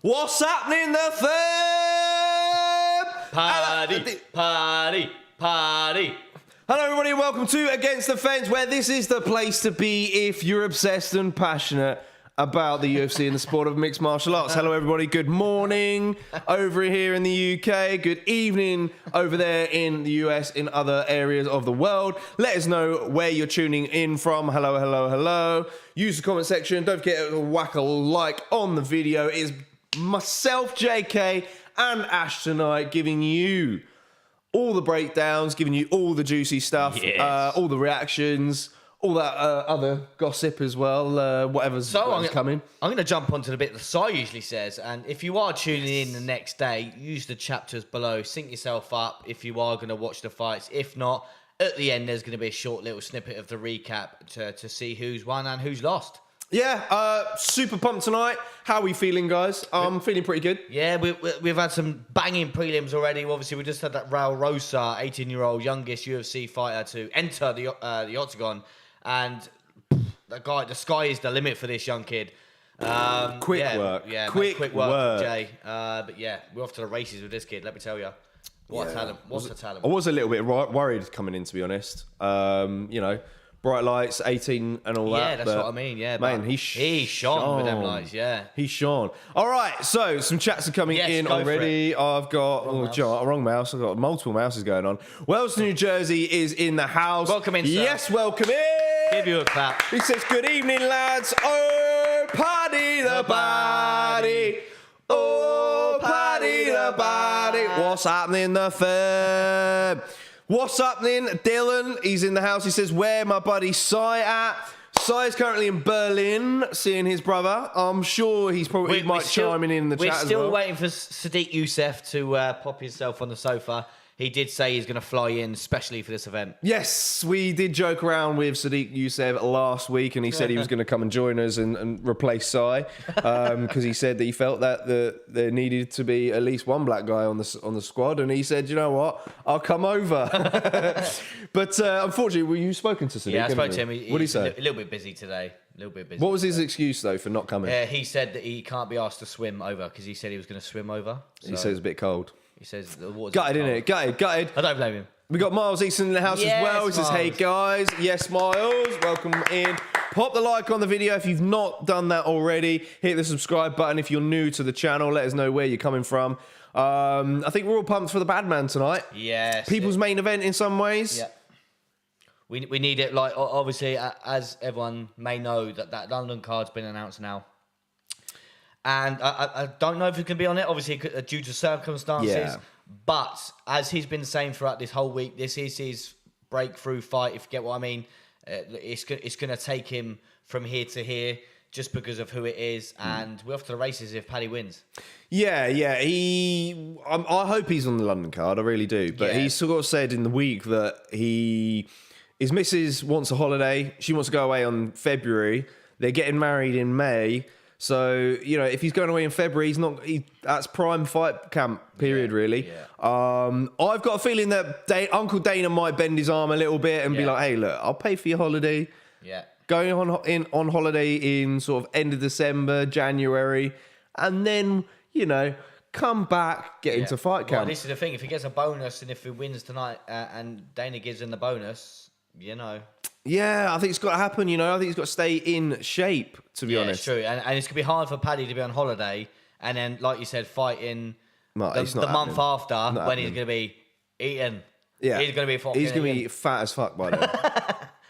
What's happening, the fam? Paddy. Hello, everybody, and welcome to Against the Fence, where this is the place to be if you're obsessed and passionate about the UFC and the sport of mixed martial arts. Hello, everybody. Good morning over here in the UK. Good evening over there in the US, in other areas of the world. Let us know where you're tuning in from. Hello. Use the comment section. Don't forget to whack a like on the video. It is myself, JK, and Ash tonight giving you all the breakdowns, giving you all the juicy stuff, all the reactions, all that other gossip as well, whatever's coming. I'm going to jump onto the bit that Si usually says, and if you are tuning in the next day, use the chapters below, sync yourself up if you are going to watch the fights. If not, at the end, there's going to be a short little snippet of the recap to see who's won and who's lost. Yeah, super pumped tonight. How are we feeling, guys? I'm feeling pretty good. Yeah, we've had some banging prelims already. Obviously, we just had that Raul Rosa, 18-year-old youngest UFC fighter to enter the octagon. And the sky is the limit for this young kid. Quick work. Yeah, quick work, Jay. But yeah, we're off to the races with this kid, let me tell you. What a talent. What's a talent? I was a little bit worried coming in, to be honest. Bright lights, 18 and all that. Yeah, that's what I mean, yeah. Man, he shone with them lights, yeah. He shone. All right, so some chats are coming in already. I've got, wrong mouse. I've got multiple mouses going on. Wells, New Jersey is in the house. Welcome in, sir. Yes, welcome in. Give you a clap. He says, good evening, lads. Oh, Paddy the body. Oh, Paddy the body. What's happening, the firm? What's happening? Dylan, he's in the house. He says, where my buddy Si at? Si is currently in Berlin, seeing his brother. I'm sure he might chime in the chat as well. We're still waiting for Sadiq Youssef to pop himself on the sofa. He did say he's going to fly in especially for this event. Yes, we did joke around with Sadiq Youssef last week, and he said he was going to come and join us and replace Si, because he said that he felt that there needed to be at least one black guy on the squad, and he said, you know what, I'll come over. But unfortunately, were you spoken to Sadiq? Yeah, I spoke to him. What did he say? A little bit busy today. What was his excuse, though, for not coming? He said that he can't be asked to swim over because he said he was going to swim over. So. He said it's a bit cold. He says the water's gutted, innit? Gutted. I don't blame him. We got Miles Easton in the house as well. He says, hey guys. Yes, Miles. Welcome in. Pop the like on the video if you've not done that already. Hit the subscribe button if you're new to the channel. Let us know where you're coming from. I think we're all pumped for the Bad Man tonight. Yes. People's main event in some ways. Yeah. We need it, like, obviously, as everyone may know, that London card's been announced now. And I don't know if he can be on it, obviously, due to circumstances. Yeah. But as he's been saying throughout this whole week, this is his breakthrough fight, if you get what I mean. It's going to take him from here to here just because of who it is. And we're off to the races if Paddy wins. Yeah. I hope he's on the London card. I really do. But he sort of said in the week that his missus wants a holiday. She wants to go away on February. They're getting married in May. So, if he's going away in February, that's prime fight camp period, really. Yeah. I've got a feeling that Uncle Dana might bend his arm a little bit and be like, hey, look, I'll pay for your holiday. Yeah. Going on holiday in sort of end of December, January, and then, come back, get into fight camp. Well, this is the thing. If he gets a bonus and if he wins tonight and Dana gives him the bonus, Yeah, I think it's got to happen, I think he's got to stay in shape, to be honest. It's true. And it's going to be hard for Paddy to be on holiday and then, like you said, fighting the month after when he's going to be eating. Yeah. He's going to be fucking He's going to be fat as fuck by then.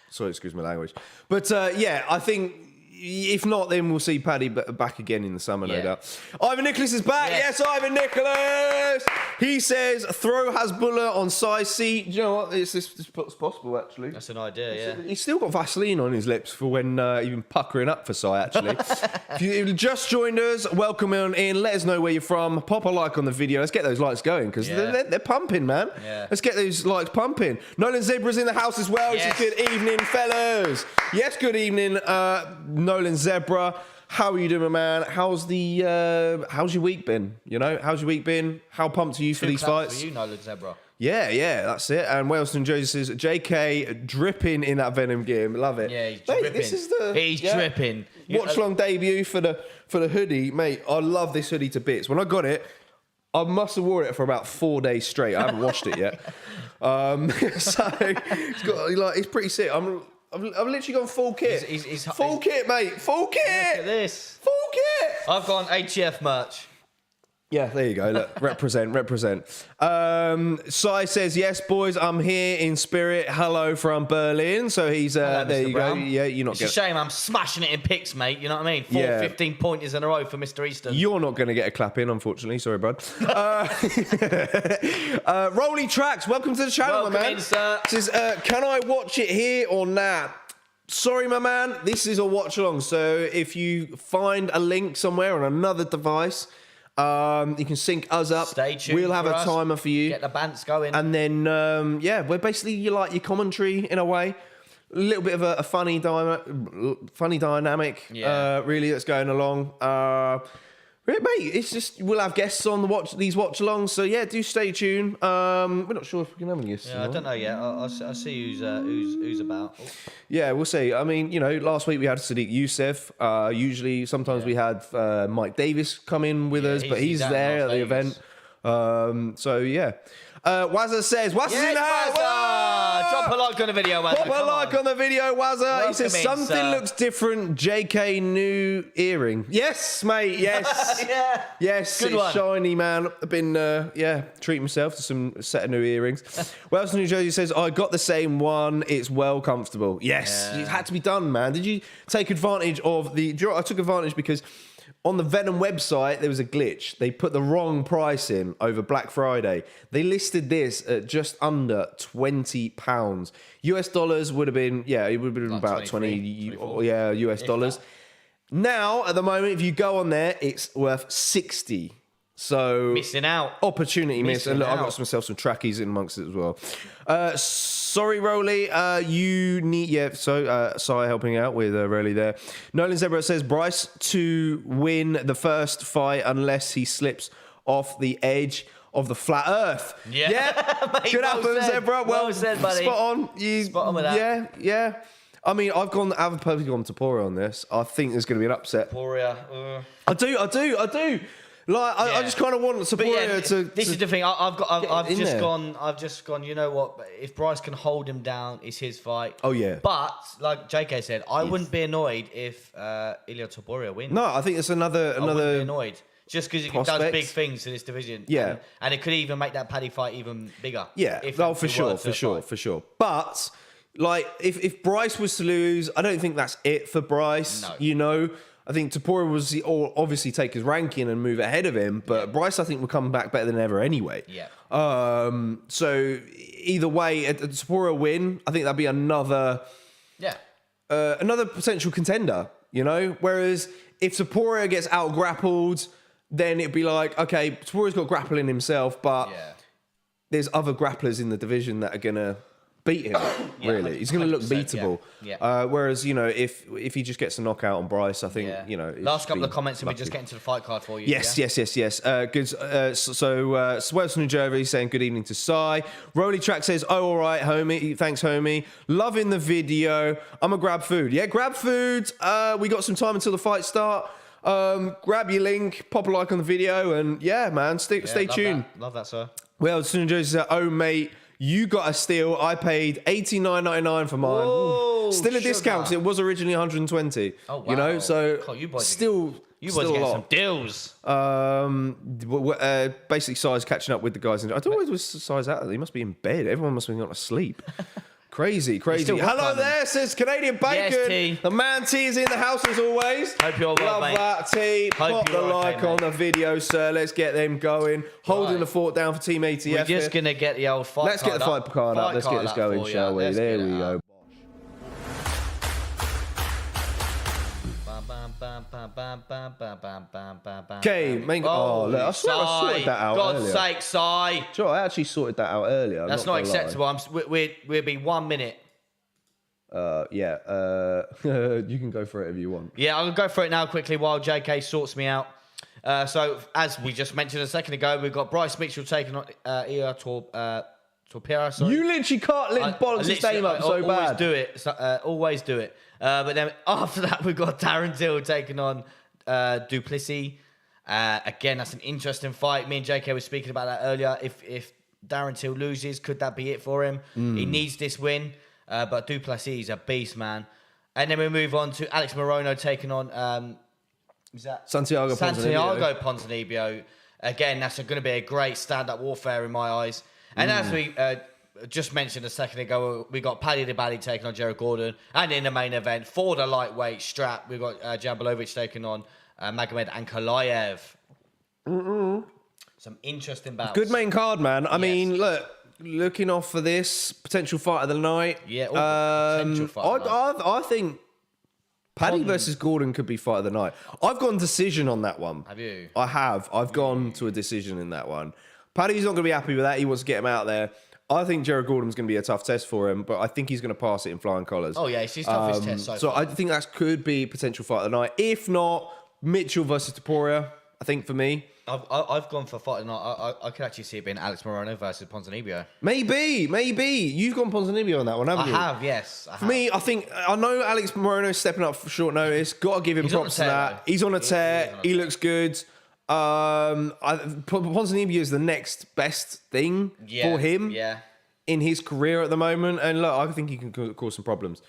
Sorry, excuse my language. But, I think if not, then we'll see Paddy back again in the summer, no doubt. Ivan Nicholas is back. Yes, Ivan Nicholas. He says, throw Hasbullah on size C. Do you know what? It's possible, actually. That's an idea, He's still got Vaseline on his lips for when you've been puckering up for Si, actually. If you just joined us, welcome on in. Let us know where you're from. Pop a like on the video. Let's get those likes going, because they're pumping, man. Yeah. Let's get those likes pumping. Nolan Zebra's in the house as well. Yes. Good evening, fellas. Yes, good evening, Nolan Zebra. How are you doing, man? How's your week been? How's your week been? How pumped are you for these fights? For you, Nolan Zebra. Yeah, that's it. And Wellston Josie says, JK dripping in that Venom gear. Love it. Yeah, he's mate, dripping. This is He's dripping. Watch long debut for the hoodie. Mate, I love this hoodie to bits. When I got it, I must have worn it for about 4 days straight. I haven't washed it yet. So it's pretty sick. I've literally gone full kit. Full kit, mate. Full kit. Look at this. Full kit. I've gone HGF merch. Yeah, there you go. Look, represent. Sai says, yes, boys, I'm here in spirit. Hello from Berlin. So he's Hello, there. Mr. You Brown. go. Yeah, you're not. It's a shame I'm smashing it in picks, mate. You know what I mean? 15 pointers in a row for Mr. Easton. You're not going to get a clap in, unfortunately. Sorry, bud. Rolly Tracks, welcome to the channel, Welcome my man. in, sir. Says, can I watch it here or nah? Sorry, my man. This is a watch along. So if you find a link somewhere on another device, you can sync us up. Stay tuned. We'll have for a us. timer for you. Get the bants going. And then, we're basically you like your commentary in a way. A little bit of a funny dynamic, really, that's going along. Mate, it's just we'll have guests on these watch alongs. So yeah, do stay tuned. We're not sure if we can have any guests. Yeah, I don't know yet. I'll see who's about. Oh. Yeah, we'll see. I mean, last week we had Sadiq Youssef. Sometimes we had Mike Davis come in with us, but he's down there in at Las the Vegas. event. So yeah. Wazza says, "What's in the house?" Wazza! Drop a like on the video, Wazza. Pop a like on the video, Wazza. Welcome He says in, something sir. looks different. JK new earring. Yes, mate. Yes. Yeah. Yes. Good it's one. shiny, man. I've been treating myself to some set of new earrings. Wellston, New Jersey says I got the same one. It's well comfortable. Yes, it had to be done, man. Did you take advantage of the? Do you know what? I took advantage because on the Venom website, there was a glitch. They put the wrong price in over Black Friday. They listed this at just under £20. US dollars would have been, it would have been Like about 23, 20, US dollars. Now, at the moment, if you go on there, it's worth 60. So Missing out. opportunity miss. Missing And look, I've out. got myself some trackies in amongst it as well. Sorry, Rolly. You need Sai helping out with Rolly there. Nolan Zebra says Bryce to win the first fight unless he slips off the edge of the flat Earth. Yeah. Mate, Good well happen, said. Zebra. Well said, buddy. Spot on. Spot on with that. Yeah. I mean, I've perfectly gone Topuria on this. I think there's going to be an upset. Topuria. I do. Like, I just kind of want Topuria to. This is the thing. I've in just there. gone. You know what? If Bryce can hold him down, it's his fight. Oh, yeah. But like JK said, I wouldn't be annoyed if Ilia Topuria wins. No, I think it's I wouldn't be another. annoyed. Just because it does prospect. big things to this division. Yeah. And it could even make that Paddy fight even bigger. Yeah, if no, it for were sure, to for fight. sure. But like, if Bryce was to lose, I don't think that's it for Bryce. No. I think Topuria was obviously take his ranking and move ahead of him, but Bryce I think will come back better than ever anyway. Yeah. So either way, a Topuria win, I think that'd be another potential contender. Whereas if Topuria gets out grappled, then it'd be like, okay, Topuria's got grappling himself, but there's other grapplers in the division that are gonna beat him. Really, he's gonna look 100%, beatable. yeah. Whereas if he just gets a knockout on Bryce, I think it's Last couple been of comments, and we lucky. just get into the fight card for you. Yes. yeah? Good. So Swells New Jersey saying good evening to Sai. Rolly Track says, oh, all right, homie. Thanks, homie. Loving the video. I'm gonna grab food. Yeah, grab food. We got some time until the fight start. Grab your link, pop a like on the video, and man, stay tuned. Love that, sir. Well, New Jersey said, oh, mate. You got a steal. I paid $89.99 for mine. Whoa, Still a sugar. discount 'cause it was originally $120. Oh, wow. So God, you boys still You still boys a get lot. some deals. Basically, Si's catching up with the guys. I thought it was Si's out. He must be in bed. Everyone must be gone to sleep. Crazy. still rock Hello climbing. there, says Canadian Bacon. Yes, T. The man T is in the house as always. Hope you're well, Love mate. that, T. Hope Pop the you're okay, like on mate. the video, sir. Let's get them going. Holding Right. the fort down for Team ATF. We're just here. going to get the old fight Let's get the fight card up. Let's get this going, shall we? There we go. Okay, look, I swear I sorted that out God's earlier. sake, Sai. Do you know what? I actually sorted that out earlier. I'm That's not gonna lie. acceptable. We'll be 1 minute. You can go for it if you want. Yeah, I'm going to go for it now quickly while JK sorts me out. So, as we just mentioned a second ago, we've got Bryce Mitchell taking on Topuria, sorry. You literally can't balance his name up so bad. Always do it. But then after that, we've got Darren Till taking on Plessis. Again, that's an interesting fight. Me and JK were speaking about that earlier. If Darren Till loses, could that be it for him? He needs this win. But Plessis is a beast, man. And then we move on to Alex Morono taking on Santiago Ponzinibbio. Again, that's going to be a great stand-up warfare in my eyes. And as we just mentioned a second ago, we got Paddy the Baddy taking on Jared Gordon. And in the main event, for the lightweight strap, we've got Błachowicz taking on Magomed Ankalaev. Some interesting bouts. Good main card, man. I mean, looking off for this potential fight of the night. Yeah, potential fight of the night. I think Paddy versus Gordon could be fight of the night. I've gone decision on that one. Have you? I have. I've gone to a decision in that one. Paddy's not going to be happy with that. He wants to get him out there. I think Jared Gordon's going to be a tough test for him, but I think he's going to pass it in flying colours. Oh, yeah, it's his toughest test so far. So I think that could be potential fight of the night. If not, Mitchell versus Topuria, I think for me. I've gone for fight of the night. I could actually see it being Alex Morono versus Ponzinibbio. Maybe. You've gone Ponzinibbio on that one, haven't you? I have, yes. For me, I know Alex Morono's stepping up for short notice. Got to give him props to that. He's on a tear. He looks good. Ponzinibbio is the next best thing for him in his career at the moment. And look, I think he can cause some problems.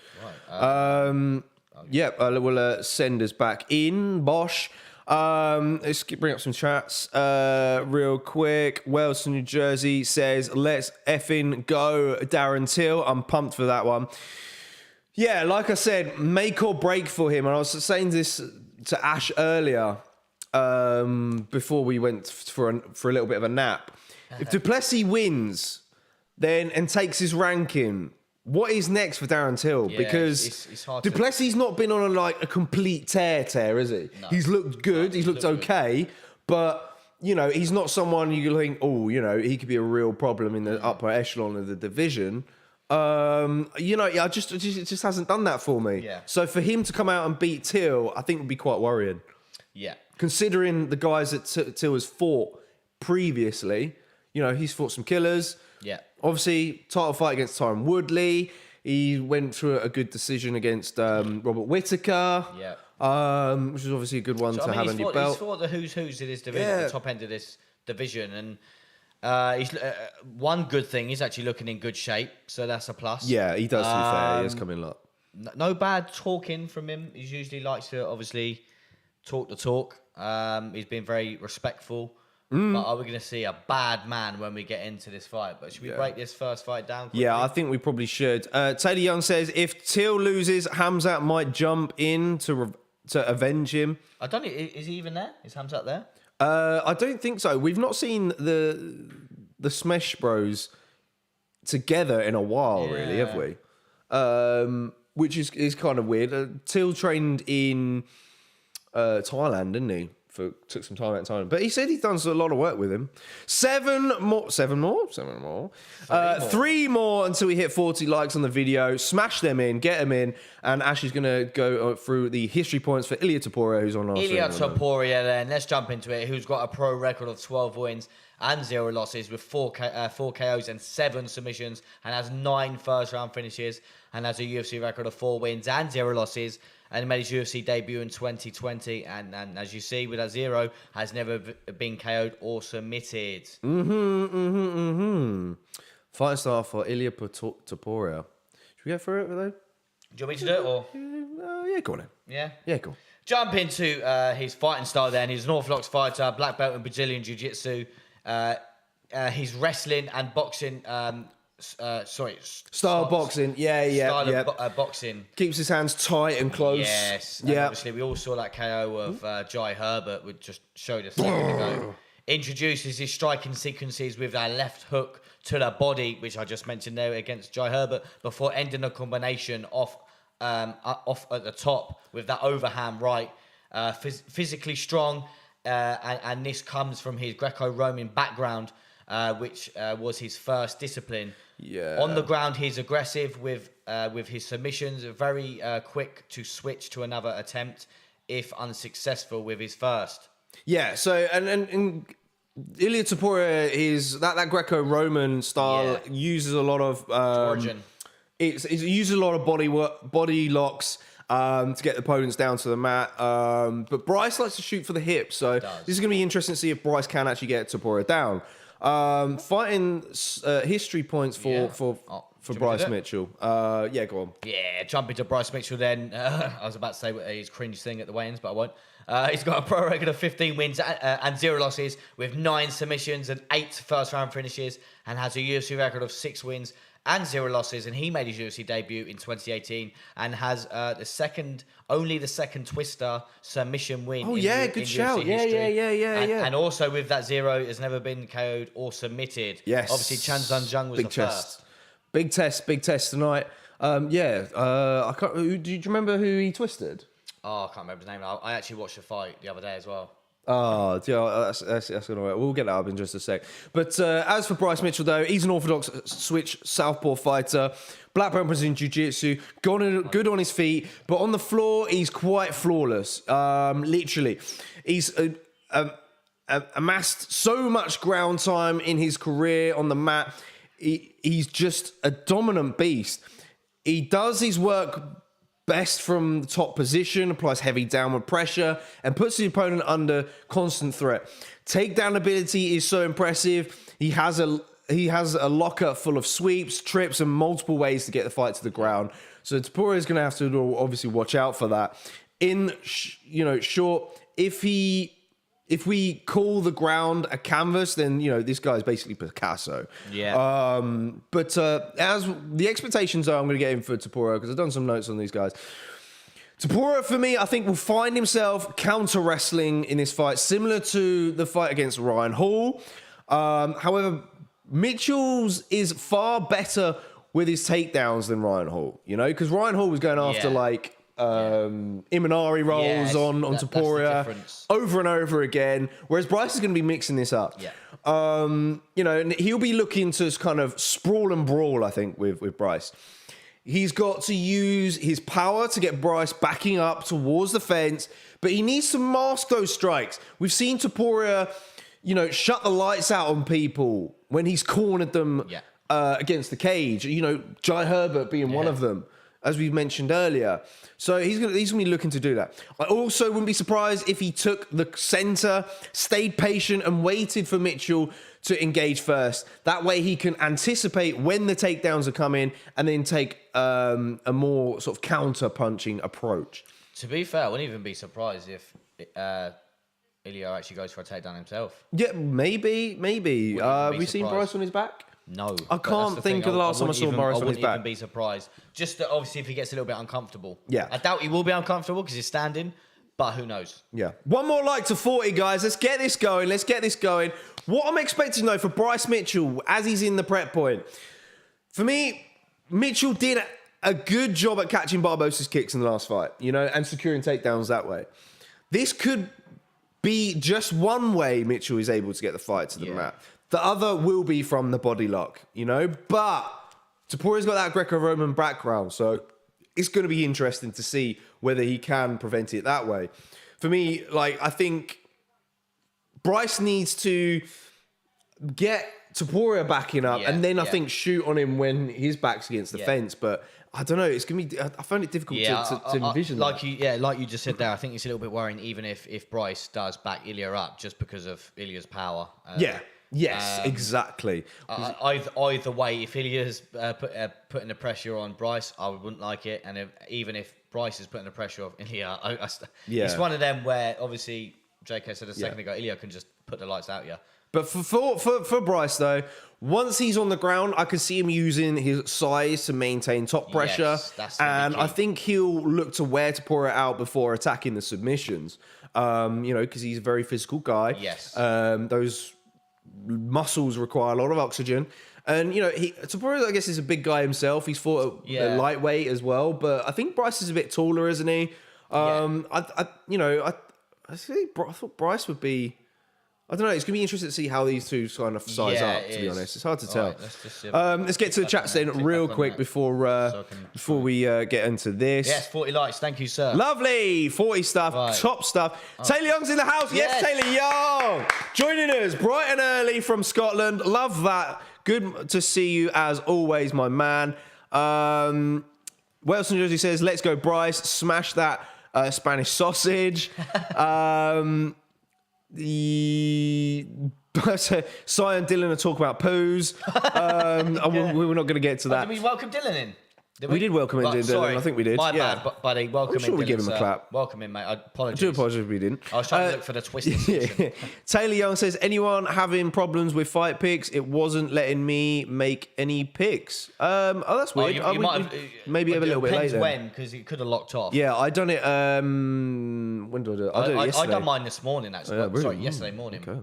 Right. We'll send us back in. Bosch. Let's bring up some chats real quick. Wales to New Jersey says, let's effing go, Darren Till. I'm pumped for that one. Yeah, like I said, make or break for him. And I was saying this to Ash earlier before we went for a little bit of a nap. If Plessis wins and takes his ranking, what is next for Darren Till? Yeah, because it's hard Du Plessis not been on a complete tear, is he? No. He's looked good. He's looked okay. Good. But, he's not someone you think, he could be a real problem in the upper echelon of the division. It just hasn't done that for me. Yeah. So for him to come out and beat Till, I think would be quite worrying. Yeah. Considering the guys that Till has fought previously, he's fought some killers. Yeah. Obviously, title fight against Tyron Woodley. He went through a good decision against Robert Whittaker. Yeah. Which is obviously a good one to have on your belt. He's fought the who's in this division, the top end of this division. And he's one good thing, he's actually looking in good shape. So that's a plus. Yeah, he does, to be fair. He has come in a lot. No bad talking from him. He usually likes to, obviously, talk the talk. He's been very respectful. But are we going to see a bad man when we get into this fight? But should we break this first fight down quickly? Yeah, I think we probably should. Taylor Young says, if Till loses, Hamzat might jump in to avenge him. I don't know. Is he even there? Is Hamzat there? I don't think so. We've not seen the Smash Bros together in a while, really, have we? Which is kind of weird. Till trained in Thailand, didn't he? Took some time out in Thailand. But he said he's done a lot of work with him. Seven more. 3 more until we hit 40 likes on the video. Smash them in, get them in. And Ash is going to go through the history points for Ilia Topuria, who's on our Ilia Topuria, then. Let's jump into it. Who's got a pro record of 12 wins and 0 losses with 4 KOs and 7 submissions, and has 9 first-round finishes, and has a UFC record of 4 wins and 0 losses. And he made his UFC debut in 2020. And as you see, with that 0, has never been KO'd or submitted. Fight star for Ilia Topuria. Should we go through it, though? Do you want me to do it, or? Yeah, go on then. Yeah? Yeah, cool. Jump into his fighting style then. He's an Orthodox fighter, black belt in Brazilian Jiu-Jitsu. His wrestling and boxing... Style boxing, boxing. Keeps his hands tight and close. Yes, and obviously we all saw that KO of Jai Herbert, which just showed us a second ago. Introduces his striking sequences with that left hook to the body, which I just mentioned there against Jai Herbert, before ending a combination off at the top with that overhand right. Physically strong, and this comes from his Greco-Roman background, which was his first discipline. Yeah. On the ground, he's aggressive with his submissions, very quick to switch to another attempt if unsuccessful with his first. Yeah. So and Ilia Topuria is that Greco-Roman style uses a lot of Origin. It uses a lot of body locks to get the opponents down to the mat. But Bryce likes to shoot for the hips, so this is going to be interesting to see if Bryce can actually get Topuria down. Fighting history points for Bryce Mitchell. Yeah, go on. Yeah, jump into Bryce Mitchell then. I was about to say his cringe thing at the weigh-ins, but I won't. He's got a pro record of 15 wins and 0 losses with 9 submissions and 8 first-round finishes, and has a UFC record of 6 wins and 0 losses. And he made his UFC debut in 2018 and has only the second twister submission win. Oh yeah, good shout. Yeah. And also with that 0, has never been KO'd or submitted. Yes. Obviously, Chan Sung Jung was the first. Big test tonight. I can't. Do you remember who he twisted? Oh, I can't remember his name. I actually watched the fight the other day as well. Oh, yeah, that's gonna work. We'll get that up in just a sec. But as for Bryce Mitchell, though, he's an orthodox switch southpaw fighter. Black belt in jiu-jitsu, good on his feet, but on the floor, he's quite flawless. Literally, he's amassed so much ground time in his career on the mat. He's just a dominant beast. He does his work best from the top position, applies heavy downward pressure, and puts the opponent under constant threat. Takedown ability is so impressive. He has a locker full of sweeps, trips, and multiple ways to get the fight to the ground. So Topuria is going to have to obviously watch out for that. In short, if we call the ground a canvas, then this guy is basically Picasso. Yeah. But as the expectations are, I'm going to get him for Topuria because I've done some notes on these guys. Topuria, for me, I think will find himself counter wrestling in this fight, similar to the fight against Ryan Hall. However, Mitchell's is far better with his takedowns than Ryan Hall. Because Ryan Hall was going after Imanari rolls on Topuria over and over again, whereas Bryce is going to be mixing this up. Yeah. And he'll be looking to kind of sprawl and brawl, I think, with Bryce. He's got to use his power to get Bryce backing up towards the fence, but he needs to mask those strikes. We've seen Topuria, shut the lights out on people when he's cornered them against the cage. Jai Herbert being one of them, as we mentioned earlier. So he's gonna be looking to do that. I also wouldn't be surprised if he took the center, stayed patient, and waited for Mitchell to engage first. That way he can anticipate when the takedowns are coming and then take a more sort of counter-punching approach. To be fair, I wouldn't even be surprised if Ilia actually goes for a takedown himself. Yeah, maybe. We've seen Bryce on his back? No. I can't think of the last time I saw Bryce on his back. I wouldn't even be surprised. Just that obviously if he gets a little bit uncomfortable. Yeah. I doubt he will be uncomfortable because he's standing, but who knows? Yeah. One more like to 40, guys. Let's get this going. What I'm expecting, though, for Bryce Mitchell, as he's in the prep point, for me, Mitchell did a good job at catching Barbosa's kicks in the last fight, and securing takedowns that way. This could be just one way Mitchell is able to get the fight to the mat. The other will be from the body lock, But Topuria's got that Greco-Roman background, so it's going to be interesting to see whether he can prevent it that way. For me, I think Bryce needs to get Topuria backing up, and then I think shoot on him when his back's against the fence. But I don't know. It's gonna be. I find it difficult to envision. Like you just said there. I think it's a little bit worrying, even if Bryce does back Ilia up, just because of Ilia's power. Yes, exactly. Either way, if Ilia's putting the pressure on Bryce, I wouldn't like it. And even if Bryce is putting the pressure on Ilia, it's one of them where obviously JK said a second ago, Ilia can just put the lights out. But for Bryce though, once he's on the ground, I can see him using his size to maintain top pressure, and I think he'll look to wear Topuria out before attacking the submissions. Because he's a very physical guy. Yes. Those muscles require a lot of oxygen, and Topuria, I guess, is a big guy himself. He's fought a lightweight as well, but I think Bryce is a bit taller, isn't he? I thought Bryce would be I don't know. It's going to be interesting to see how these two kind of size up, to be honest. It's hard to tell. Right, let's get to the chat then real quick before we get into this. Yes, 40 likes. Thank you, sir. Lovely. 40 stuff. Right. Top stuff. Taylor Young's in the house. Yes, Taylor Young. Joining us bright and early from Scotland. Love that. Good to see you as always, my man. Wales New Jersey says, let's go, Bryce. Smash that Spanish sausage. Cy and Dylan are talking about poos. We're not going to get to that. Did we welcome Dylan in? We did welcome him, Dylan. I think we did. My bad, buddy. Welcome I'm sure in. we Dylan, give him a clap. Welcome in, mate. I apologize. I do apologise if we didn't. I was trying to look for the twisted section. Taylor Young says, anyone having problems with fight picks? It wasn't letting me make any picks. That's weird. You might have, maybe have a little bit later. Depends when, because it could have locked off. Yeah, I done it. When did I do it? I did it yesterday. I done mine this morning, actually. Really? Sorry, yesterday morning. Okay.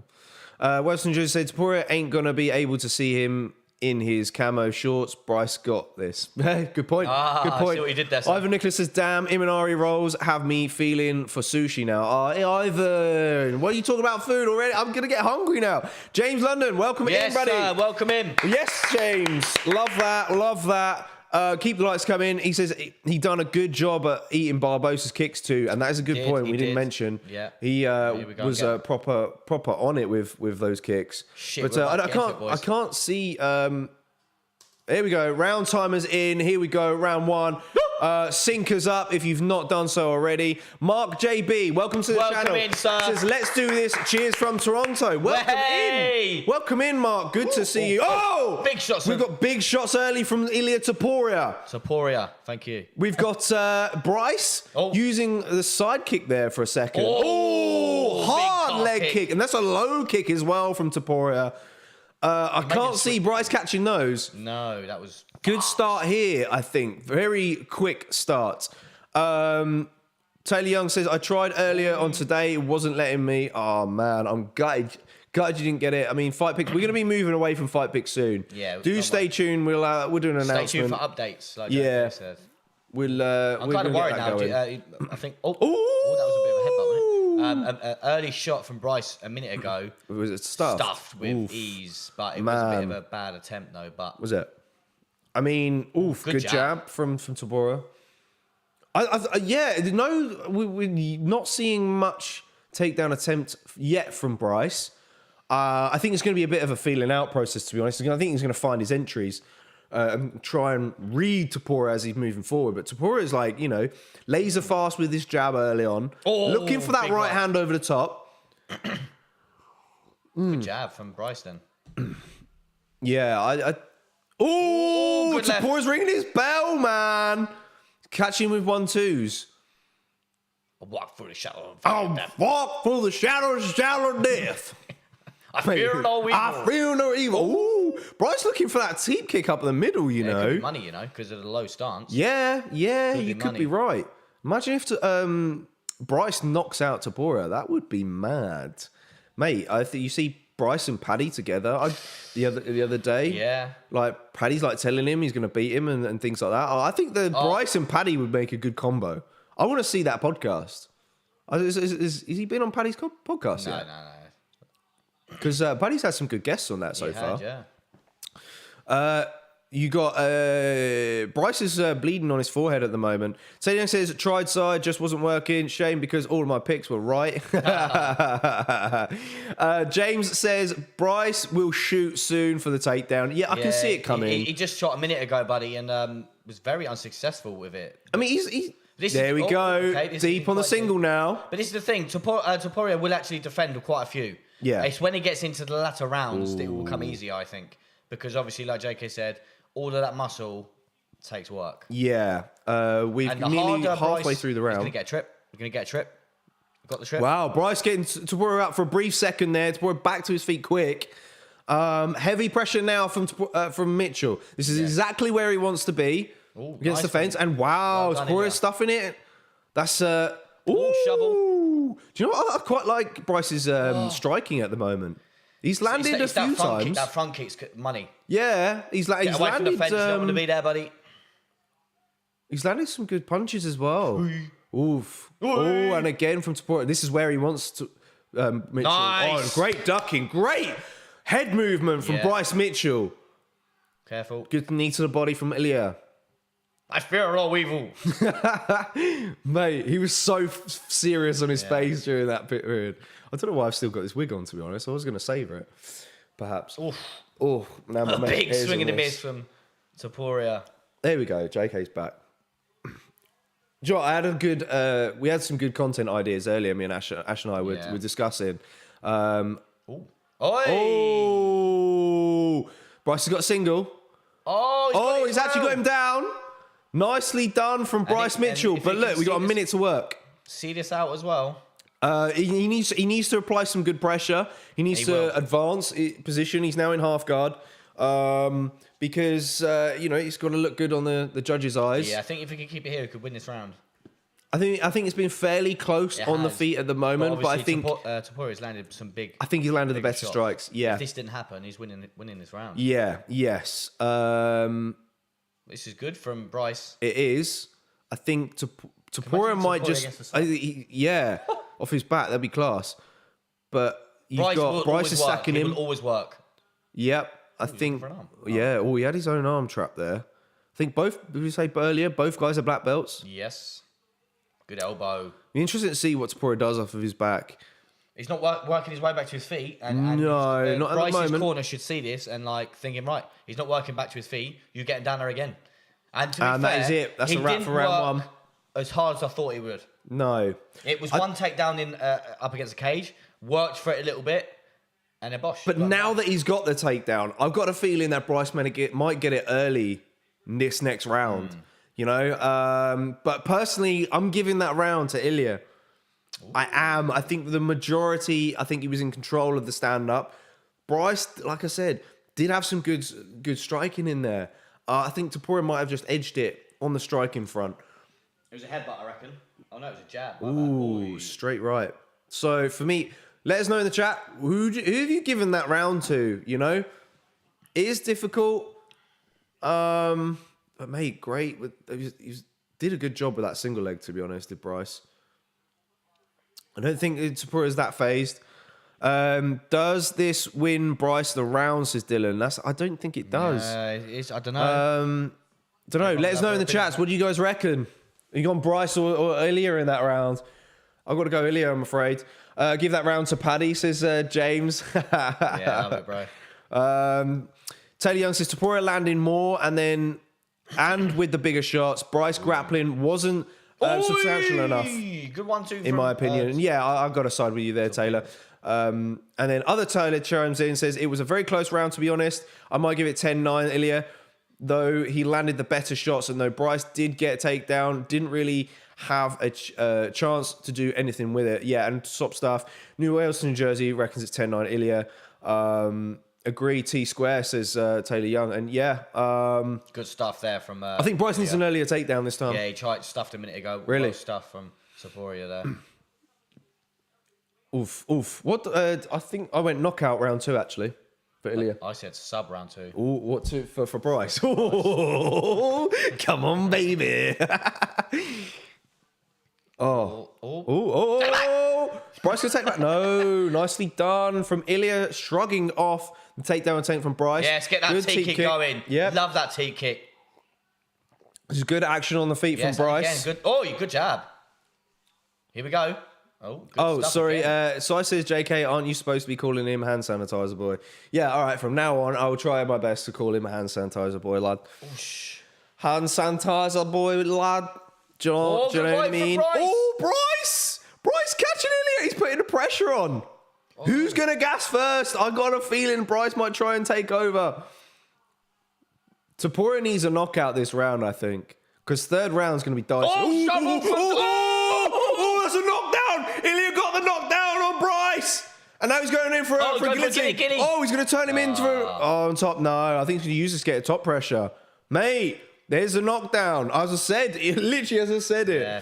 Western Jersey said, Topuria ain't going to be able to see him in his camo shorts. Bryce got this. Good point. Good point. I see what you did there, sir. Ivan Nicholas says, damn, Imanari rolls have me feeling for sushi now. Ivan, what are you talking about food already? I'm going to get hungry now. James London, welcome in, buddy. Yes, welcome in. Yes, James. Love that. Love that. Keep the lights coming. He says he done a good job at eating Barbosa's kicks too, and that is a good point. We didn't mention. Yeah, he was proper on it with those kicks. Shit, but I can't see. Here we go. Round timers in. Here we go. Round one. Sinkers up if you've not done so already. Mark JB, welcome to the channel. Welcome in, sir. Says, let's do this. Cheers from Toronto. Welcome in. Welcome in, Mark. Good to see you. Oh! Big shots. We've got big shots early from Ilia Topuria. Topuria, thank you. We've got Bryce using the side kick there for a second. Hard leg kick. And that's a low kick as well from Topuria. I can't see Bryce catching those. No, that was... Good start here, I think. Very quick start. Taylor Young says, I tried earlier on today. It wasn't letting me. Oh, man. I'm gutted. Gutted you didn't get it. I mean, fight picks. We're going to be moving away from fight picks soon. Yeah. Do stay tuned. We'll do an announcement. Stay tuned for updates. Like said. I'm kind of worried now. I think... Oh, that was a bit of a headbutt, wasn't it? An early shot from Bryce a minute ago. Was it stuffed? Stuffed with ease, but it was a bit of a bad attempt, though. But was it? I mean, good jab from Topuria. We're not seeing much takedown attempt yet from Bryce. I think it's going to be a bit of a feeling out process, to be honest. I think he's going to find his entries and try and read Topuria as he's moving forward. But Topuria is like, laser fast with his jab early on. Looking for that right hand over the top. Good jab from Bryce then. Yeah, Topuria's ringing his bell, man. Catching with 1-2s. I walk through the shadow. Walk through the shadows of death. I fear no evil. I fear no evil. Ooh, Bryce looking for that teep kick up the middle, you know. Could be money, because of the low stance. Yeah, you could be right. Imagine if Bryce knocks out Topuria. That would be mad. Mate, I think you see Bryce and Paddy together the other day. Yeah. Like, Paddy's like telling him he's going to beat him and things like that. I think Bryce and Paddy would make a good combo. I want to see that podcast. Is he been on Paddy's podcast yet? No. Because Paddy's had some good guests on that so far. Yeah. You got Bryce is bleeding on his forehead at the moment. Taylor says, tried side, just wasn't working. Shame because all of my picks were right. James says, Bryce will shoot soon for the takedown. Yeah, I can see it coming. He just shot a minute ago, buddy, and was very unsuccessful with it. I mean, there we go. Okay, deep on the single now. But this is the thing. Topuria will actually defend with quite a few. Yeah. It's when he gets into the latter rounds that it will come easier, I think. Because obviously, like JK said, all of that muscle takes work. Yeah. We've nearly halfway through the round. He's going to get a trip. We're going to get a trip. Got the trip. Wow. Bryce getting Topuria out for a brief second there. Topuria back to his feet quick. Heavy pressure now from Mitchell. This is exactly where he wants to be against the fence. And wow, Topuria's stuffing it. That's... shovel. Do you know what? I quite like Bryce's striking at the moment. He's landed a few times. That front kick's money. Yeah, he's landed. From the fence, you don't want to be there, buddy. He's landed some good punches as well. Oof. Oh, and again from Topuria. This is where he wants Mitchell. Nice. Oh, great ducking. Great head movement from Bryce Mitchell. Careful. Good knee to the body from Ilia. I fear no evil. Mate, he was so serious on his face during that period. I don't know why I've still got this wig on, to be honest. I was going to savour it, perhaps. Oof. Oh, now my A big swing and a miss from Topuria. There we go. JK's back. Do you know what? I had a good. We had some good content ideas earlier. Me and Ash and I were discussing. Oi! Oh, Bryce has got a single. Oh, He's actually got him down. Nicely done from Bryce Mitchell. But look, we got a minute to work. See this out as well. He needs to apply some good pressure. He needs to advance position. He's now in half guard because he's got to look good on the judge's eyes. Yeah, I think if he could keep it here, he could win this round. I think it's been fairly close on the feet at the moment, but I think Topuria's landed some big. I think he's landed the better shots. strikes. Yeah. If this didn't happen, he's winning this round. Yeah. Yes. This is good from Bryce. It is. I think Topuria might just off his back. That'd be class. But Bryce is sacking him. He will always work. Yep. I think. Yeah. Oh, he had his own arm trap there. I think both. Did we say earlier? Both guys are black belts. Yes. Good elbow. Be interesting to see what Topuria does off of his back. He's not working his way back to his feet. And no, not at the moment. Bryce's corner should see this and thinking, right, he's not working back to his feet. You're getting down there again. And to be fair, that is it. That's a wrap for round one. As hard as I thought he would. No. It was one takedown in up against the cage. Worked for it a little bit. And then bosh. But now that he's got the takedown, I've got a feeling that Bryce might get it early this next round. But personally, I'm giving that round to Ilia. I am. I think the majority, I think he was in control of the stand-up. Bryce, like I said, did have some good striking in there. I think Topuria might have just edged it on the striking front. It was a headbutt, I reckon. Oh, no, it was a jab. Ooh, straight right. So, for me, let us know in the chat, who have you given that round to, you know? It is difficult. But, mate, great. He did a good job with that single leg, to be honest, did Bryce. I don't think Topuria is that phased. Does this win Bryce the round, says Dylan? I don't think it does. I don't know. Don't know. Let us know in the chats. What do you guys reckon? Are you gone Bryce or Ilia in that round? I've got to go Ilia, I'm afraid. Give that round to Paddy, says James. Yeah, love it, bro. Taylor Young says Topuria landing more and with the bigger shots. Bryce grappling wasn't substantial enough. Good 1-2 in my opinion. And yeah, I've got to side with you there, Taylor. And then other Taylor chimes in, says it was a very close round, to be honest. I might give it 10-9, Ilia, though he landed the better shots. And though Bryce did get a takedown, didn't really have a chance to do anything with it. Yeah, and top stuff. New Wales, New Jersey reckons it's 10-9, Ilia. Agree, T-Square, says Taylor Young. And yeah. Good stuff there from... I think Bryce needs an earlier takedown this time. Yeah, he stuffed a minute ago. Really? Well, stuff from Topuria there. Oof. What? I think I went knockout round 2, actually, for Ilia. I said sub round 2. Ooh, what for Bryce? Ooh, come on, baby. Oh. Bryce can take that. No, nicely done from Ilia, shrugging off the takedown attempt from Bryce. Yes, get that T kick going. Yeah, love that T kick. This is good action on the feet from Bryce. Again, good jab. Here we go. Sorry. So I says, JK, aren't you supposed to be calling him hand sanitizer boy? Yeah, all right. From now on, I'll try my best to call him a hand sanitizer boy, lad. Oosh. Hand sanitizer boy, lad. Do you know what I mean? Oh, Bryce! Bryce catching Ilia. He's putting the pressure on. Oh. Who's going to gas first? I got a feeling Bryce might try and take over. Topuria needs a knockout this round, I think. Because third round's going to be dicey. That's a knockdown! Ilia got the knockdown on Bryce! And now he's going in for a guillotine. Oh, he's going to turn him into on top. No, I think he's going to use this to get top pressure. Mate, there's a knockdown. As I said, literally as I said it. Yeah.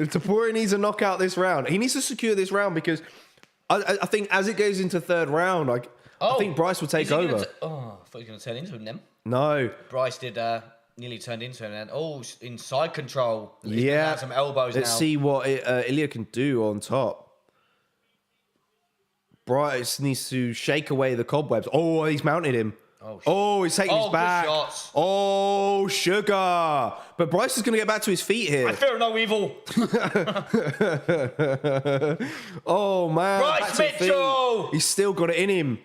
Topuria needs a knockout this round. He needs to secure this round because I think as it goes into third round, I think Bryce will take over. I thought he was going to turn into him then. No. Bryce did nearly turned into him then. Oh, inside control. He's some elbows Let's see what Ilia can do on top. Bryce needs to shake away the cobwebs. Oh, he's mounted him. Oh, he's taking his back. Shots. Oh, sugar. But Bryce is going to get back to his feet here. I fear no evil. Oh, man. Bryce Mitchell. He's still got it in him.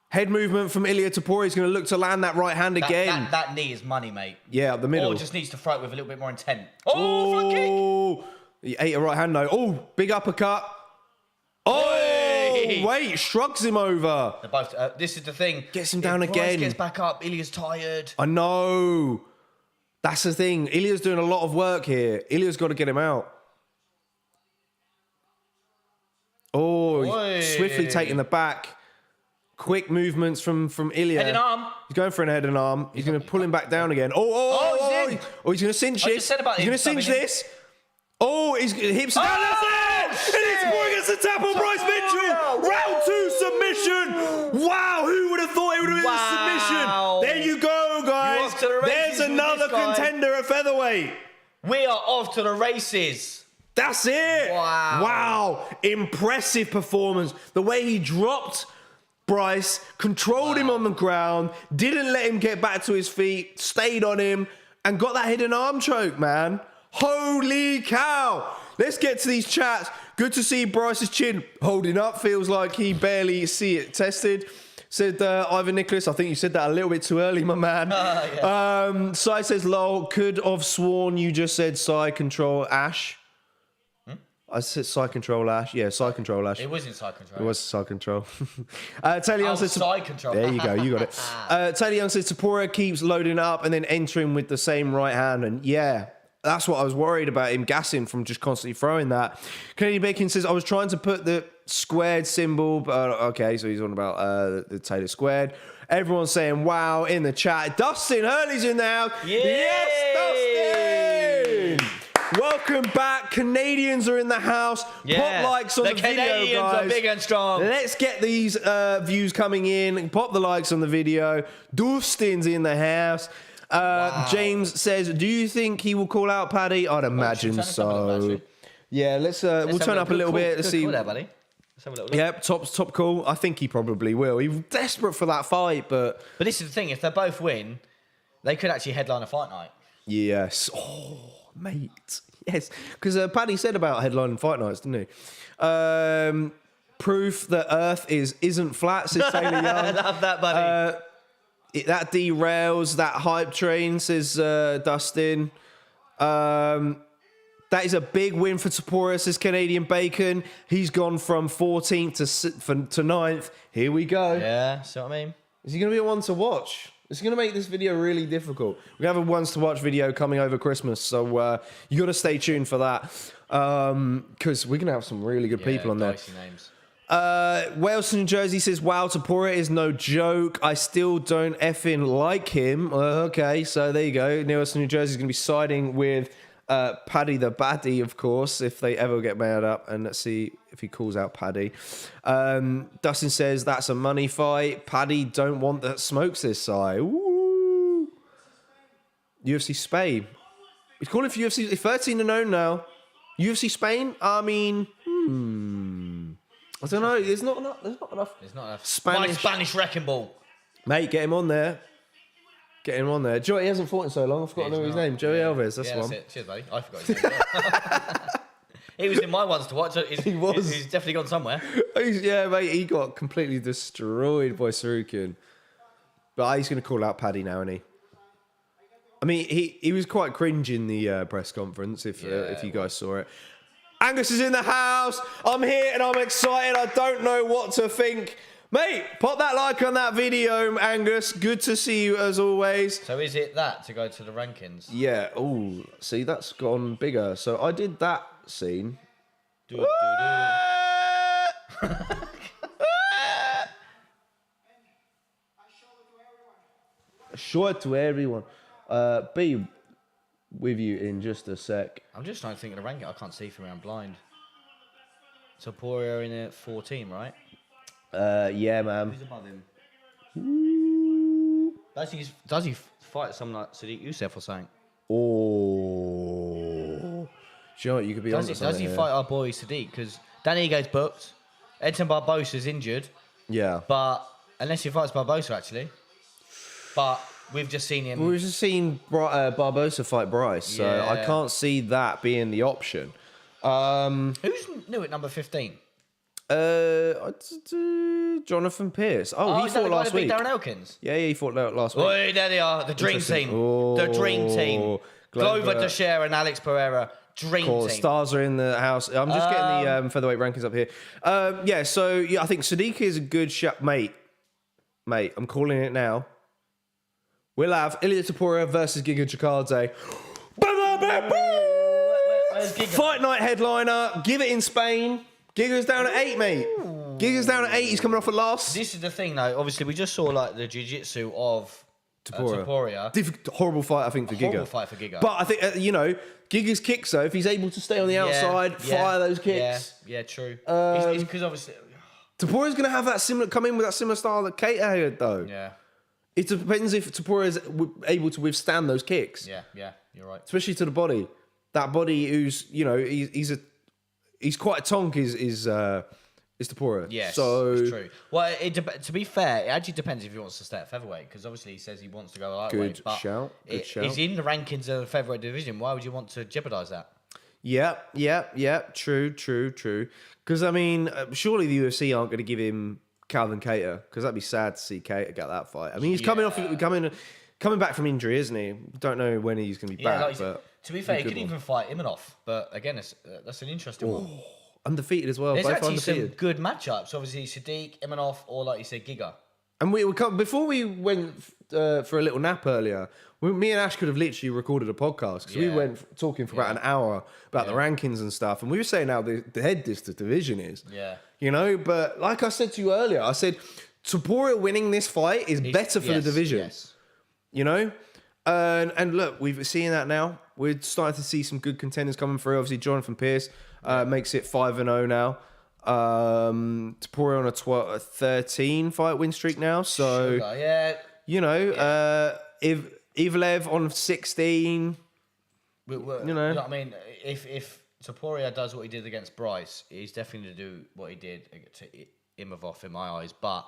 Head movement from Ilia Topuria. He's going to look to land that right hand again. That knee is money, mate. Yeah, up the middle. Or just needs to throw it with a little bit more intent. Oh, front kick. He ate a right hand though. Oh, big uppercut. Oh, wait, shrugs him over. They're both, this is the thing. Gets him down Bryce again. Gets back up. Ilia's tired. I know. That's the thing. Ilia's doing a lot of work here. Ilia's got to get him out. Oh, swiftly taking the back. Quick movements from Ilia. Head and arm. He's going for an head and arm. He's going to pull him back down again. Oh, he's going to cinch this. He's going to cinch this. Oh, his hips are down. That's it! And it's more against the tap on Bryce Mitchell. Round 2 submission. Wow, who would have thought it would have been a submission? There you go, guys. There's another contender at featherweight. We are off to the races. That's it. Wow. Impressive performance. The way he dropped Bryce, controlled him on the ground, didn't let him get back to his feet, stayed on him, and got that hidden arm choke, man. Holy cow. Let's get to these chats. Good to see Bryce's chin holding up. Feels like he barely see it tested. Said Ivan Nicholas. I think you said that a little bit too early, my man. Sai says, lol, could have sworn you just said Sai control Ash. I said side control Ash. Yeah, side control Ash. It was inside control. It was side control. Taylor Young says side control. There you go, you got it. Taylor Young says Topuria keeps loading up and then entering with the same right hand. And yeah, that's what I was worried about, him gassing from just constantly throwing that. Canadian Bacon says, I was trying to put the squared symbol, but okay, so he's on about the Taylor squared. Everyone's saying wow in the chat. Dustin Hurley's in the house. Yes, Dustin! Welcome back. Canadians are in the house. Pop likes on the video, guys. The Canadians are big and strong. Let's get these views coming in. Pop the likes on the video. Dustin's in the house. James says, do you think he will call out Paddy? I'd imagine so. Yeah, let's we'll turn up a little bit. Let's see. There, buddy. Let's have a little look. Yep, top call. I think he probably will. He's desperate for that fight, but this is the thing. If they both win, they could actually headline a fight night. Yes. Oh, mate. Yes. Because Paddy said about headlining fight nights, didn't he? Proof that Earth isn't flat, says Taylor Young. I love that, buddy. That derails that hype train, says Dustin. That is a big win for Topuria, says Canadian Bacon. He's gone from 14th to 9th. Here we go. Yeah, see what I mean? Is he going to be a one to watch? It's going to make this video really difficult. We have a ones to watch video coming over Christmas, so you got to stay tuned for that because we're going to have some really good people on there. Names. Wales to New Jersey says, wow, Topuria is no joke. I still don't effing like him. Okay, so there you go. Wales to New Jersey is going to be siding with Paddy the Baddy, of course, if they ever get made up. And let's see if he calls out Paddy. Dustin says, that's a money fight. Paddy don't want that smokes this side. Ooh. UFC Spain. He's calling for UFC 13-0 now. UFC Spain? I mean, I don't know. There's not enough. There's not enough. My Spanish wrecking ball. Mate, get him on there. Get him on there. Joey, he hasn't fought in so long. I've forgotten his name. Joey Alves. That's the one. That's it. Cheers, buddy. I forgot his name. He was in my ones to watch. So he was. He's definitely gone somewhere. Yeah, mate. He got completely destroyed by Sarukian. But he's going to call out Paddy now, isn't he? I mean, he was quite cringe in the press conference, if you guys saw it. Angus is in the house. I'm here and I'm excited. I don't know what to think. Mate, pop that like on that video, Angus. Good to see you as always. So is it that to go to the rankings? Yeah. Oh, see, that's gone bigger. So I did that scene. Show it to everyone. Be with you in just a sec. I'm just trying to think of the ranking. I can't see from where I'm blind. Topuria in at 14, right? Yeah, man. Who's above him? Does he fight someone like Sadiq Youssef or something? Oh. Do you know what? You could be on something. Does he fight our boy Sadiq? Because Dan Ego's booked. Edson Barbosa's injured, Yeah. but unless he fights Barbosa, actually. But we've just seen him. We've just seen Barbosa fight Bryce, so Yeah. I can't see that being the option. Who's new at number 15? Jonathan Pierce. Oh, he is that fought the guy last that beat week. Darren Elkins? Yeah, he fought last week. Oh, there they are. The dream team. The dream team. Glover Teixeira and Alex Pereira. Dream Cool. team. Stars are in the house. I'm just getting the featherweight rankings up here. So I think Sadiq is a good shot, mate. Mate, I'm calling it now. We'll have Ilia Topuria versus Giga Chikadze. Where's Giga? Fight night headliner. Give it in Spain. Giga's down at 8, mate. Giga's down at 8. He's coming off a loss. This is the thing, though. Obviously, we just saw like the jiu-jitsu of Topuria. Horrible fight, I think, for Giga. Horrible fight for Giga. But I think, Giga's kicks, though, if he's able to stay on the outside, fire those kicks. Yeah, true. Because obviously... Topuria's going to have that come in with that similar style that Kate had, though. Yeah. It depends if Topuria's able to withstand those kicks. Yeah, you're right. Especially to the body. That body who's, he's quite a tonk is Topuria. Yes, so it's true. Well, to be fair, it actually depends if he wants to stay at featherweight, because obviously he says he wants to go lightweight. Good shout. He's in the rankings of the featherweight division. Why would you want to jeopardise that? Yeah. True. Because, surely the UFC aren't going to give him Calvin Kattar, because that'd be sad to see Kattar get that fight. I mean, he's coming back from injury, isn't he? Don't know when he's going to be back. But to be fair, he could even fight Imanov. But again, that's an interesting one. Undefeated as well. There's both actually undefeated. some good matchups. Obviously, Sadiq, Imanov, or like you said, Giga. And before we went for a little nap earlier, me and Ash could have literally recorded a podcast, because we went talking for about an hour about the rankings and stuff, and we were saying how the head this division is. Yeah. But like I said to you earlier, I said Topuria winning this fight is better for the division. Yes. And look, we've seen that now. We're starting to see some good contenders coming through. Obviously, Jonathan Pierce makes it 5-0 now. Topuria on a 13 fight win streak now. So, if Ivlev on 16. What I mean, if Topuria does what he did against Bryce, he's definitely to do what he did to Imavov in my eyes. But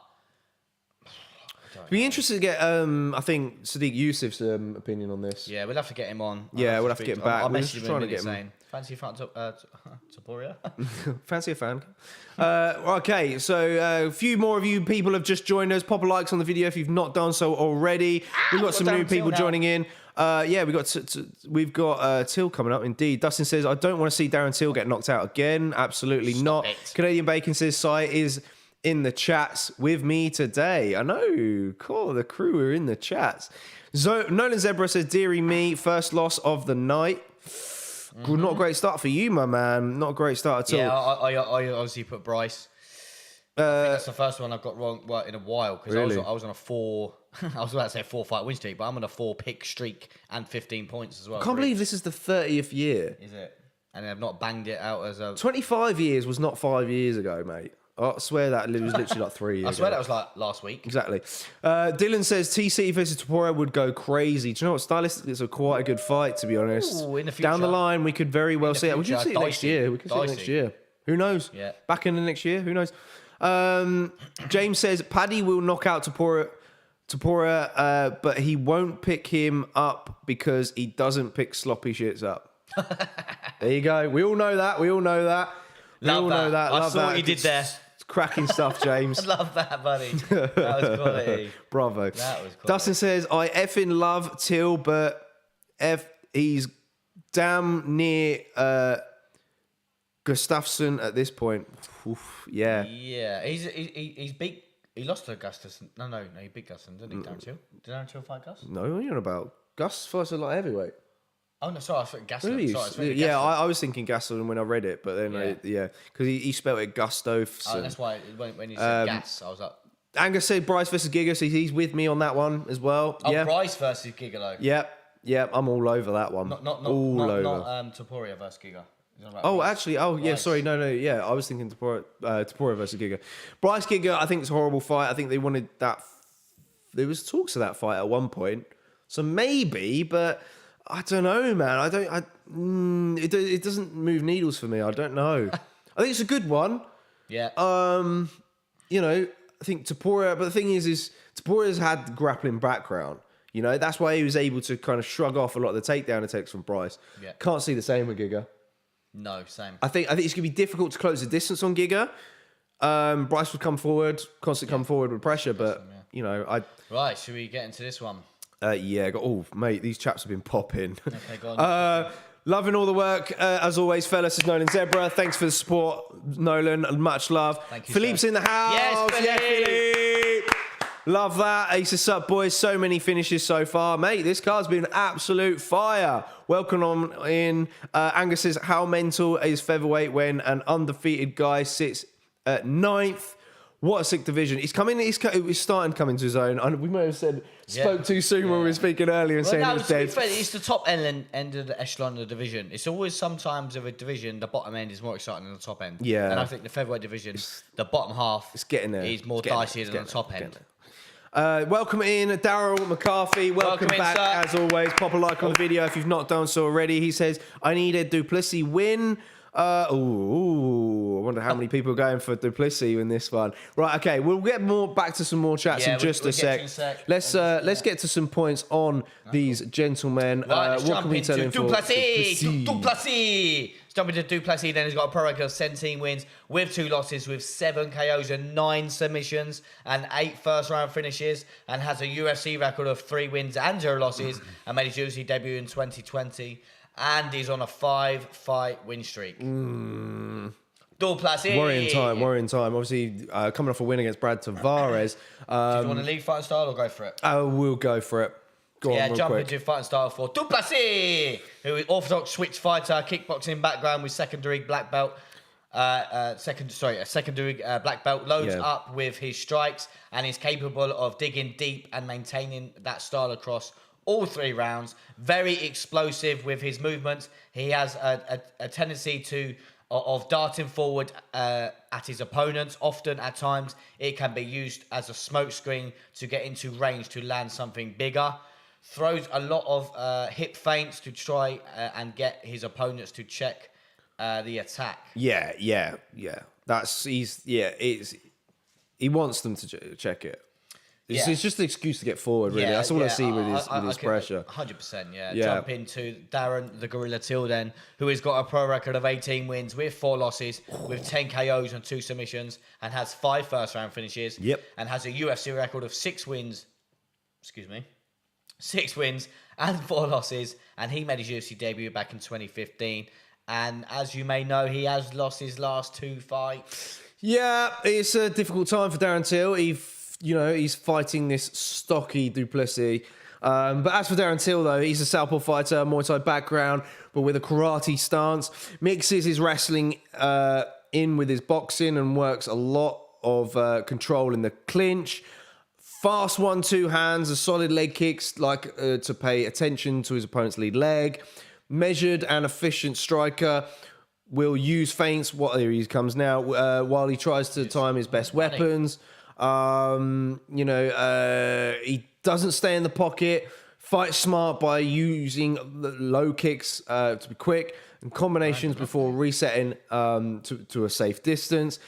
be interested to get, I think, Sadiq Yusuf's opinion on this. Yeah, we'll have to get him on. We'll have to get him back. I'll We're message just him trying in to a get minute him. saying, fancy fighting Topuria? Fancy a fan. Okay, so a few more of you people have just joined us. Pop a likes on the video if you've not done so already. We've got some new people joining in. We've got Till coming up. Indeed, Dustin says, I don't want to see Darren Till get knocked out again. Absolutely not. Canadian Bacon says, Sai is in the chats with me today. I know. Cool. The crew are in the chats. Nolan Zebra says, dearie me, first loss of the night. Not a great start for you, my man. Not a great start at all. Yeah, I obviously put Bryce. I think that's the first one I've got wrong in a while, because I was on a 4. I was about to say 4-fight win streak, but I'm on a 4-pick streak and 15 points as well. I can't believe this is the 30th year. Is it? And I've not banged it out as a 25 years was not 5 years ago, mate. I swear that was literally like 3 years I swear ago. that was like last week. Exactly. Dylan says TC versus Topuria would go crazy. Do you know what? Stylistically, it's quite a good fight, to be honest. Ooh, in the future. Down the line, we could very well see it. We could see it next Dicey. year. We could see it next year. Who knows? Yeah. Back in the next year. Who knows? James says Paddy will knock out Topuria, but he won't pick him up because he doesn't pick sloppy shits up. There you go. We all know that. We all know that. Love that. I saw what you did there. It's cracking stuff, James. I love that, buddy. That was quality. Bravo. That was quality. Dustin says, I effing love Till, but he's damn near Gustafsson at this point. Oof, yeah. Yeah. He's beat. He lost to Gustafsson. No, he beat Gustafsson, didn't he? Darren Till? Did Darren Till fight Gus? No, what are you on about? Gus fights a lot heavyweight. Oh, no, sorry, I thought Gaston. Really? Sorry, I was thinking Gaston when I read it, but then, because he spelled it Gustafsson. Oh, that's why when he said gas, I was like... Angus said Bryce versus Giga, so he's with me on that one as well. Oh, yeah. Bryce versus Giga, though. Yep, I'm all over that one. Not Topuria versus Giga. Oh, actually, yeah, sorry, no, yeah, I was thinking Topuria versus Giga. Bryce Giga, I think it's a horrible fight. I think they wanted that. There was talks of that fight at one point, so maybe, but I don't know, man. It doesn't move needles for me. I don't know. I think it's a good one. Yeah. You know, I think Topuria, but the thing is Topuria's had grappling background. You know, that's why he was able to kind of shrug off a lot of the takedown attacks from Bryce. Yeah. Can't see the same with Giga. No, same. I think it's going to be difficult to close the distance on Giga. Bryce would come forward, constantly come forward with pressure, but you know, Right, should we get into this one? Oh, mate, these chaps have been popping. Okay, go on. Loving all the work, as always, fellas. It's Nolan Zebra. Thanks for the support, Nolan. Much love. Thank you, Philippe's sir. in the house. Yes, Philippe. Yeah, Philippe. Love that. Aces up, boys. So many finishes so far. Mate, this card's been absolute fire. Welcome on in. Angus says, how mental is featherweight when an undefeated guy sits at 9th? What a sick division. He's starting to come into his own. We may have spoke too soon when we were speaking earlier and saying he's dead. It's the top end of the echelon of the division. It's always sometimes of a division, the bottom end is more exciting than the top end. Yeah. And I think the featherweight division, the bottom half It's getting there. is more dicey than the top end. Welcome in, Darren McCarthy. Welcome back, in, as always. Pop a like on the video if you've not done so already. He says, I need a Duplessis win. I wonder how many people are going for Duplessis in this one. Right, okay, we'll get back to some more chats in just a sec. Let's get to some points on these gentlemen. Right, let's jump into Duplessis. Duplessis. Let's jump into Duplessis. Then he's got a pro record of 17 wins with 2 losses, with 7 KOs and 9 submissions and 8 first-round finishes, and has a UFC record of 3 wins and 0 losses, and made his UFC debut in 2020. And he's on a 5-fight win streak. Duplessis. Worrying time. Obviously, coming off a win against Brad Tavares. Do you want to leave fighting style or go for it? We'll go for it. Jump into fighting style for Duplessis, who is orthodox switch fighter, kickboxing background with secondary black belt. A secondary black belt, loads up with his strikes and is capable of digging deep and maintaining that style across all 3 rounds. Very explosive with his movements. He has a tendency of darting forward at his opponents. Often, at times, it can be used as a smokescreen to get into range to land something bigger. Throws a lot of hip feints to try and get his opponents to check the attack. Yeah. He wants them to check it. It's just an excuse to get forward, really. That's all I see with his pressure. 100%, yeah. Jump into Darren, the Gorilla Till then, who has got a pro record of 18 wins with 4 losses, with 10 KOs and 2 submissions, and has 5 first-round finishes. Yep. And has a UFC record of 6 wins. 6 wins and 4 losses. And he made his UFC debut back in 2015. And as you may know, he has lost his last 2 fights. Yeah, it's a difficult time for Darren Till. He's fighting this stocky Duplessis. But as for Darren Till, though, he's a southpaw fighter, Muay Thai background, but with a karate stance. Mixes his wrestling in with his boxing and works a lot of control in the clinch. Fast 1-2 hands, a solid leg kicks, to pay attention to his opponent's lead leg. Measured and efficient striker. Will use feints. Here he comes now. While he tries to time his best weapons. He doesn't stay in the pocket, fights smart by using low kicks to be quick and combinations before resetting to a safe distance.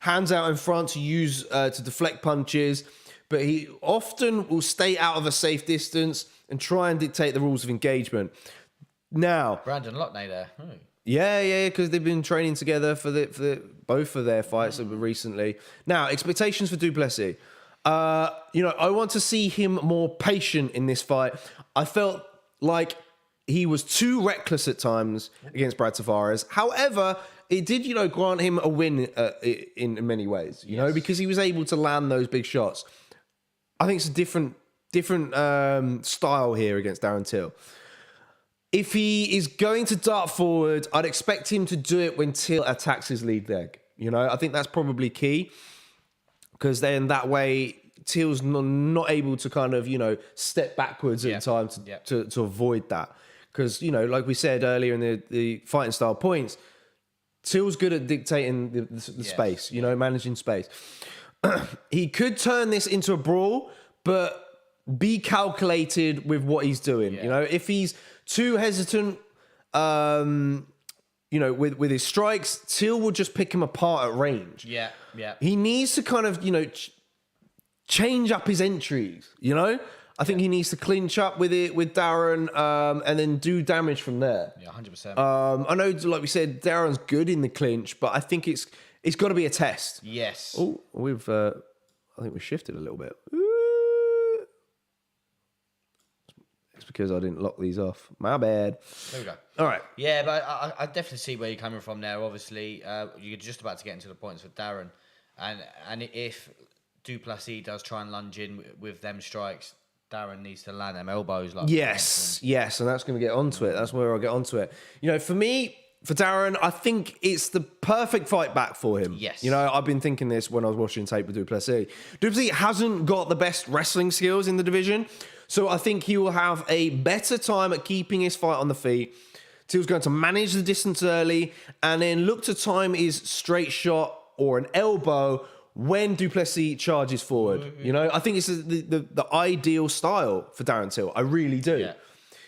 Hands out in front to use to deflect punches, but he often will stay out of a safe distance and try and dictate the rules of engagement. Now, Brandon Lockney there. Yeah, because they've been training together for both of their fights recently. Now, expectations for Duplessis. I want to see him more patient in this fight. I felt like he was too reckless at times against Brad Tavares. However, it did, grant him a win in many ways, because he was able to land those big shots. I think it's a different style here against Darren Till. If he is going to dart forward, I'd expect him to do it when Till attacks his lead leg. I think that's probably key, because then that way Till's not able to kind of, step backwards at times to avoid that. Because, like we said earlier in the fighting style points, Till's good at dictating the space, managing space. He could turn this into a brawl, but be calculated with what he's doing. If he's too hesitant, with his strikes, Till will just pick him apart at range. Yeah. He needs to kind of, change up his entries, I think he needs to clinch up with Darren and then do damage from there. Yeah, 100%. I know, like we said, Darren's good in the clinch, but I think it's got to be a test. Yes. Oh, I think we shifted a little bit. It's because I didn't lock these off. My bad. There we go. All right. Yeah, but I definitely see where you're coming from there. Obviously, you're just about to get into the points with Darren. And if du Plessis does try and lunge in with them strikes, Darren needs to land them elbows. Yes, and that's going to get onto it. That's where I'll get onto it. For me, for Darren, I think it's the perfect fight back for him. Yes. I've been thinking this when I was watching tape with du Plessis. Du Plessis hasn't got the best wrestling skills in the division, so I think he will have a better time at keeping his fight on the feet. Till's going to manage the distance early and then look to time his straight shot or an elbow when du Plessis charges forward. I think it's the ideal style for Darren Till. I really do.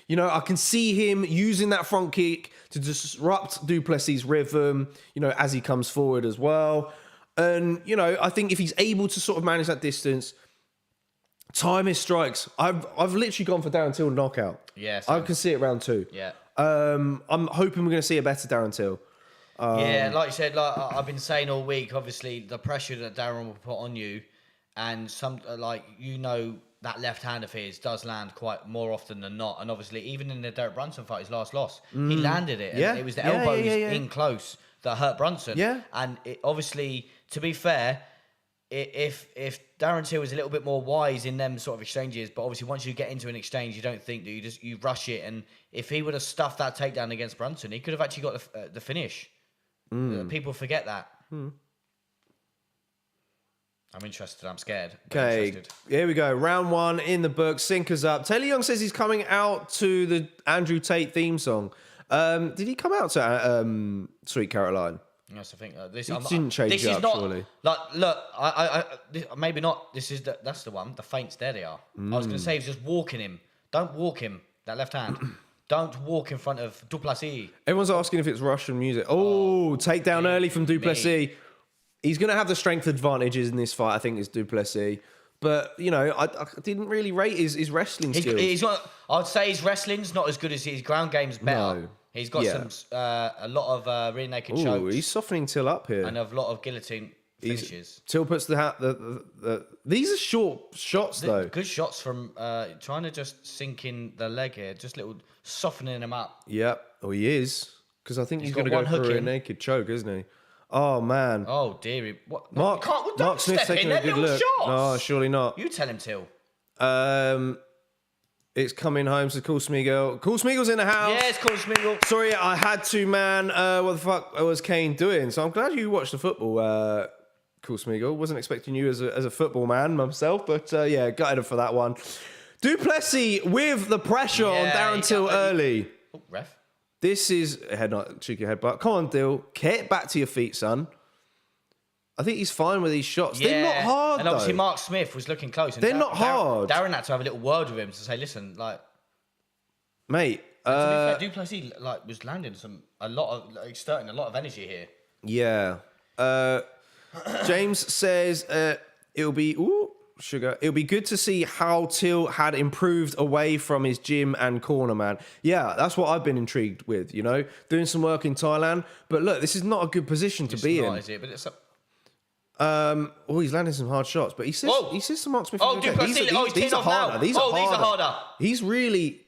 Yeah. I can see him using that front kick to disrupt du Plessis' rhythm, as he comes forward as well. And, I think if he's able to sort of manage that distance, time his strikes. I've literally gone for Darren Till knockout. Yeah. I can see it round 2. Yeah. I'm hoping we're going to see a better Darren Till. Yeah, like you said, I've been saying all week, obviously, the pressure that Darren will put on you, and that left hand of his does land quite more often than not. And obviously, even in the Derek Brunson fight, his last loss, he landed it. And it was the elbows in close that hurt Brunson. Yeah. And obviously, to be fair, if Darren Till was a little bit more wise in them sort of exchanges, but obviously once you get into an exchange, you don't think that you rush it. And if he would have stuffed that takedown against Brunson, he could have actually got the finish. People forget that. I'm interested. I'm scared. Okay, here we go. Round 1 in the book. Sinkers up. Taylor Young says he's coming out to the Andrew Tate theme song. Did he come out to Sweet Caroline? Yes, I think this didn't change this up, is not, surely. Look, maybe not. That's the one. The feints. There they are. I was going to say he's just walking him. Don't walk him. That left hand. Don't walk in front of du Plessis. Everyone's asking if it's Russian music. Takedown early from du Plessis. He's going to have the strength advantages in this fight, I think, is du Plessis. But, I didn't really rate his wrestling skills. I'd say his wrestling's not as good as his ground game's better. No. He's got a lot of rear naked chokes. He's softening Till up here. And a lot of guillotine finishes. Till puts the these are short shots, though. Good shots from trying to just sink in the leg here. Just little softening him up. Yep. Oh, he is. Because I think he's going to go for a rear naked choke, isn't he? Oh, man. Oh, dearie. What? Mark Smith's taking a good look. Shots. No, surely not. You tell him, Till. It's coming home to Cool Smeagol. Cool Smeagol's in the house. Yeah, it's Cool Smeagol. Sorry, I had to, man. What the fuck was Kane doing? So I'm glad you watched the football, Cool Smeagol. Wasn't expecting you as a football man myself, but gutted for that one. Du Plessis with the pressure on Darren Till early. Oh, ref. This is cheeky headbutt. Come on, Dill. Get back to your feet, son. I think he's fine with these shots. Yeah. They're not hard, and obviously though. Mark Smith was looking close. And They're not hard. Darren had to have a little word with him to say, listen, mate. To be fair, du Plessis was landing exerting a lot of energy here. Yeah. James says it'll be It'll be good to see how Till had improved away from his gym and corner, man. Yeah, that's what I've been intrigued with, doing some work in Thailand. But look, this is not a good position to be in. Is it? But it's he's landing some hard shots, but he says some Mark Smith. These are harder. These are harder. He's really.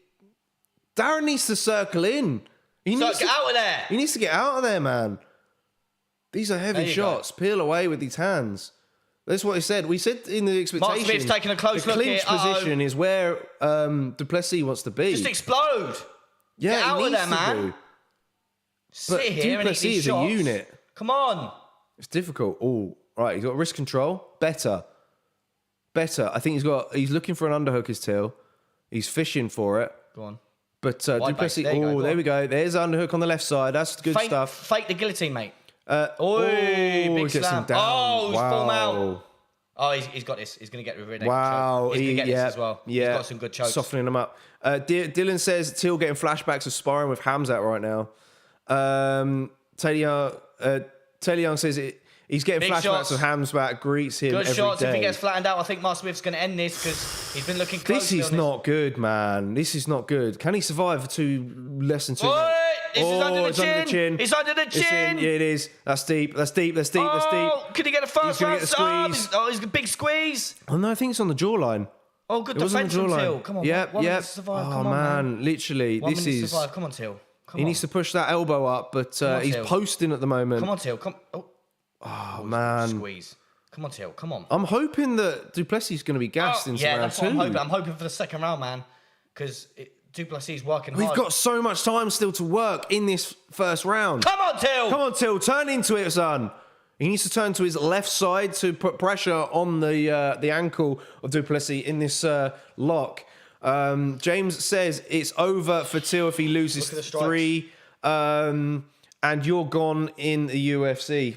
Darren needs to circle in. Get out of there. He needs to get out of there, man. These are heavy shots. Peel away with these hands. That's what he said. We said in the expectation. Mark Smith's taking a close look here. The clinch position is where du Plessis wants to be. Just explode. Yeah, get out of there, man. Sit here and eat these shots. Du Plessis is a unit. Come on. It's difficult. Oh, right. He's got wrist control. Better. I think he's looking for an underhook, his Till. He's fishing for it. Go on. But du Plessis. There we go. There's underhook on the left side. That's good stuff. Fake the guillotine, mate. Big slam. Down. He's fallen out. Oh, he's got this. He's going to get rid of it. Wow. He's going to get this as well. Yeah. He's got some good chokes. Softening him up. Dylan says Till getting flashbacks of sparring with Hamzat right now. Taylor Young says he's getting Big flashbacks shots. of Hamsback, greets him Good every shots. day. If he gets flattened out, I think Mark Smith's going to end this because he's been looking close. This is not good, man. This is not good. Can he survive for less than 2 Oi, minutes? this is under the it's under the chin. It's under the It's in. chin. Yeah, it is. That's deep. That's deep. That's deep. That's Oh, deep. could he get a first gonna round get the sub? squeeze. Oh, he's a big squeeze. Oh no, I think it's on the jawline. Oh, good It was on the defense from jawline. Till. Come on, Yep, one minute yep. to survive. Oh Come on, man. Literally, 1 this minute to is. survive. Come on, Till. Come He on. needs to push that elbow up, but on, he's Till. posting at the moment. Come on, Till. Come. Oh man, Squeeze. Come on, Till. Come on. I'm hoping that Duplessis is going to be gassed into yeah, round that's 2. what I'm hoping. I'm hoping for the second round, man, because Duplessis is working We've hard. got so much time still to work in this first round. Come on, Till. Come on, Till, turn into it, son. He needs to turn to his left side to put pressure on the ankle of Duplessis in this lock. James says it's over for Till if he loses Look at the strikes. 3. And you're gone in the UFC.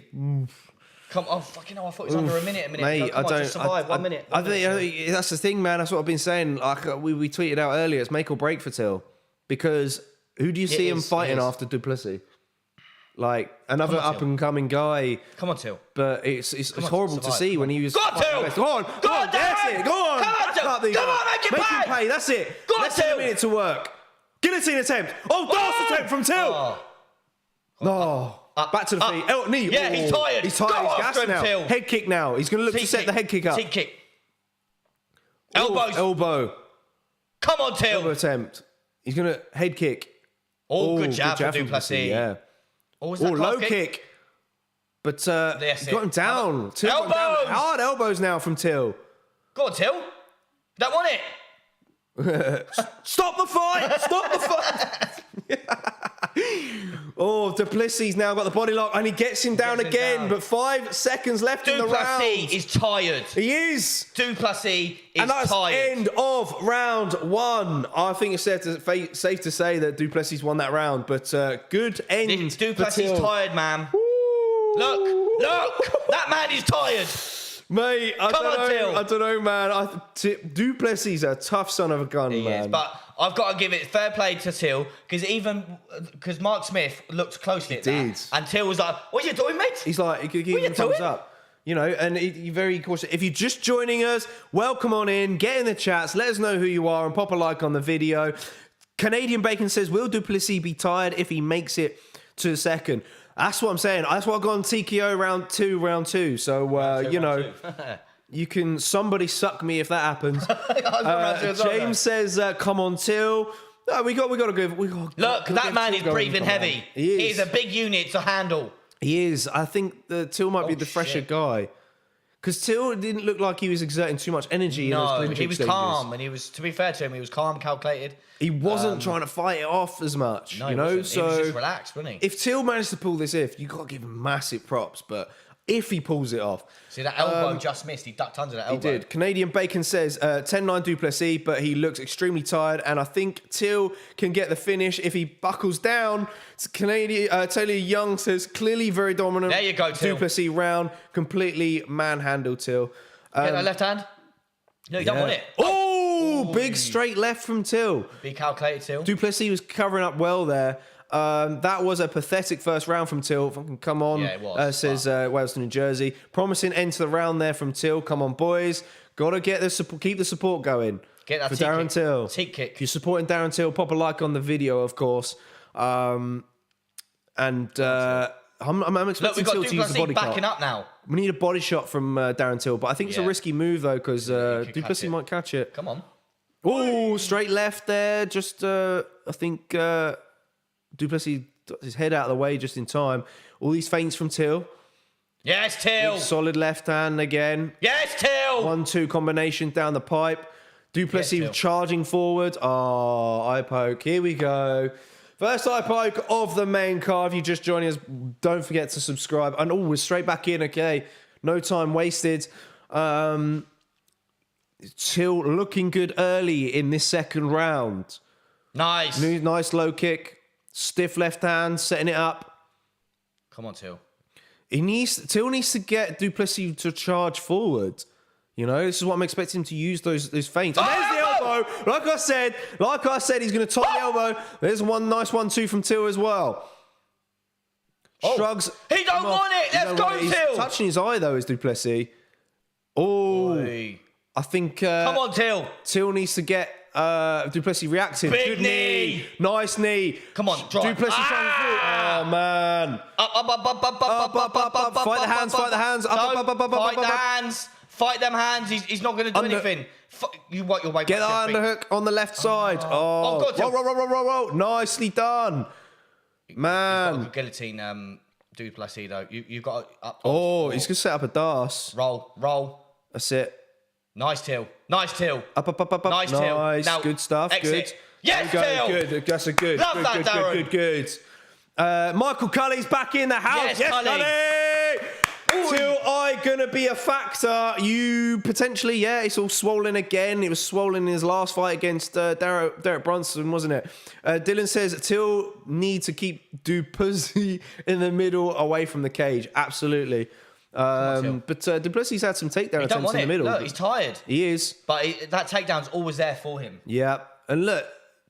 Come on, fucking hell, I thought it was under a minute. Mate, ago. Come on, just survive. 1 minute. I think that's the thing, man. That's what I've been saying. Like we tweeted out earlier, it's make or break for Till. Because who do you see him fighting after Duplessis? Like another Come on, up and coming guy. Come on, Till. But it's on, horrible to survive. see Come when on. he was. Go on, Till! Go on, Go on, that's Darren! it. Go on, Come on, back Till! up the- Come on, make it him pay! pay. That's it. Go on, Less than a Till! minute to work. Guillotine attempt. Oh, dance attempt from Till. Oh. No. Back to the feet. Knee. Yeah, he's tired. He's tired. Go He's after gassed him, now. Till. Head kick now. He's going to look to Seat set kick. the head kick up. Seat kick. Oh, Elbows. elbow. Come on, Till. Elbow attempt. He's going to head kick. Oh, good jab for from Duplessis. Yeah. Oh, was Oh, that low calf kick. But That's he got it. him down. Till got him down. Elbows! Hard elbows now from Till. Go on, Till. That won it. Stop the fight! Stop the fight! Oh, Duplessis now got the body lock and he gets him down Gets him again, down. but 5 seconds left in the round. Duplessis is tired. He is. Duplessis is And that's tired. end of round 1. I think it's safe to say that Duplessis won that round, but good end. Duplessis for Till. tired, man. Woo! Look, that man is tired. Mate, I Come on, Till. don't know, man. Duplessis is a tough son of a gun, He man. is, but I've got to give it fair play to Till because Mark Smith looked closely at did. that, and Till was like, "What are you doing, mate?" He's like, he could give What are him you thumbs doing? up. You know, and you're very cautious. If you're just joining us, welcome on in. Get in the chats. Let us know who you are and pop a like on the video. Canadian Bacon says, will Duplessis be tired if he makes it to the second? That's what I'm saying. That's why I got on TKO round 2. So, you know, you can somebody suck me if that happens. James says, come on, Till. No, we got to go. Look, that man is breathing heavy. He is a big unit to handle. He is. I think that Till might be the fresher guy. Because Till didn't look like he was exerting too much energy in those No, clinching he was stages. calm, and he was. To be fair to him, he was calm, calculated. He wasn't trying to fight it off as much, No, you he know. wasn't. So he was just relaxed, wasn't he? if Till managed to pull this you got to give him massive props. But if he pulls it off, See that elbow just missed. He ducked under that elbow. he did. Canadian Bacon says 10-9 Duplessis, but he looks extremely tired, and I think Till can get the finish if he buckles down. Canadian Taylor Young says clearly very dominant. There you go, Till. Duplessis round completely manhandled Till. Get that left hand. No, you don't want it. Oh, big straight left from Till. Be calculated, Till. Duplessis was covering up well there. That was a pathetic first round from Till. Fucking come on, Yeah, it was. says Wales, New Jersey. Promising end to the round there from Till. Come on, boys. Got to get the support, keep the support going. Get that for teat Darren kick. Till. Teat kick. If you're supporting Darren Till, pop a like on the video, of course. I'm expecting Look, we've got Till to use the Duplessis body backing shot. up now. We need a body shot from Darren Till, but I think it's a Yeah. risky move though because could catch Duplessis it. might catch it. Come on. Oh, straight left there. Just, I think Duplessis got his head out of the way just in time. All these feints from Till. Yes, Till. Solid left hand again. Yes, Till. 1-2 combination down the pipe. Duplessis Yes, Till. charging forward. Oh, eye poke. Here we go. First eye poke of the main card. If you're just joining us, don't forget to subscribe. And we're straight back in. Okay, no time wasted. Till looking good early in this second round. Nice. Nice low kick. Stiff left hand, setting it up. Come on, Till. Till needs to get Duplessis to charge forward. You know, this is what I'm expecting him to use those feints. And there's the elbow. Like I said, he's going to top the elbow. There's one nice 1-2 from Till as well. Shrugs. He don't want it. Let's go, He's Till. touching his eye, though, is Duplessis. Oh. I think... Come on, Till. Till needs to get Duplessis reactive. Big Good knee. Nice knee. Come on, drive. Duplessis trying to through. Oh, man. Up. Fight the hands, fight the hands. Fight the hands. Fight them hands. He's not going to do anything. You work your way back. Get the underhook on the left side. Oh, God, roll. Nicely done. Man. He's got a guillotine, Duplessis, though. You've got to up. Oh, he's going to set up a DAS. Roll. That's it. Nice, Till. Up. Nice, Nice. Till. Now, Good stuff. Exit. Good. Yes, Till. Good. That's a good. Love that, Darren. Good. Michael Cully's back in the house. Yes, Cully. Till I gonna be a factor. You potentially, it's all swollen again. It was swollen in his last fight against Derek Brunson, wasn't it? Dylan says Till needs to keep Duplessis in the middle, away from the cage. Absolutely. But Duplessis had some takedown attempts in the middle. Look, he's tired. He is. But that takedown's always there for him. Yeah. And look,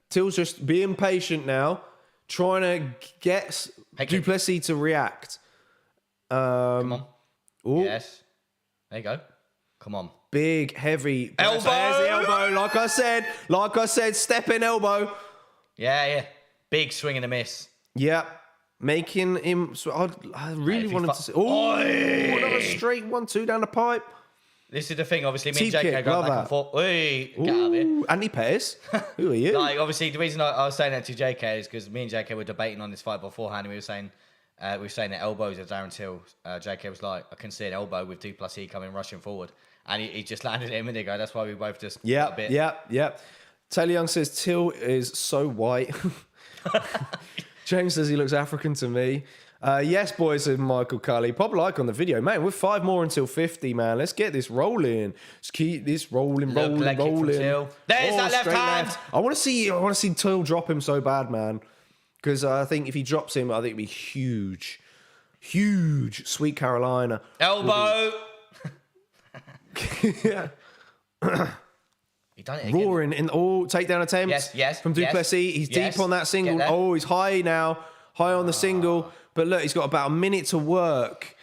Till's just being patient now, trying to get Duplessis to react. Come on. Ooh. Yes. There you go. Come on. Big, heavy. Elbow. There's the elbow. Like I said, step in elbow. Yeah. Big swing and a miss. Yeah. Making him... I really wanted to see... Oh, another straight 1-2 down the pipe. This is the thing, obviously, me and T-kick, JK go back and forth. Get out of here. Andy Pettis. Who are you? Like, obviously, the reason I was saying that to JK is because me and JK were debating on this fight beforehand, and we were saying that elbows of Darren Till. JK was like, I can see an elbow with Duplessis coming rushing forward. And he just landed it a minute ago. That's why we both just... Yeah. Taylor Young says Till is so white. James says he looks African to me. Yes, boys, said Michael Cully. Pop a like on the video. Man, we're 5 more until 50, man. Let's get this rolling. Let's keep this rolling. There's that left hand. I want to see Till drop him so bad, man. Because I think if he drops him, I think it'd be huge. Huge. Sweet Carolina. Elbow. Yeah. He done it again. Roaring in takedown attempts. Yes. From Duplessis. He's deep on that single. Get there. Oh, he's high now. High on the single. But look, he's got about a minute to work.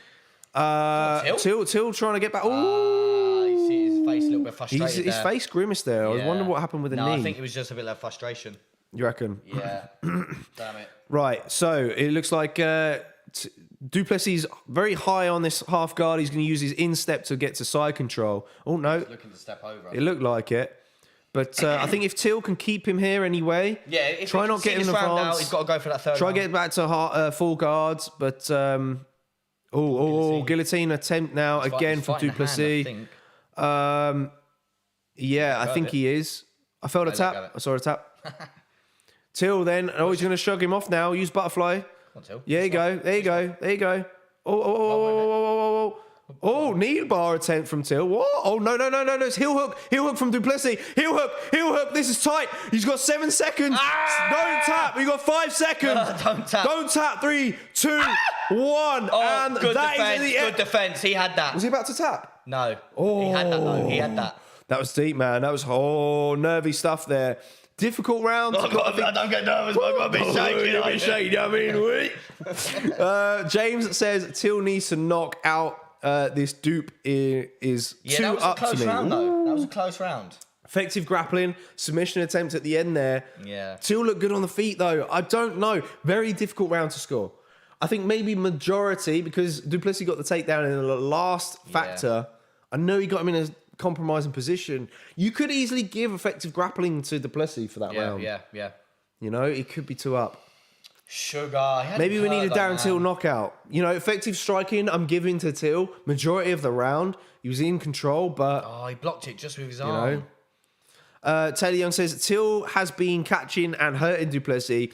Till trying to get back. Oh, you see his face a little bit frustrated. His face grimaced there. I was wondering what happened with the knee. I think it was just a bit of frustration. You reckon? Yeah. Damn it. Right. So it looks like Duplessis very high on this half guard. He's going to use his instep to get to side control. Oh no! He's looking to step over. It looked like it. But I think if Till can keep him here anyway, try not get him in advance. He's got to go for that third. Try get back to full guards, but guillotine attempt now again from Duplessis. I think he is. I felt a tap. I saw a tap. Till then, he's going to shrug him off now. Use butterfly. There you go. Oh, knee bar attempt from Till. What? Oh, no. It's heel hook from Duplessis. Heel hook. This is tight. He's got 7 seconds. Don't tap. You got 5 seconds. Don't tap. 3, 2, 1. And good that defense. is the Good defense. He had that. Was he about to tap? No. He had that, though. He had that. That was deep, man. That was nervy stuff there. Difficult round. I don't get nervous, but I've got to be shaking. James says Till needs to knock out this Dupe is too up to me. Round, though. That was a close round. Effective grappling, submission attempt at the end there. Yeah. Till looked good on the feet, though. I don't know. Very difficult round to score. I think maybe majority, because Duplessis got the takedown in the last factor. I know he got him in a compromising position. You could easily give effective grappling to Plessis for that round. Yeah. You know, it could be 2 up. Sugar. Maybe we need a Darren Till knockout. You know, effective striking, I'm giving to Till. Majority of the round, he was in control, but... Oh, he blocked it just with his arm. Taylor Young says, Till has been catching and hurting Duplessis.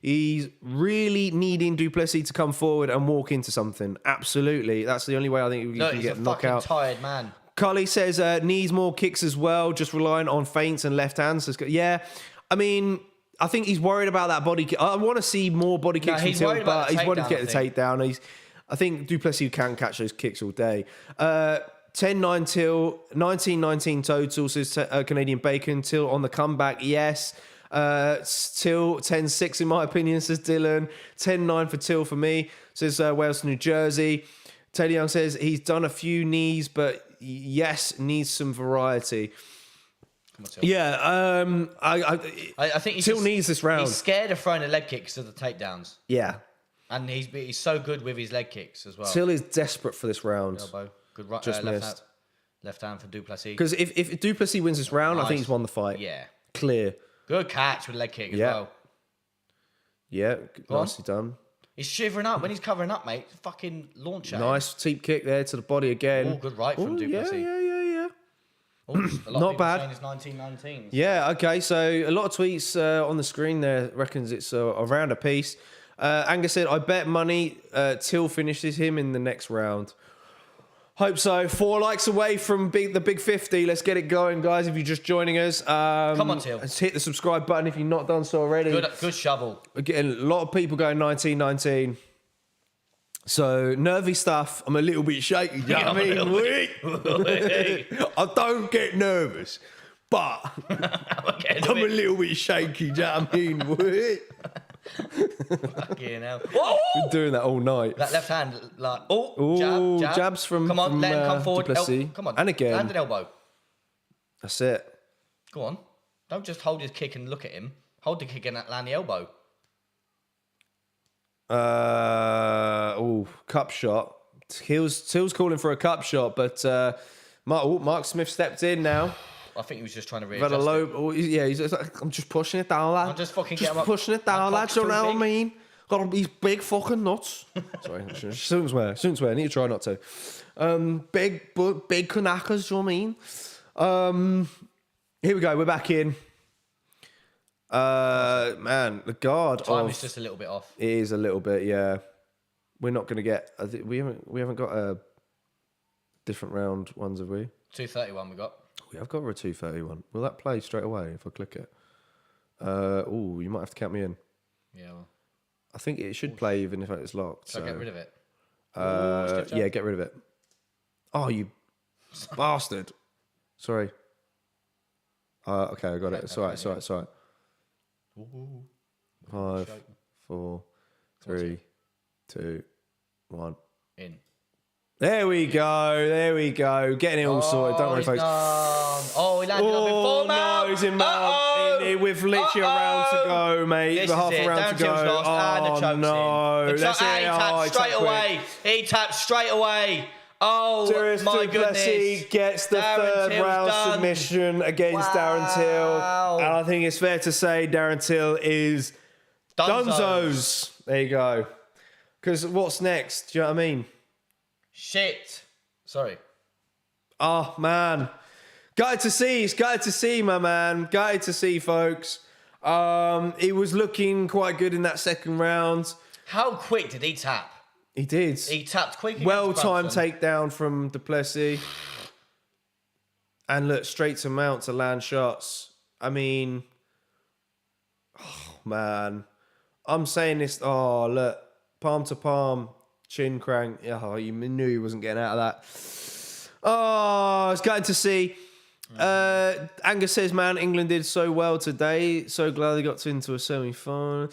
He's really needing Duplessis to come forward and walk into something. Absolutely. That's the only way I think we can get knocked out. He's a fucking tired man. Carly says needs more kicks as well, just relying on feints and left hands. Yeah, I mean, I think he's worried about that body kick. I want to see more body kicks from Till, but he's wanting to get the takedown. I think Duplessis can catch those kicks all day. 10-9 Till, 19-19 total, says Canadian Bacon. Till on the comeback, yes. Till 10-6 in my opinion, says Dylan. 10-9 for Till for me, says Wales, New Jersey. Taylor Young says he's done a few knees, but yes, needs some variety. Yeah, I think Till needs this round. He's scared of throwing the leg kicks to the takedowns. Yeah. And he's so good with his leg kicks as well. Till is desperate for this round. Elbow. Good right, Just missed. Left hand for Duplessis. Because if Duplessis wins this round, I think he's won the fight. Yeah. Clear. Good catch with a leg kick as well. Yeah, nicely done. He's shivering up. When he's covering up, mate, fucking launch at him. Nice teep kick there to the body again. Oh, good right from Duplessis. Yeah. Oh, a lot Not of bad. saying it's 1919. Yeah, okay, so a lot of tweets on the screen there reckons it's around a piece. Angus said, I bet money Till finishes him in the next round. Hope so. 4 likes away from the big 50. Let's get it going, guys, if you're just joining us. Come on, Till. Let's hit the subscribe button if you've not done so already. Good shovel. Again, a lot of people going 1919. So, nervy stuff. I'm a little bit shaky, you know what I mean? I don't get nervous, but I'm a little bit shaky, do you know what I mean? Fucking hell. Whoa! Been doing that all night. That left hand, like, jab. Jabs from Come on, let him come forward. Plessis. Come on. And again. Land an elbow. That's it. Go on. Don't just hold his kick and look at him. Hold the kick and land the elbow. Cup shot. Till's calling for a cup shot, but Mark Smith stepped in now. I think he was just trying to Had a readjust low. He's like, I'm just pushing it down, lad. I'm just fucking just getting up. pushing it down, My lad. cock's You know too what I big. mean? Got these big fucking nuts. Sorry, shouldn't swear. I need to try not to. Big kanakas. You know what I mean? Here we go. We're back in. Man, the guard. Time is just a little bit off. It is a little bit, yeah. We're not going to get. We haven't got a different round ones, have we? 231 we got. We have got a 231. Will that play straight away if I click it? You might have to count me in. Yeah. Well. I think it should play even if it's locked. So get rid of it. Yeah, get rid of it. Oh, you bastard! Sorry. Okay, I got it. It's all right. It's all right. It's all right. 5, 4, 3, 2, 1. In. There we go. Getting it all sorted. Don't worry, folks. He landed up in full mount. No, he's in mount. With literally a round to go, mate. This With half a round to go. And the choke's no. in. That's it. He tapped straight away. He tapped straight away. Oh, my goodness. Plessis gets the Darren third Till's round done. submission against Darren Till. And I think it's fair to say Darren Till is Dunzos. There you go. Because what's next? Do you know what I mean? Shit. Sorry. Oh, man. Gutted to see, my man. Gutted to see, folks. He was looking quite good in that second round. How quick did he tap? He did. He tapped quick. Well-timed takedown from Plessis. And look, straight to mount to land shots. I mean, oh, man. I'm saying this. Oh, look. Palm to palm. Chin crank. Oh, you knew he wasn't getting out of that. Oh, it's gutted to see. Angus says, man, England did so well today. So glad they got into a semi-final.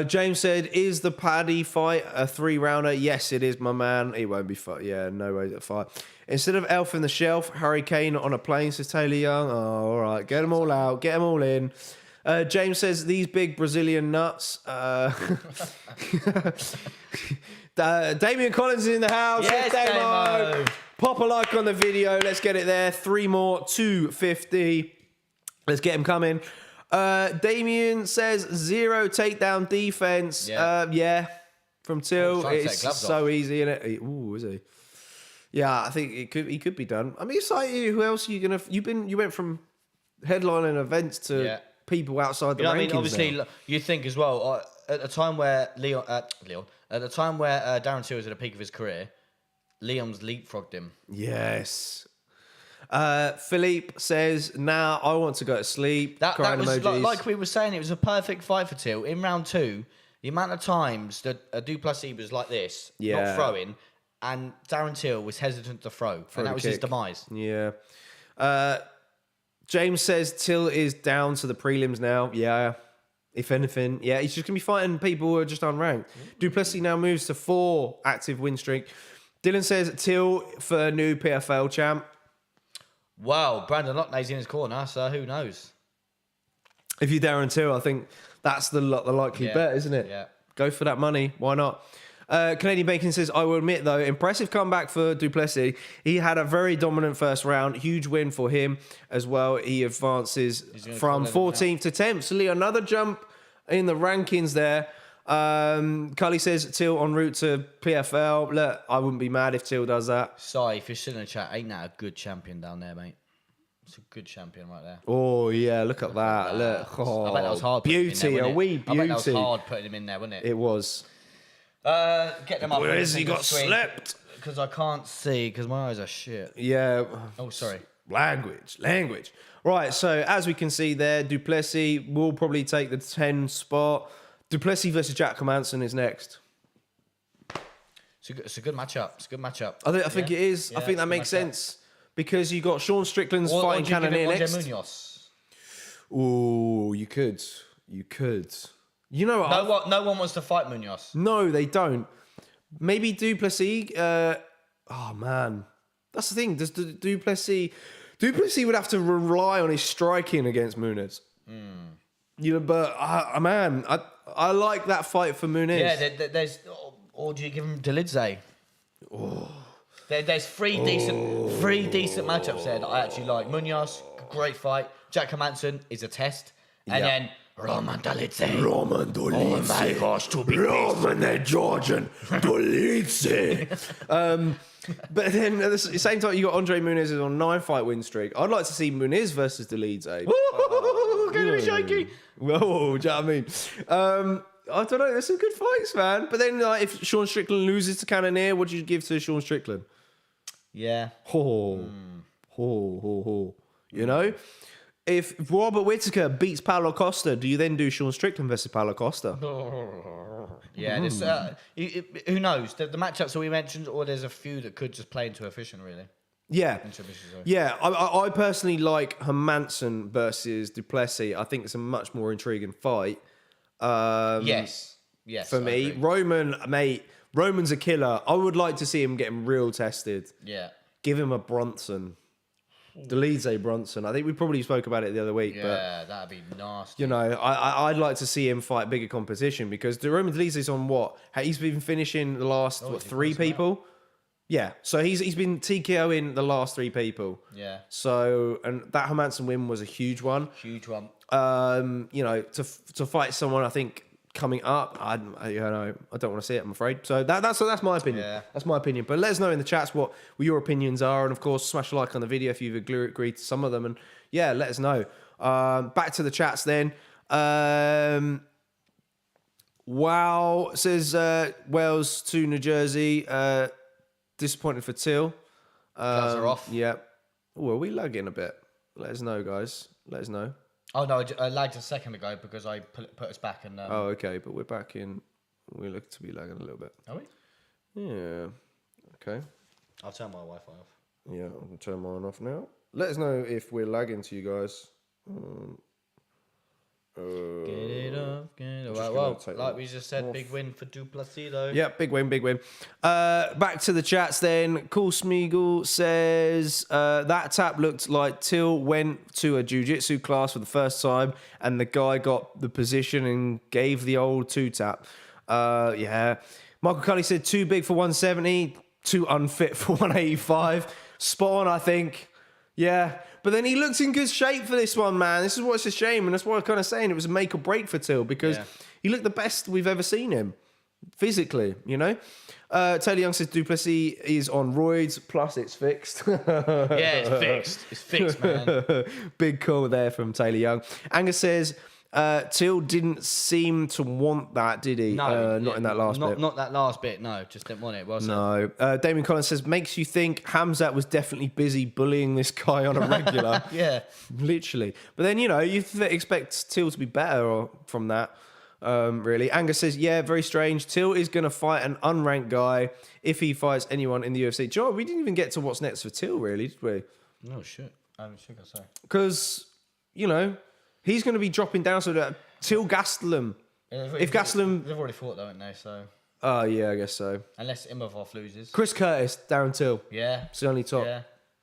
James said, is the Paddy fight a 3-rounder? Yes, it is, my man. He won't be fight. Yeah, no way to fight. Instead of Elf in the Shelf, Hurricane on a plane, says Taylor Young. Oh, all right. Get them all out. Get them all in. James says, these big Brazilian nuts. Damien Collins is in the house. Yes, Damo. Pop a like on the video. Let's get it there. 3 more, 250. Let's get him coming. Damien says 0 takedown defense. Yeah. From Till. It's so easy, isn't it? Ooh, is he? Yeah, I think he could be done. I mean, it's like who else are you gonna? You went from headlining events to people outside the rankings. I mean, obviously, now. you think as well at the time where at the time where Darren Till was at the peak of his career, Liam's leapfrogged him. Yes. Philippe says, "Now I want to go to sleep." That was like we were saying. It was a perfect fight for Till in round 2. The amount of times that Duplessis was like this, not throwing, and Darren Till was hesitant to throw and that was his demise. Yeah. James says Till is down to the prelims now. Yeah. If anything, yeah, he's just going to be fighting people who are just unranked. Du Plessis now moves to 4 active win streak. Dylan says Till for a new PFL champ. Well, Brandon Lockney's in his corner, so who knows? If you're Darren Till, I think that's the likely bet, isn't it? Yeah. Go for that money. Why not? Canadian Bacon says, I will admit, though, impressive comeback for Du Plessis. He had a very dominant first round. Huge win for him as well. He advances from 14th to 10th. So, Leo, another jump in the rankings there. Cully says, Till en route to PFL. Look, I wouldn't be mad if Till does that. Sorry, if you're sitting in the chat, ain't that a good champion down there, mate? It's a good champion right there. Oh, yeah, look at that. Look. Oh, I bet that was hard. Beauty, a wee beauty. I bet that was hard putting him in there, wasn't it? It was. Get them up. Where has he got slept? Because I can't see, because my eyes are shit. Yeah. Oh, sorry. Language. Right, so as we can see there, Du Plessis will probably take the 10 spot. Du Plessis versus Jack Hermansson is next. It's a good matchup. I think it is. I think that makes sense. Because you got Sean Strickland's fighting Cannonier next. Munoz? Ooh, you could. You know what? No one wants to fight Munoz. No, they don't. Maybe Du Plessis. Oh man, that's the thing. Does Du Plessis would have to rely on his striking against Muniz. You know, but man, I like that fight for Muniz. Yeah, there's. Or do you give him Delidze? Oh. There's three decent matchups there that I actually like. Munoz, great fight. Jack Hermansson is a test, and then Roman Dolidze. Oh my gosh, to be Roman and Georgian Dolidze. But then at the same time, you got Andre Muniz is on 9-fight win streak. I'd like to see Muniz versus Dolidze. Gonna be shaky. Whoa, do you know what I mean? I don't know. There's some good fights, man. But then, if Sean Strickland loses to Cannonier, what do you give to Sean Strickland? Yeah. You know? If Robert Whittaker beats Paulo Costa, do you then do Sean Strickland versus Paulo Costa? Yeah, this, who knows? The matchups that we mentioned, or there's a few that could just play into efficient, really. Yeah. Yeah, I personally like Hermansson versus Du Plessis. I think it's a much more intriguing fight. Yes. For me. Roman, mate, Roman's a killer. I would like to see him getting real tested. Yeah. Give him a Bronson. Dolidze Bronson. I think we probably spoke about it the other week. Yeah, that'd be nasty. You know, I'd like to see him fight bigger competition because the Roman Dolidze's on what? He's been finishing the last 3 people. Yeah, so he's been TKOing the last 3 people. Yeah. So, and that Hermansson win was a huge one. You know, to fight someone, I think coming up, I don't want to see it, I'm afraid. So that's my opinion. Yeah. That's my opinion. But let us know in the chats what your opinions are, and of course, smash a like on the video if you've agreed to some of them, and yeah, let us know. Back to the chats then. Wow says Wales to New Jersey. Disappointed for Till. Gloves are off. Yeah. Oh, are we lagging a bit? Let us know, guys. Let us know. Oh, no, I lagged a second ago because I put us back and... Oh, okay, but we're back in... We look to be lagging a little bit. Are we? Yeah. Okay. I'll turn my Wi-Fi off. Yeah, I'm going to turn mine off now. Let us know if we're lagging to you guys. Get it off, get it off. Well, like we just said, big win for Du Plessis, though. Yeah, big win. Back to the chats then. Cool Smeagol says, that tap looked like Till went to a jiu-jitsu class for the first time and the guy got the position and gave the old 2-tap. Yeah. Michael Cully said, too big for 170, too unfit for 185. Spot on, I think. Yeah. But then he looks in good shape for this one, man. This is what's a shame, and that's what I'm kind of saying. It was a make or break for Till because he looked the best we've ever seen him physically, you know? Taylor Young says Du Plessis is on roids, plus it's fixed. Yeah, it's fixed. It's fixed, man. Big call there from Taylor Young. Angus says, Till didn't seem to want that, did he? No, not in that last bit. Not that last bit, no. Just didn't want it, was it? No. Damien Collins says, makes you think Hamzat was definitely busy bullying this guy on a regular. Yeah. Literally. But then, you know, you expect Till to be better from that, really. Angus says, yeah, very strange. Till is going to fight an unranked guy if he fights anyone in the UFC. Do you know what? We didn't even get to what's next for Till, really, did we? No, shit. I should I say. Because... you know, he's going to be dropping down so that Till Gastelum. If Gastelum... They've already fought, though, haven't they? So... Oh, yeah, I guess so. Unless Imavov loses. Chris Curtis, Darren Till. Yeah. It's the only top.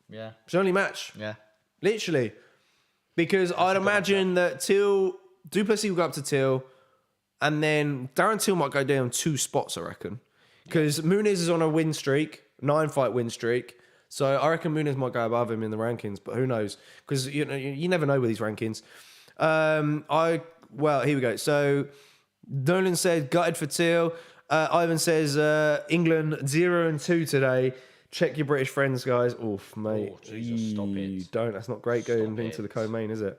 Yeah. It's the only match. Yeah. Literally. Because I'd imagine that Till... Du Plessis will go up to Till, and then Darren Till might go down 2 spots, I reckon. Because Muniz is on a win streak, 9-fight win streak. So I reckon Muniz might go above him in the rankings, but who knows? Because you never know with these rankings. Well, here we go. So Nolan said gutted for Till. Ivan says England 0-2 today. Check your British friends, guys. Oof, mate. Oh, Jesus, stop it. Don't. That's not great going Stop into it. the co-main, is it?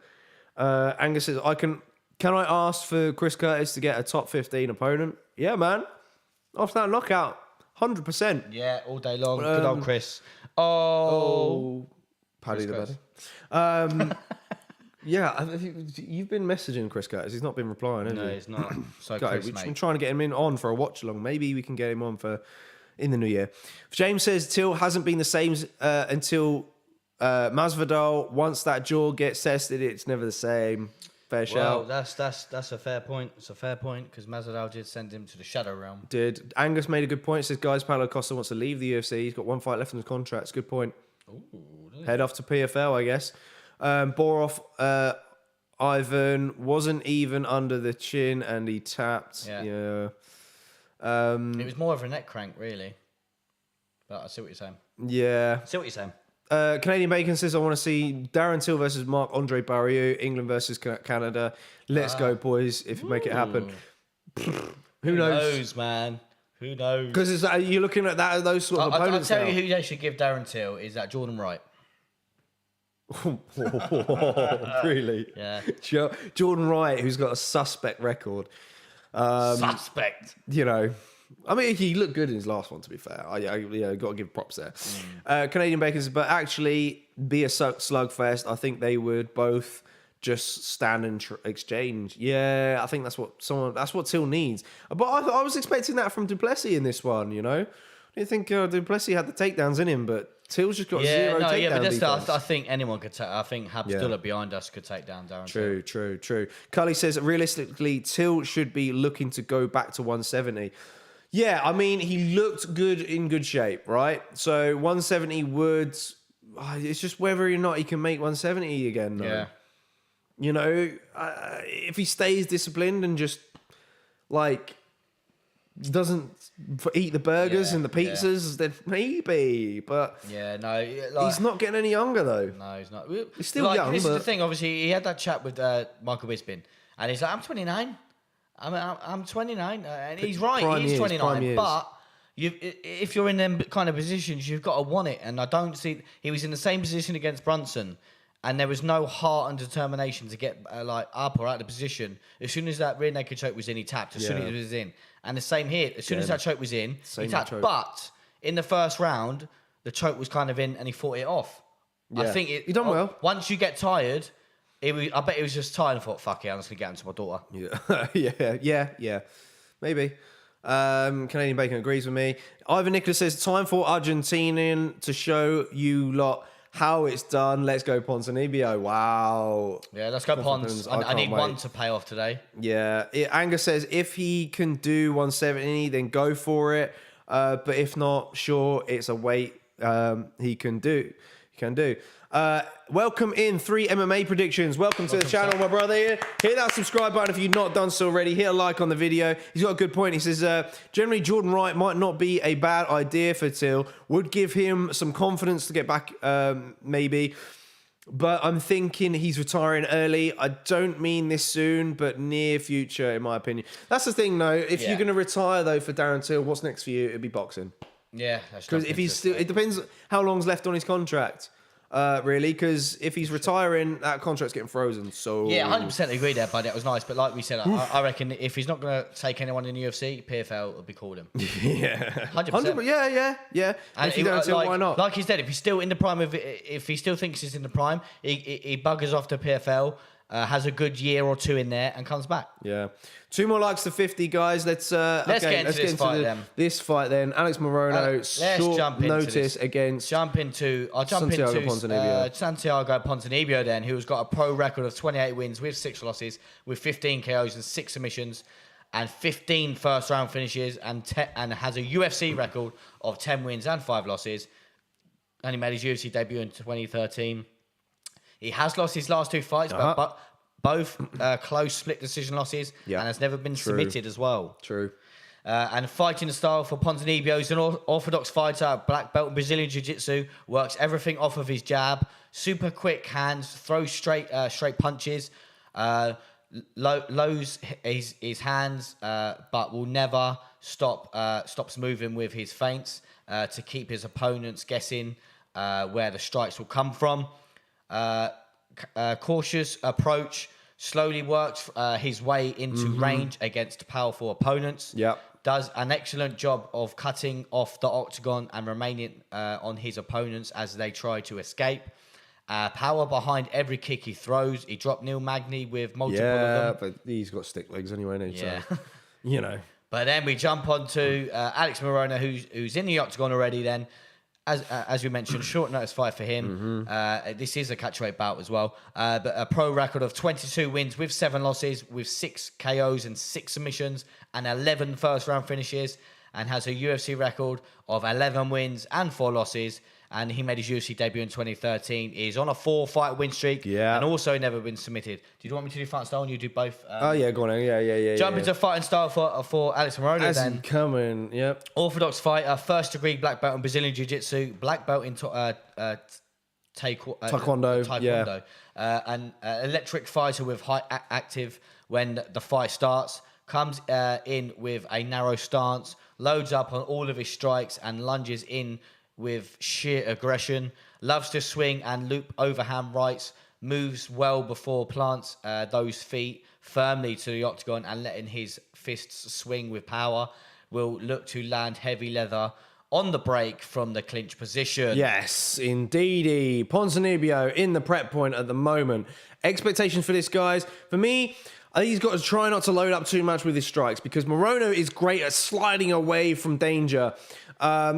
Angus says Can I ask for Chris Curtis to get a top 15 opponent? Yeah, man. After that knockout, 100%. Yeah, all day long. Good old Chris. Oh. Paddy the Chris Paddy. Yeah, you've been messaging Chris Curtis. He's not been replying, has he? No, it's not. So Guys, Chris, we've mate. been trying to get him on for a watch along. Maybe we can get him on for in the new year. James says Till hasn't been the same until Masvidal. Once that jaw gets tested, it's never the same. Fair shout. Well, that's a fair point. It's a fair point because Masvidal did send him to the shadow realm. Did Angus made a good point? Says guys, Paulo Costa wants to leave the UFC. He's got 1 fight left in his contract. It's a good point. Ooh, Head off to PFL, I guess. Borov, Ivan wasn't even under the chin and he tapped. Yeah. It was more of a neck crank, really. But I see what you're saying. Yeah. I see what you're saying. Canadian Bacon says, I want to see Darren Till versus Marc-Andre Barrieu, England versus Canada. Let's go, boys, if you make it happen. Who knows, man? Who knows? Because you're looking at those sort of I'll opponents tell now. you who they should give Darren Till is that Jordan Wright. Really? Yeah. Jordan Wright, who's got a suspect record. Suspect. You know, I mean, he looked good in his last one, to be fair. I got to give props there. Canadian Bacons, but actually be a slugfest. I think they would both just stand and exchange. Yeah, I think that's what Till needs. But I was expecting that from Du Plessis in this one, you know? I didn't think Du Plessis had the takedowns in him, but Till's just got zero takedown but defense. I think anyone could take. I think Habsdullah behind us could take down Darren. True. Cully says realistically, Till should be looking to go back to 170. Yeah, I mean, he looked good in good shape, right? So 170 would. It's just whether or not he can make 170 again. Though. Yeah. You know, if he stays disciplined and just like doesn't eat the burgers and the pizzas, then maybe. But he's not getting any younger though. No, he's not. He's still young. This is the thing. Obviously, he had that chat with Michael Bisping, and he's like, "I'm 29. I'm 29," and he's right. He's 29, but. If you're in them kind of positions, you've got to want it. And I don't see... He was in the same position against Brunson, and there was no heart and determination to get up or out of the position. As soon as that rear naked choke was in, he tapped. As soon as it was in. And the same here. As soon as that choke was in, he tapped. But in the first round, the choke was kind of in, and he fought it off. Yeah. I think he done well. Once you get tired... I bet he was just tired and thought, fuck it, I'm just going to get into my daughter. Yeah. Maybe. Canadian Bacon agrees with me. Ivan Nicholas says, time for Argentinian to show you lot how it's done. Let's go Ponzinibbio. Wow. Yeah, let's go Pons. I need one to pay off today. Yeah. Angus says, if he can do 170, then go for it. But if not, sure, it's a weight he can do. Welcome in 3 MMA predictions. Welcome to the channel, my brother here. Hit that subscribe button if you've not done so already. Hit a like on the video. He's got a good point. He says, generally Jordan Wright might not be a bad idea for Till. Would give him some confidence to get back, maybe. But I'm thinking he's retiring early. I don't mean this soon, but near future, in my opinion. That's the thing, though. If you're going to retire, though, for Darren Till, what's next for you? It'd be boxing. Yeah. Because if he's still... It depends how long's left on his contract. Really, because if he's retiring, that contract's getting frozen. So yeah, 100% agree there, buddy. That was nice, but like we said, I reckon if he's not going to take anyone in the UFC, PFL will be calling him. Yeah, 100%. Yeah. And if you don't, why not? Like he said, if he's still in the prime of, if he still thinks he's in the prime, he buggers off to PFL has a good year or two in there, and comes back. Yeah. 2 more likes to 50, guys. Let's get into this fight then. This fight then. Alex Morono, short jump into notice this. against I'll jump into Santiago Ponzinibbio. Santiago Ponzinibbio then, who's got a pro record of 28 wins with 6 losses, with 15 KOs and 6 submissions, and 15 first-round finishes, and has a UFC record of 10 wins and 5 losses. And he made his UFC debut in 2013. He has lost his last 2 fights, but both close split decision losses, and has never been submitted as well. True. And fighting style for Ponzinibbio, he's an orthodox fighter, black belt in Brazilian Jiu-Jitsu, works everything off of his jab, super quick hands, throws straight punches, lows his hands, but will never stops moving with his feints to keep his opponents guessing where the strikes will come from. Cautious approach, slowly works his way into range against powerful opponents. Does an excellent job of cutting off the octagon and remaining on his opponents as they try to escape. Power behind every kick he throws. He dropped Neil Magny with multiple of them. But he's got stick legs anyway, doesn't he? Yeah. So, you know. But then we jump on to Alex Morono, who's in the octagon already then. As we mentioned, short notice fight for him. This is a catchweight bout as well. But a pro record of 22 wins with 7 losses, with 6 KOs and 6 submissions, and 11 first-round finishes, and has a UFC record of 11 wins and 4 losses. And he made his UFC debut in 2013. He's on a 4-fight win streak, and also never been submitted. Do you want me to do fighting style and you do both? Oh, yeah, go on. Yeah. Jump into fighting style for Alex Morono As then. coming, yep. Orthodox fighter, first-degree black belt in Brazilian Jiu-Jitsu, black belt in Taekwondo. An electric fighter with high active when the fight starts. Comes in with a narrow stance, loads up on all of his strikes and lunges in with sheer aggression, loves to swing and loop overhand rights, moves well before plants those feet firmly to the octagon and letting his fists swing with power, will look to land heavy leather on the break from the clinch position. Yes, indeedy. Ponzinibbio in the prep point at the moment. Expectations for this, guys. For me, I think he's got to try not to load up too much with his strikes because Morono is great at sliding away from danger.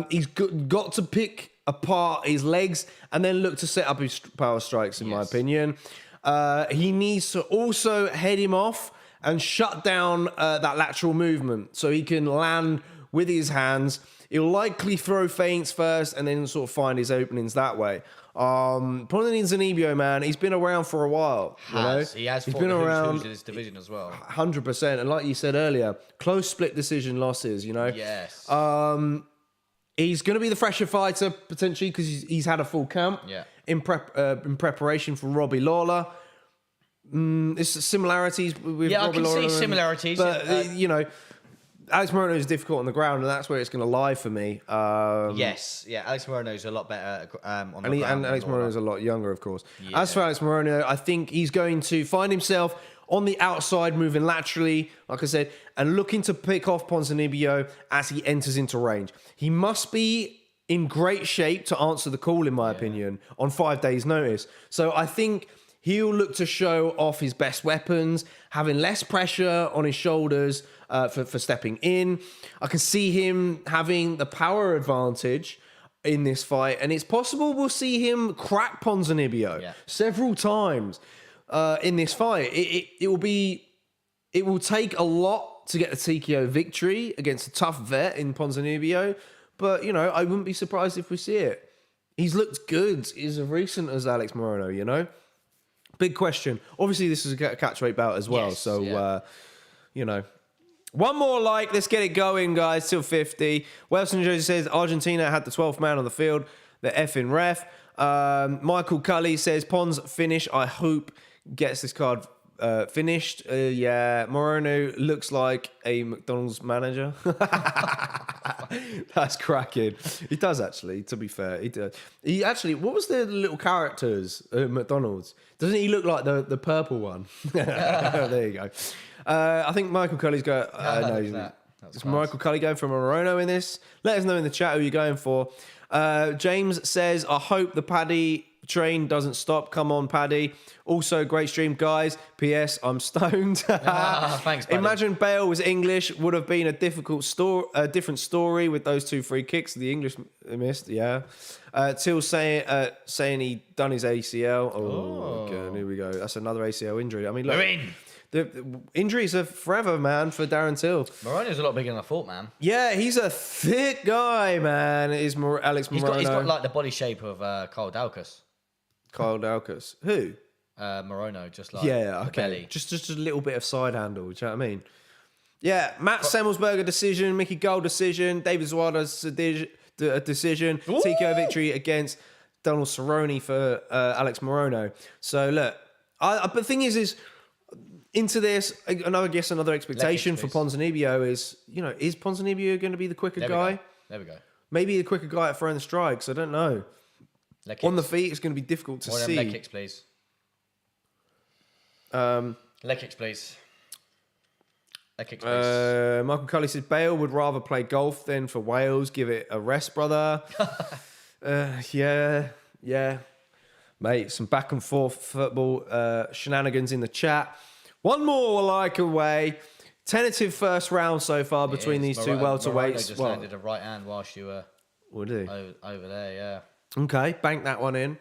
He's got to pick apart his legs and then look to set up his power strikes, in my opinion. He needs to also head him off and shut down that lateral movement so he can land with his hands. He'll likely throw feints first and then sort of find his openings that way. Ponzinibbio, man, he's been around for a while. He has fought been around in this division as well. 100%. And like you said earlier, close split decision losses, Yes. He's going to be the fresher fighter, potentially, because he's had a full camp in preparation for Robbie Lawler. There's similarities with Robbie Lawler. I can see similarities. But, Alex Morono is difficult on the ground, and that's where it's going to lie for me. Alex Morono is a lot better on the ground. And Alex Morono is a lot younger, of course. Yeah. As for Alex Morono, I think he's going to find himself on the outside, moving laterally, like I said, and looking to pick off Ponzinibbio as he enters into range. He must be in great shape to answer the call, in my opinion, on 5 days' notice. So I think he'll look to show off his best weapons, having less pressure on his shoulders for stepping in. I can see him having the power advantage in this fight, and it's possible we'll see him crack Ponzinibbio several times in this fight. It will take a lot to get a TKO victory against a tough vet in Ponzinibbio, but I wouldn't be surprised if we see it. He's looked good as recent as Alex Morono, Big question. Obviously, this is a catchweight bout as well. One more like. Let's get it going, guys, till 50. Welson Josie says, Argentina had the 12th man on the field. The effing ref. Michael Cully says, Pons finish. I hope gets this card finished. Morono looks like a McDonald's manager. That's cracking. He does, actually, to be fair. He does. He actually, what was the little characters at McDonald's? Doesn't he look like the purple one? There you go. I think Michael Cully's going... Is Michael Cully going for Morono in this? Let us know in the chat who you're going for. James says, I hope the Paddy train doesn't stop. Come on, Paddy. Also, great stream, guys. P.S. I'm stoned. Thanks, Paddy. Imagine Bale was English. Would have been a different story with those 2 free kicks. The English missed. Yeah. Till saying he done his ACL. Oh, God, here we go. That's another ACL injury. I mean, look. We're in. The injuries are forever, man, for Darren Till. Morono's a lot bigger than I thought, man. Yeah, he's a thick guy, man. Alex Morono. He's got like the body shape of Kyle Dalkus. Kyle Dalkus. Who? Morono, just like Yeah, the okay. belly. Just a little bit of side handle, do you know what I mean? Yeah, Matt Semmelsberger decision, Mickey Gold decision, David Zwada's decision, TKO victory against Donald Cerrone for Alex Morono. So, look, but the thing is into this, another expectation for Ponzinibbio is Ponzinibbio going to be the quicker guy? There we go. Maybe the quicker guy at throwing the strikes. I don't know. On the feet, it's going to be difficult to see. Leg kicks, please. Leg kicks, please. Leg kicks, please. Michael Cully says Bale would rather play golf than for Wales. Give it a rest, brother. Yeah. Mate, some back and forth football shenanigans in the chat. One more like away. Tentative first round so far between these two welterweights. Morono just landed a right hand whilst you were over there, yeah. Okay, bank that one in.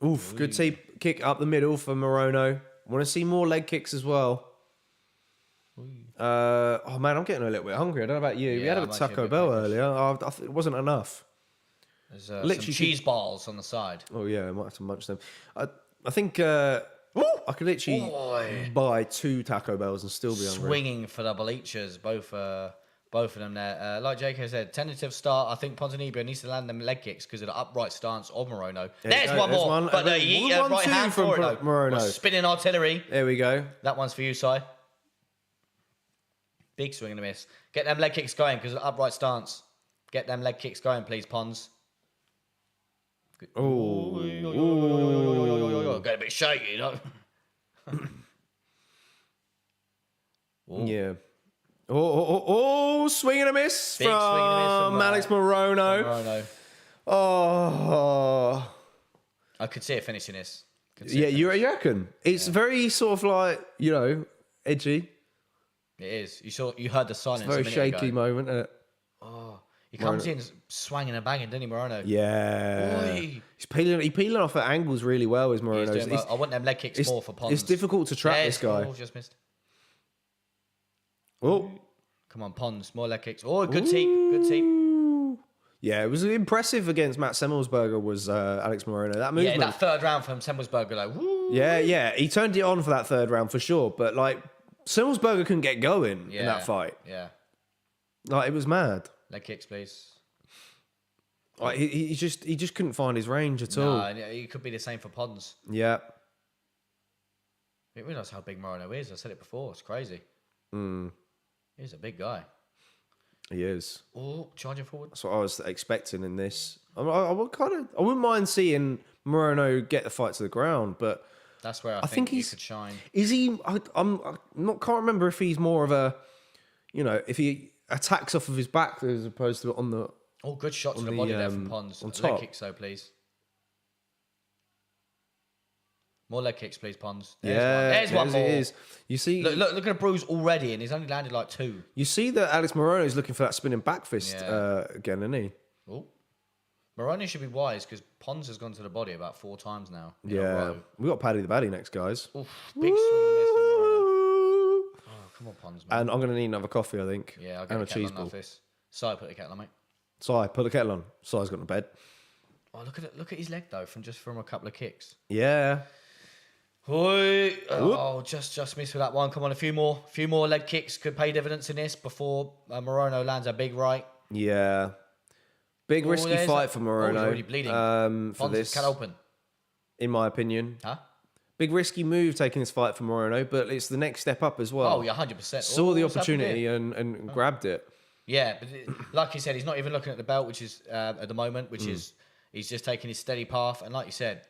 Good teep kick up the middle for Morono. Want to see more leg kicks as well. Oh man, I'm getting a little bit hungry. I don't know about you. Yeah, we had a Taco Bell earlier. It wasn't enough. There's literally some cheese balls on the side. Oh yeah, I might have to munch them. I think I could literally buy 2 Taco Bells and still be hungry. Swinging for the bleachers, both of them there. Like JK said, tentative start. I think Ponzinibbio needs to land them leg kicks because of the upright stance of Morono. There's one more. But the right hand for it. Morono. Spinning artillery. There we go. That one's for you, Si. Big swing and a miss. Get them leg kicks going because of the upright stance. Get them leg kicks going, please, Pons. Oh. Get a bit shaky, you know. Yeah. Swing and a miss Big from swing and a miss from Alex Morono. Oh. I could see it finishing this. Yeah, you reckon? It's very sort of like, edgy. It is. You heard the silence. It's a very shaky moment, isn't it? Oh, he comes in swanging and banging, doesn't he, Morono? Yeah. Oy. He's peeling off at angles really well, is Morono. I want them leg kicks more for Pons. It's difficult to trap this guy. Oh, just missed. Oh. Come on, Pons. More leg kicks. Oh, good teep. Good teep. Yeah, it was impressive against Matt Semmelsberger was Alex Morono. That movement. Yeah, that third round from Semmelsberger, like, woo. Yeah. He turned it on for that third round for sure. But, like, Semmelsberger couldn't get going in that fight. Yeah. Like, it was mad. Leg kicks, please. Like, he just couldn't find his range at all. No, it could be the same for Pons. Yeah. I didn't realise how big Morono is. I said it before. It's crazy. He's a big guy. He is. Oh, charging forward. That's what I was expecting in this. I wouldn't mind seeing Morono get the fight to the ground, but that's where I think he could shine. Is he? Can't remember if he's more of a, if he attacks off of his back as opposed to on the. Oh, good shot to the body there from Pons. On top. Leg kicks, though, please. More leg kicks, please, Pons. There's one more. It is. You see, look at the bruise already, and he's only landed like 2. You see that Alex Morono is looking for that spinning back fist again, isn't he? Oh, Morono should be wise because Pons has gone to the body about 4 times now. Yeah, we got Paddy the Baddy next, guys. Oof, big swing and miss from Morono. Oh, come on, Pons, man. And I'm going to need another coffee, I think. Yeah, I'll get a cheese ball. Si, put the kettle on, mate. Si, put the kettle on. Si's got to bed. Oh, look at his leg though, from a couple of kicks. Yeah. Just missed with that one. Come on, a few more leg kicks could pay dividends in this before Morono lands a big right. Yeah. Big risky fight for Morono. He's already bleeding. For this, can't open. In my opinion. Huh? Big risky move taking this fight for Morono, but it's the next step up as well. Oh, yeah, 100%. Saw the opportunity and grabbed it. Yeah, but like you said, he's not even looking at the belt, which is at the moment, which is he's just taking his steady path. And like you said,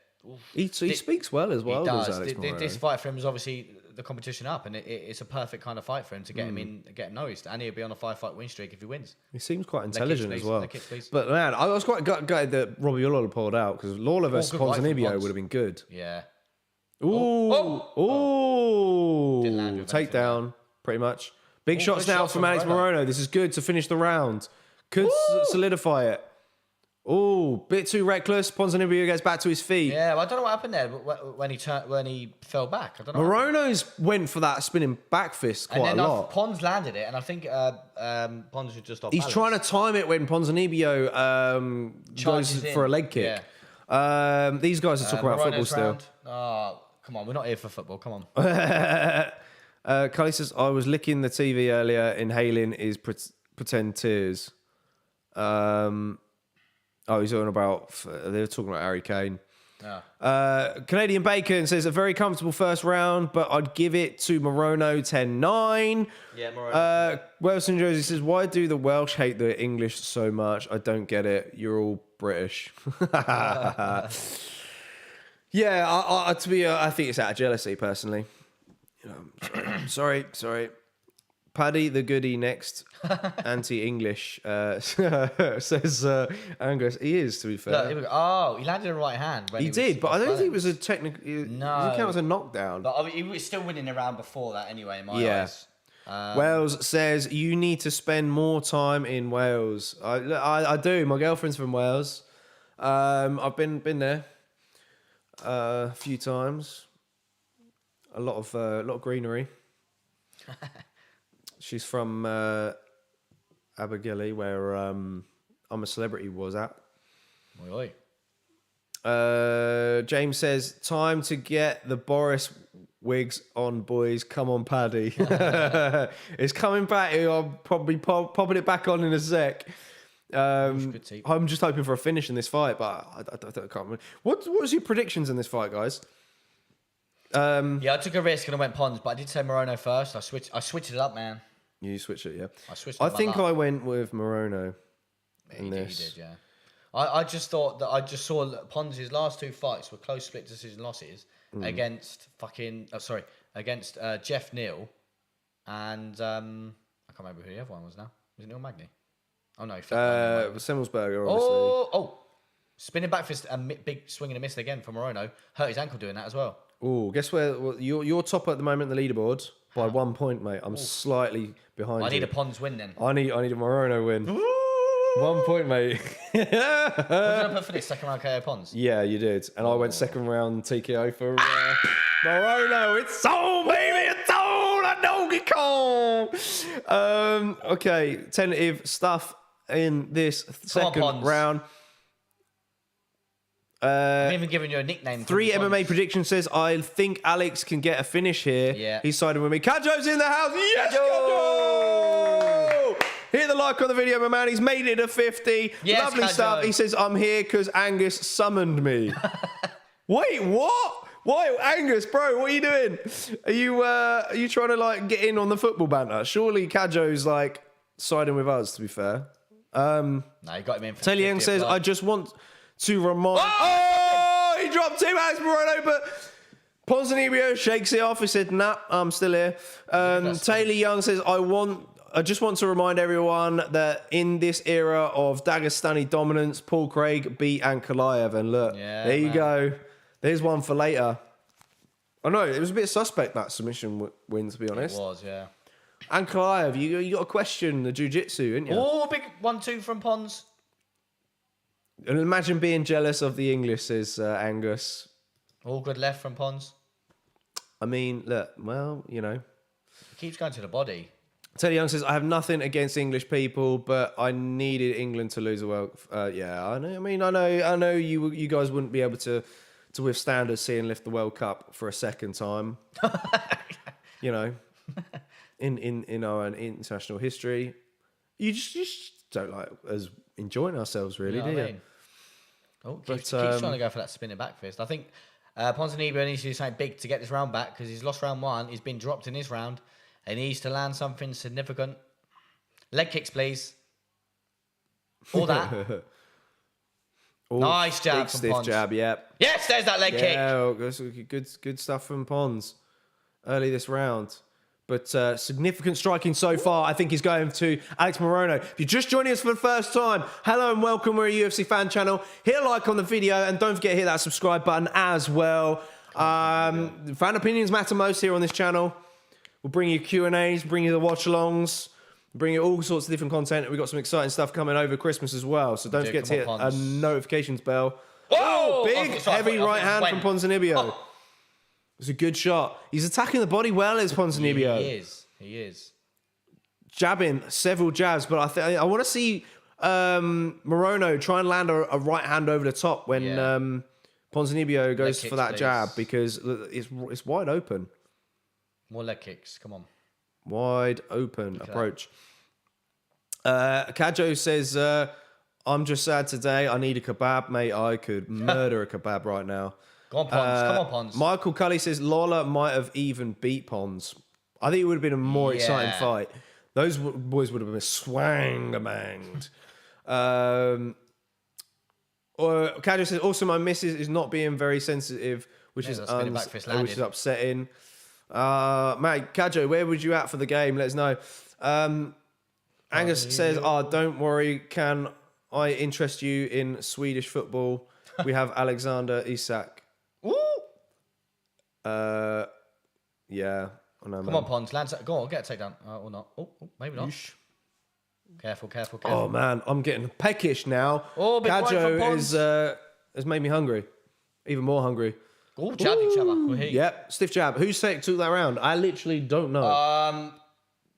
he speaks well as well. He does. Alex Morono. This fight for him is obviously the competition up, and it's a perfect kind of fight for him to get him in, get him noticed, and he'll be on a 5-fight win streak if he wins. He seems quite intelligent as well. Please. But man, I was quite gutted that Robbie Lawler pulled out because Lawler versus Ponzinibbio would have been good. Yeah. Ooh. Didn't land with anything Takedown, pretty much. Big shots good now shots from from Alex Morono. Morono. This is good to finish the round. Could solidify it. Oh, bit too reckless. Ponzinibbio gets back to his feet. Yeah, well, I don't know what happened there when he fell back. I don't know. Morono's went for that spinning back fist quite and then a lot. Pons landed it, and I think Pons was just off. He's balance. trying to time it when Ponzinibbio goes Charges for a in. leg kick. Yeah. These guys are talking about football Morono's still. round. Oh, come on, we're not here for football. Come on. Kylie says, I was licking the TV earlier, inhaling his pretend tears. He's talking about, they were talking about Harry Kane. Yeah. Canadian Bacon says, a very comfortable first round, but I'd give it to Morono 10-9. Yeah, Morono. Welsh and Josie says, why do the Welsh hate the English so much? I don't get it. You're all British. Yeah, I think it's out of jealousy, personally. Sorry. Paddy the goodie next. Anti-English says Angus. He is, to be fair. Look, here we go. He landed a right hand. He did, but I don't think it was a technical. No. It doesn't count as a knockdown. But I mean, he was still winning the round before that anyway, in my eyes. Wales says you need to spend more time in Wales. I do. My girlfriend's from Wales. I've been there a few times. A lot of greenery. She's from Abergele, where I'm a Celebrity was at. Oi, oi. James says, time to get the Boris wigs on, boys. Come on, Paddy. It's coming back. I'll probably popping it back on in a sec. I'm just hoping for a finish in this fight, but I can't remember. What was your predictions in this fight, guys? Yeah, I took a risk and I went Pons, but I did say Morono first. I switched it up, man. You switched it, yeah. I switched it I up think like I went with Morono. He did, yeah. I just thought that I just saw that Pons' last two fights were close split decision losses against against Jeff Neal and I can't remember who the other one was now. Was it Neil Magny? Oh no, Semmelsberger, obviously. Oh, spinning back fist and big swing and a miss again for Morono. Hurt his ankle doing that as well. Oh, guess where? Well, you're top at the moment in the leaderboard by 1 point, mate. I'm slightly behind. I need a Pons win then. I need a Morono win. 1 point, mate. What did I put for this second round KO Pons? Yeah, you did, and I went second round TKO for Morono. It's on, baby. It's on. A Donkey Kong. Okay, tentative stuff in this second round. I'm even giving you a nickname. 3 MMA predictions says, I think Alex can get a finish here. Yeah. He's siding with me. Kajo's in the house. Yes, Kajo! Hit the like on the video, my man. He's made it a 50. Yes, Lovely Kajo. stuff. He says, I'm here because Angus summoned me. Wait, what? Why, Angus, bro, what are you doing? Are you trying to get in on the football banter? Surely Kajo's siding with us, to be fair. No, you got him in for Taylor Young says, I just want to remind... Oh! He dropped 2 Alex Morono, but Ponzinibbio shakes it off. He said, nah, I'm still here. Taylor Young says, I just want to remind everyone that in this era of Dagestani dominance, Paul Craig beat Ankalaev. And look, there you go. There's one for later. I know, it was a bit suspect, that submission win, to be honest. It was, yeah. Ankalaev, you got to question the jiu-jitsu, didn't you? Oh, big 1-2 from Pons. And imagine being jealous of the English, says Angus. All good left from Pons. I mean, look, well, He keeps going to the body. Teddy Young says, I have nothing against English people, but I needed England to lose a World. Yeah, I know. I mean, I know you guys wouldn't be able to withstand us seeing lift the World Cup for a second time. In our international history, you just don't like us enjoying ourselves, really, do you? Mean? Oh, keeps trying to go for that spinning back fist. I think Ponzinibbio needs to do something big to get this round back because he's lost round 1. He's been dropped in this round. He needs to land something significant. Leg kicks, please. All that. Nice jab big from stiff Pons. jab, yep. Yes, there's that leg kick. Yeah, good stuff from Pons. early this round. But significant striking so far, I think, is going to Alex Morono. If you're just joining us for the first time, hello and welcome. We're a UFC fan channel. Hit a like on the video and don't forget to hit that subscribe button as well. Fan opinions matter most here on this channel. We'll bring you Q&As, bring you the watch-alongs, bring you all sorts of different content. We've got some exciting stuff coming over Christmas as well. So don't forget to hit a notifications bell. Oh, big, heavy right hand from Ponzinibbio. Oh. It's a good shot. He's attacking the body well as Ponzinibbio. He is. Jabbing several jabs, but I want to see Morono try and land a right hand over the top when Ponzinibbio goes for that jab because it's wide open. More leg kicks. Come on. Wide open approach. Kajo says, I'm just sad today. I need a kebab, mate. I could murder a kebab right now. Go on, Pons. Come on, Pons. Michael Cully says Lawler might have even beat Pons. I think it would have been a more exciting fight. Those boys would have been swang-a-banged. Kajo says, also my missus is not being very sensitive, which is upsetting. Mate, Kajo, where would you at for the game? Let us know. Angus says, don't worry. Can I interest you in Swedish football? We have Alexander Isak. Ooh. Yeah. I know, Come on, Pons. Go on, get a takedown. Or not. Oh, maybe not. Yeesh. Careful. Oh, man. I'm getting peckish now. Oh, big Kajo has made me hungry. Even more hungry. Oh, jab each other. Yep, stiff jab. Who took that round? I literally don't know.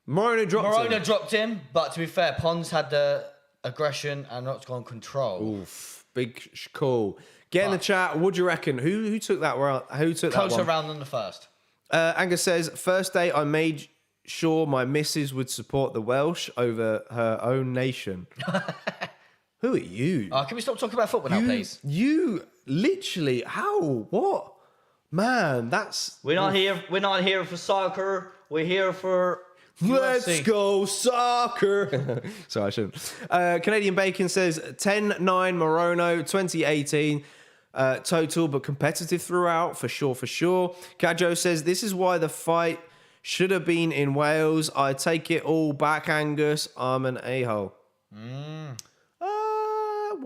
Morono dropped him, but to be fair, Pons had the aggression and not gone control. Oof, big call. Get in the chat. What do you reckon? Who took that round? Who took that one? Closer round than the first. Angus says, first day I made sure my missus would support the Welsh over her own nation. Who are you? Can we stop talking about football now, please? You literally how? What? Man, that's we're not here for soccer. We're here for Let's UFC. go soccer. Sorry, I shouldn't. Canadian Bacon says 10-9 Morono 2018 total, but competitive throughout for sure. Kajo says this is why the fight should have been in Wales. I take it all back, Angus. I'm an a-hole.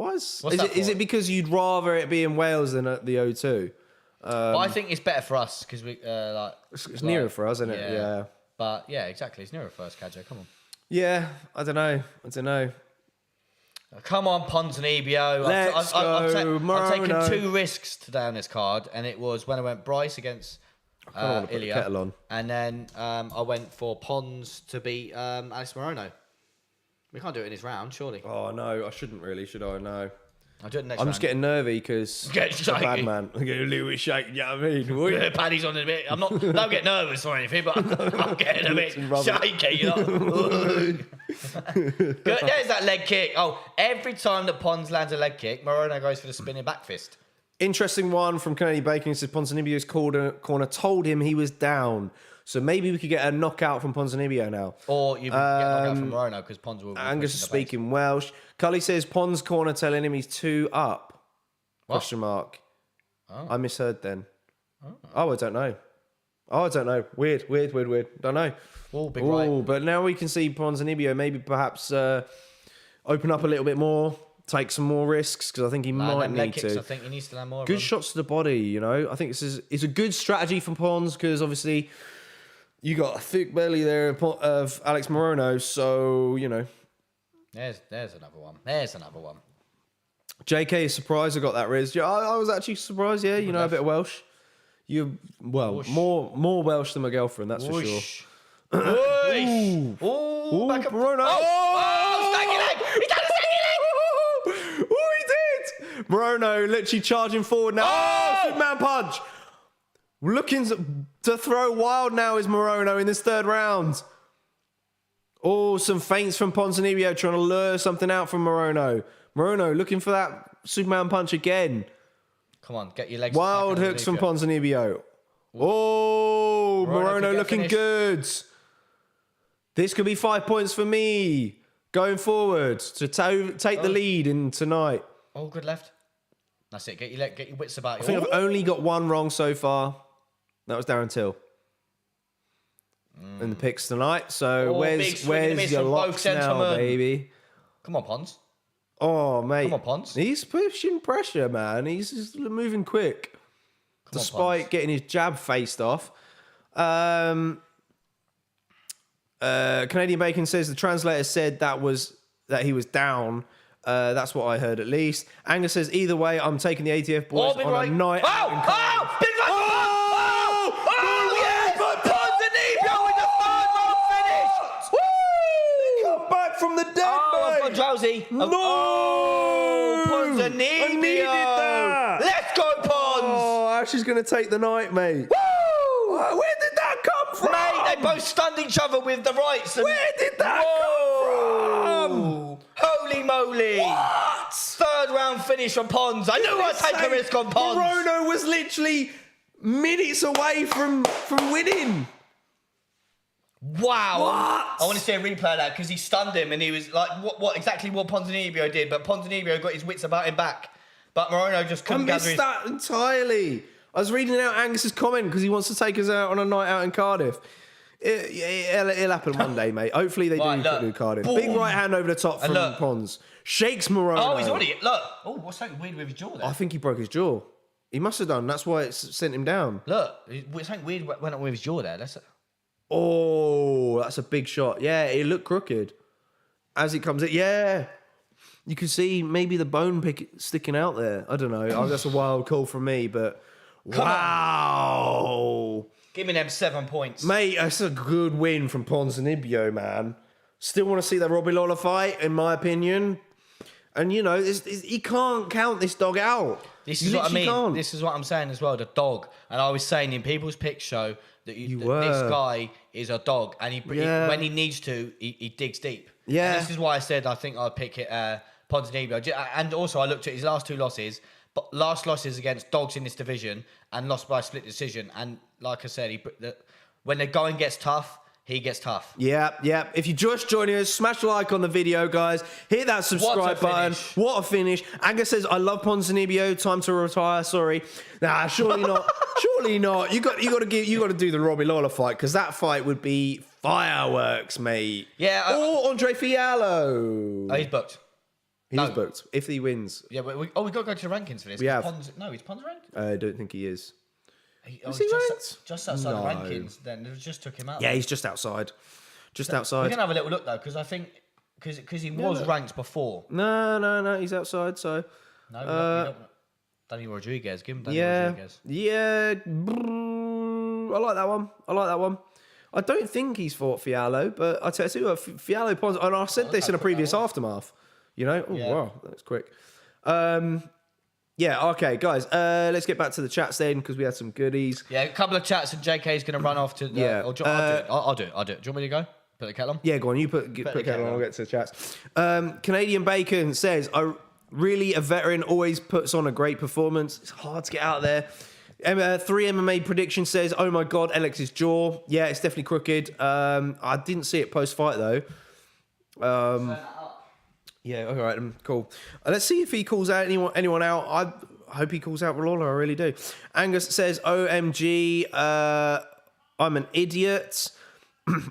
Is it because you'd rather it be in Wales than at the O2? I think it's better for us because we it's nearer for us, isn't it? Yeah. But yeah, exactly. It's nearer for us, Kajo. Come on. Yeah, I don't know. Come on, Ponzinibbio. I've taken 2 risks today on this card, and it was when I went Bryce against Ilia, and then I went for Pons to beat Alex Morono. We can't do it in this round, surely. Oh, no, I shouldn't really, should I? No. I'll do it next I'm round. just getting nervy because I'm a bad man. I'm getting a little bit shaky, you know what I mean? Paddy's on a bit. Don't get nervous or anything, but I'm getting a bit shaky, you know? There's that leg kick. Oh, every time that Pons lands a leg kick, Morono goes for the spinning back fist. Interesting one from Canadian Bacon. He says Ponzinibbio's corner told him he was down. So maybe we could get a knockout from Ponzinibbio now. Or you get a knockout from Morono because Pons will be Angus is speaking Welsh. Cully says Pons corner telling him he's 2 up. What? Question mark. Oh. I misheard then. Oh, I don't know. Weird. Don't know. Oh, big right. But now we can see Ponzinibbio maybe perhaps open up a little bit more, take some more risks because I think he might need to. I think he needs to land more. Good shots to the body, you know. I think it's a good strategy for Pons because obviously you got a thick belly there of Alex Morono, so you know. There's another one. JK is surprised I got that Riz. Yeah, I was actually surprised. Yeah, you know a bit of Welsh. More Welsh than my girlfriend, that's for sure. Ooh, back up. Morono. Stanky leg! He done a stanky leg! He did! Morono literally charging forward now. Superman punch! Looking to throw wild now is Morono in this 3rd round. Oh, some feints from Ponzinibbio trying to lure something out from Morono. Morono looking for that Superman punch again. Come on, get your legs. Wild hooks from Ponzinibbio. Oh, Morono looking good. This could be 5 points for me going forward to take the lead in tonight. Oh, good left. That's it. Get your wits about you. I think I've only got one wrong so far. That was Darren Till. in the picks tonight. So big swing and a where's miss your from both locks now, gentlemen. baby? Come on, Pons. Oh, mate. Come on, Pons. He's pushing pressure, man. He's just moving quick. Despite getting his jab faced off. Canadian Bacon says the translator said that he was down. That's what I heard at least. Angus says either way, I'm taking the ATF boys on a night out in Cardiff. Big right! Yes! Ponzinibbio with the third round finish! Woo! Come back from the dead, I've mate. gone drowsy. No! Ponzinibbio! I needed that. Let's go, Pons! Oh, Ash is going to take the night, mate. Woo! Where did that come from? Mate, they both stunned each other with the rights. And... Where did that come from? Holy moly! What? Third round finish from Pons. I knew I'd take a risk on Pons. Morono was literally minutes away from winning. Wow. What? I want to see a replay of that because he stunned him and he was like, what exactly what Ponzinibbio did, but Ponzinibbio got his wits about him back. But Morono just couldn't I gather missed his... that entirely. I was reading out Angus's comment because he wants to take us out on a night out in Cardiff. It'll happen one day, mate. Hopefully they do Cardiff. Boom. Big right hand over the top from Pons. Shakes Morono. Oh, he's already... Look. Oh, what's something weird with his jaw there? I think he broke his jaw. He must have done. That's why it sent him down. Look. Something weird went on with his jaw there. Oh, that's a big shot. Yeah, it looked crooked. As it comes in. Yeah. You can see maybe the bone pick sticking out there. I don't know. Oh, that's a wild call from me, but... Wow. Give me them 7 points. Mate, that's a good win from Ponzinibbio, man. Still want to see that Robbie Lawler fight, in my opinion. And, you know, he can't count this dog out. This is what I mean. Can't. This is what I'm saying as well, the dog. And I was saying in people's pick show that this guy is a dog. And when he needs to, he digs deep. Yeah. And this is why I said I think I'd pick Ponzinibbio. And also I looked at his last 2 losses. But last losses against dogs in this division and lost by split decision. And like I said, when the going gets tough, he gets tough. Yeah. If you're just joining us, smash a like on the video, guys. Hit that subscribe button. What a finish. Angus says, I love Ponzinibbio. Time to retire. Sorry. Nah, surely not. Surely not. You got to do the Robbie Lawler fight because that fight would be fireworks, mate. Yeah. Or Andre Fiallo. Oh, he's booked. He's booked if he wins. Yeah, we got to go to the rankings for this. We have. Is Pons ranked? I don't think he is. Is he ranked? Just outside the rankings. Then it just took him out. Yeah, he's just outside. Outside. We can have a little look though, because I think because he was ranked before. No, he's outside. So no, Danny Rodriguez. Give him Danny Rodriguez. Yeah. I like that one. I don't think he's fought Fiallo, but I tell you what, Fiallo Pons, and I said this in a previous aftermath. You know? Oh, wow, that's quick. Yeah, okay, guys. Let's get back to the chats then, because we had some goodies. Yeah, a couple of chats, and JK's going to run off to... I'll do it. I'll do it. Do you want me to go? Put the kettle on? Yeah, go on. You put the kettle on. I'll get to the chats. Canadian Bacon says, a veteran always puts on a great performance. It's hard to get out there. 3 MMA prediction says, oh my God, Alex's jaw. Yeah, it's definitely crooked. I didn't see it post-fight, though. Yeah, all right, cool. Let's see if he calls out anyone out. I hope he calls out Lawler, I really do. Angus says, OMG, I'm an idiot.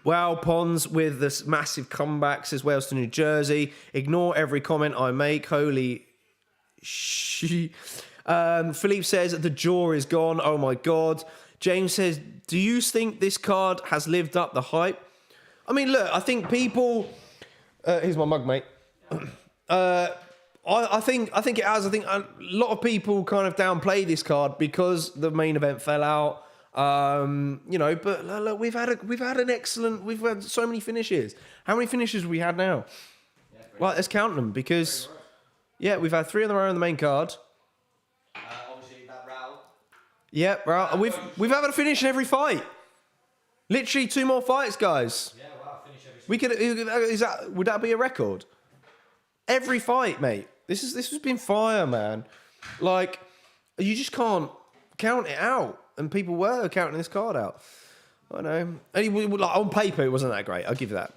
Wow, Pons with this massive comeback, says Wales to New Jersey. Ignore every comment I make. Holy shit. Philippe says, the jaw is gone. Oh my God. James says, do you think this card has lived up the hype? I mean, look, I think people... here's my mug, mate. I think it has. I think a lot of people kind of downplay this card because the main event fell out. You know, but look, we've had so many finishes. How many finishes have we had now? Well, let's count them because we've had 3 on the row on the main card. Obviously, that row. Yeah, right. We've had a finish in every fight. Literally 2 more fights, guys. Yeah, wow, finish every. We could. Would that be a record? Every fight, mate. This has been fire, man. Like, you just can't count it out. And people were counting this card out. I know. And like, on paper, it wasn't that great. I'll give you that.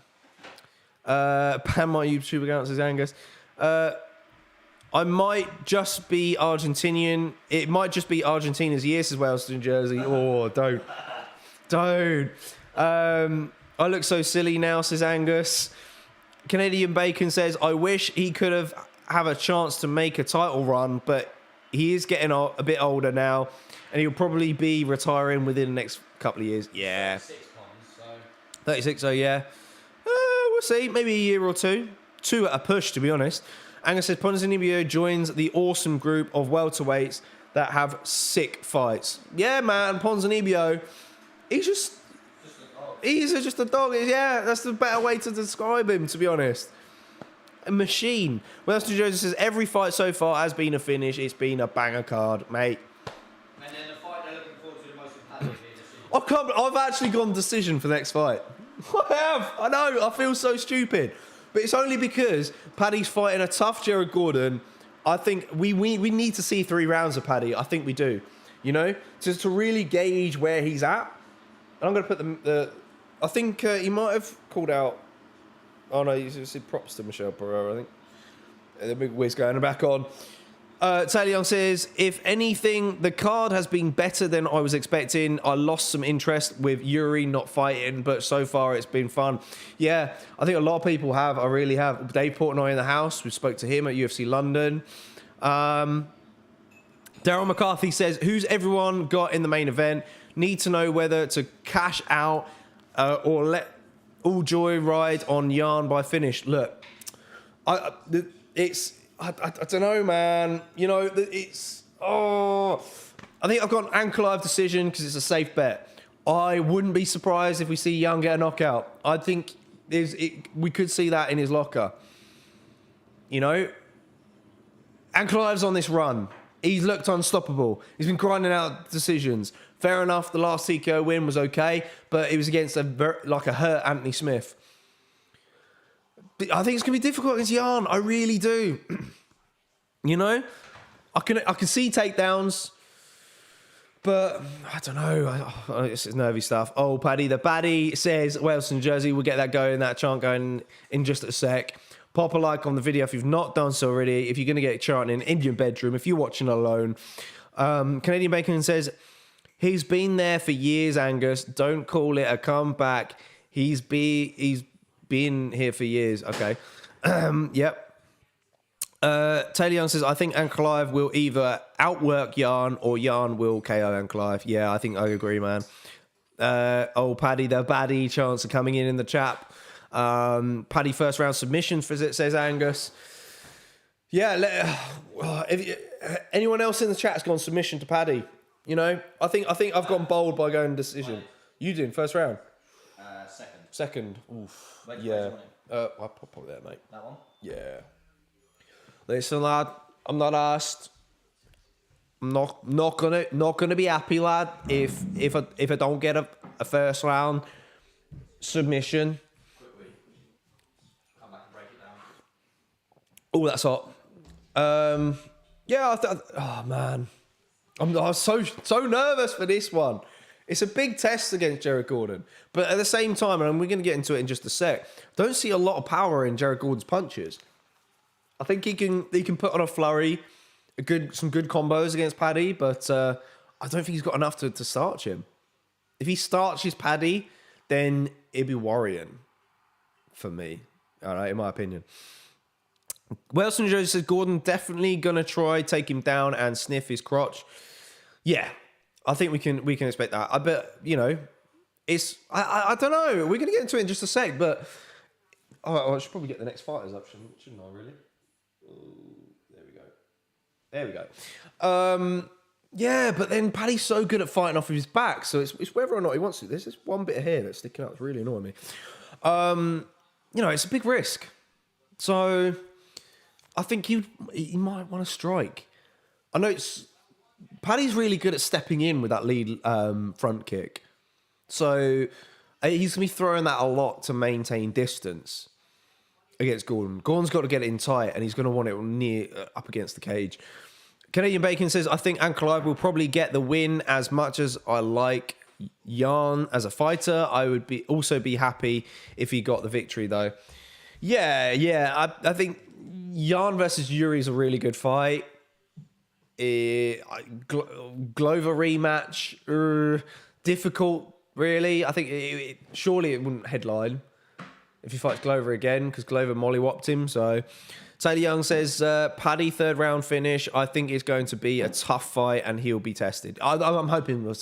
Pan my YouTube account, says Angus. I might just be Argentinian. It might just be Argentina's year, says Wales to New Jersey. Oh, don't. I look so silly now, says Angus. Canadian Bacon says, I wish he could have a chance to make a title run, but he is getting a bit older now, and he'll probably be retiring within the next couple of years. Yeah. 36, so yeah. We'll see. Maybe a year or two. 2 at a push, to be honest. Angus says, Ponzinibbio joins the awesome group of welterweights that have sick fights. Yeah, man, Ponzinibbio, he's just a dog. Yeah, that's the better way to describe him, to be honest. A machine. Well, Joseph says, every fight so far has been a finish. It's been a banger card, mate. And then the fight they're looking forward to the most is Paddy being decision. I've actually gone decision for the next fight. I have. I know. I feel so stupid. But it's only because Paddy's fighting a tough Jared Gordon. I think we need to see 3 rounds of Paddy. I think we do. You know? Just to really gauge where he's at. And I'm going to put the I think he might have called out. Oh, no. He said props to Michelle Pereira, I think. The big whiz going back on. Taylor Young says, if anything, the card has been better than I was expecting. I lost some interest with Yuri not fighting, but so far it's been fun. Yeah, I think a lot of people have. I really have. Dave Portnoy in the house. We spoke to him at UFC London. Daryl McCarthy says, who's everyone got in the main event? Need to know whether to cash out or let all joy ride on Yarn by finish. Look, I don't know, man. You know, I think I've got an Ankalaev decision because it's a safe bet. I wouldn't be surprised if we see Young get a knockout. I think we could see that in his locker. You know, Ankalaev's on this run. He's looked unstoppable. He's been grinding out decisions. Fair enough, the last TKO win was okay, but it was against a hurt Anthony Smith. I think it's going to be difficult against Yarn. I really do. You know? I can see takedowns, but I don't know. It's nervy stuff. Oh, Paddy. The Paddy says, Wales and Jersey, we'll get that going, that chant going in just a sec. Pop a like on the video if you've not done so already. If you're going to get chanting in your bedroom, if you're watching alone. Canadian Bacon says, he's been there for years, Angus. Don't call it a comeback. He's been here for years. Okay. Yep. Taylor Young says, I think Ankalaev will either outwork Yarn or Yarn will KO Ankalaev. Yeah, I think I agree, man. Paddy, the baddie chance of coming in the chat. Paddy first round submission, says Angus. Yeah, anyone else in the chat has gone submission to Paddy. You know, I think I've gone bold by going decision. You did first round. Second. Oof. Yeah. I'll pop there, mate. That one? Yeah. Listen, lad, I'm not asked. I'm not gonna be happy, lad, if I don't get a first round submission. Quickly. Come back and break it down. Oh, that's hot. Yeah. Oh man, I'm so nervous for this one. It's a big test against Jared Gordon. But at the same time, and we're going to get into it in just a sec, don't see a lot of power in Jared Gordon's punches. I think he can put on a flurry, some good combos against Paddy, but I don't think he's got enough to starch him. If he starches Paddy, then it'd be worrying for me, all right, in my opinion. Wilson Jones says, Gordon definitely going to try take him down and sniff his crotch. Yeah. I think we can expect that. I bet, you know, it's... I don't know. We're going to get into it in just a sec, but... I should probably get the next fighters up, shouldn't I, really? There we go. Yeah, but then Paddy's so good at fighting off of his back, so it's whether or not he wants to. There's this one bit of hair that's sticking out. It's really annoying me. You know, it's a big risk. So I think he might want to strike. I know Paddy's really good at stepping in with that lead front kick. So he's going to be throwing that a lot to maintain distance against Gordon. Gordon's got to get it in tight, and he's going to want it near up against the cage. Canadian Bacon says, I think Ankalaev will probably get the win. As much as I like Yarn as a fighter, I would also be happy if he got the victory, though. Yeah. I think Yarn versus Yuri is a really good fight. Glover rematch, difficult really. I think surely it wouldn't headline if he fights Glover again because Glover mollywopped him. So Taylor Young says, Paddy, 3rd round finish. I think it's going to be a tough fight and he'll be tested. I'm hoping to